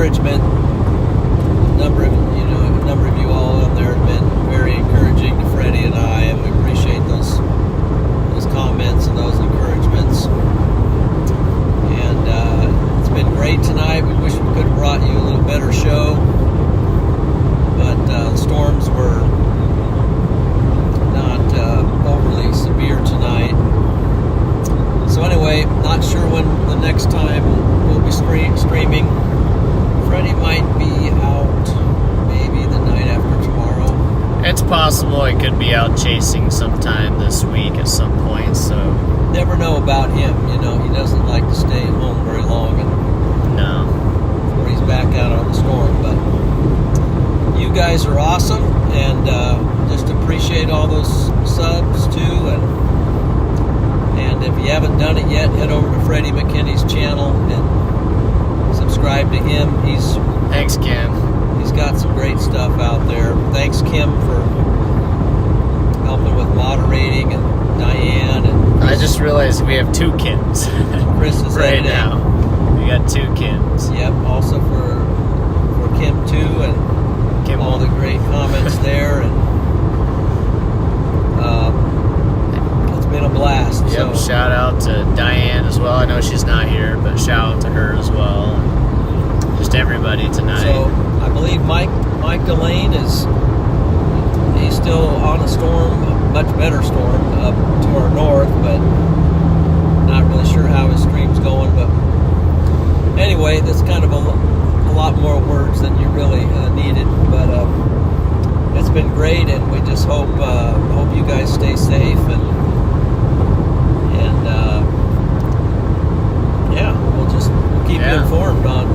encouragement. A number of you all on there have been very encouraging to Freddie and I, and we appreciate those comments and those encouragements. And it's been great tonight. We wish we could have brought you a little better show, but the storms were not overly severe tonight. So anyway, not sure when the next time we'll be streaming. Freddie might be out maybe the night after tomorrow. It's possible it could be out chasing sometime this week at some point, so... Never know about him, he doesn't like to stay at home very long No. before he's back out on the storm. But you guys are awesome, and just appreciate all those subs too. And if you haven't done it yet, head over to Freddie McKinney's channel and subscribe to him. Thanks, Kim. He's got some great stuff out there. Thanks, Kim, for helping with moderating, and Diane, and I just realized we have 2 Kims Chris is right editing. now. We got 2 Kims. Yep, also for Kim too, and Kim all the great comments there, and it's been a blast. Yep, So shout out to Diane as well. I know she's not here, but shout out to her as well. Just everybody tonight. So I believe Mike Delane he's still on a storm, a much better storm up to our north, but not really sure how his stream's going. But anyway, that's kind of a lot more words than you really needed. But it's been great, and we just hope you guys stay safe, and yeah, we'll keep you informed on.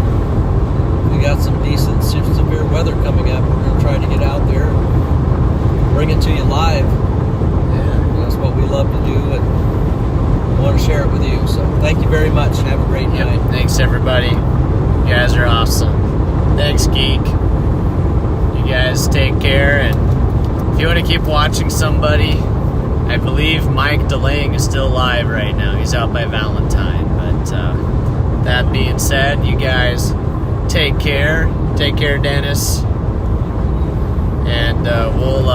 We got some decent severe weather coming up. We're going to try to get out there and bring it to you live. Yeah. That's what we love to do, and want to share it with you. So thank you very much. Have a great night. Thanks, everybody. You guys are awesome. Thanks, Geek. You guys take care, and if you want to keep watching somebody, I believe Mike DeLang is still live right now. He's out by Valentine. But that being said, you guys take care. Take care, Dennis. And we'll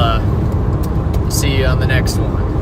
see you on the next one.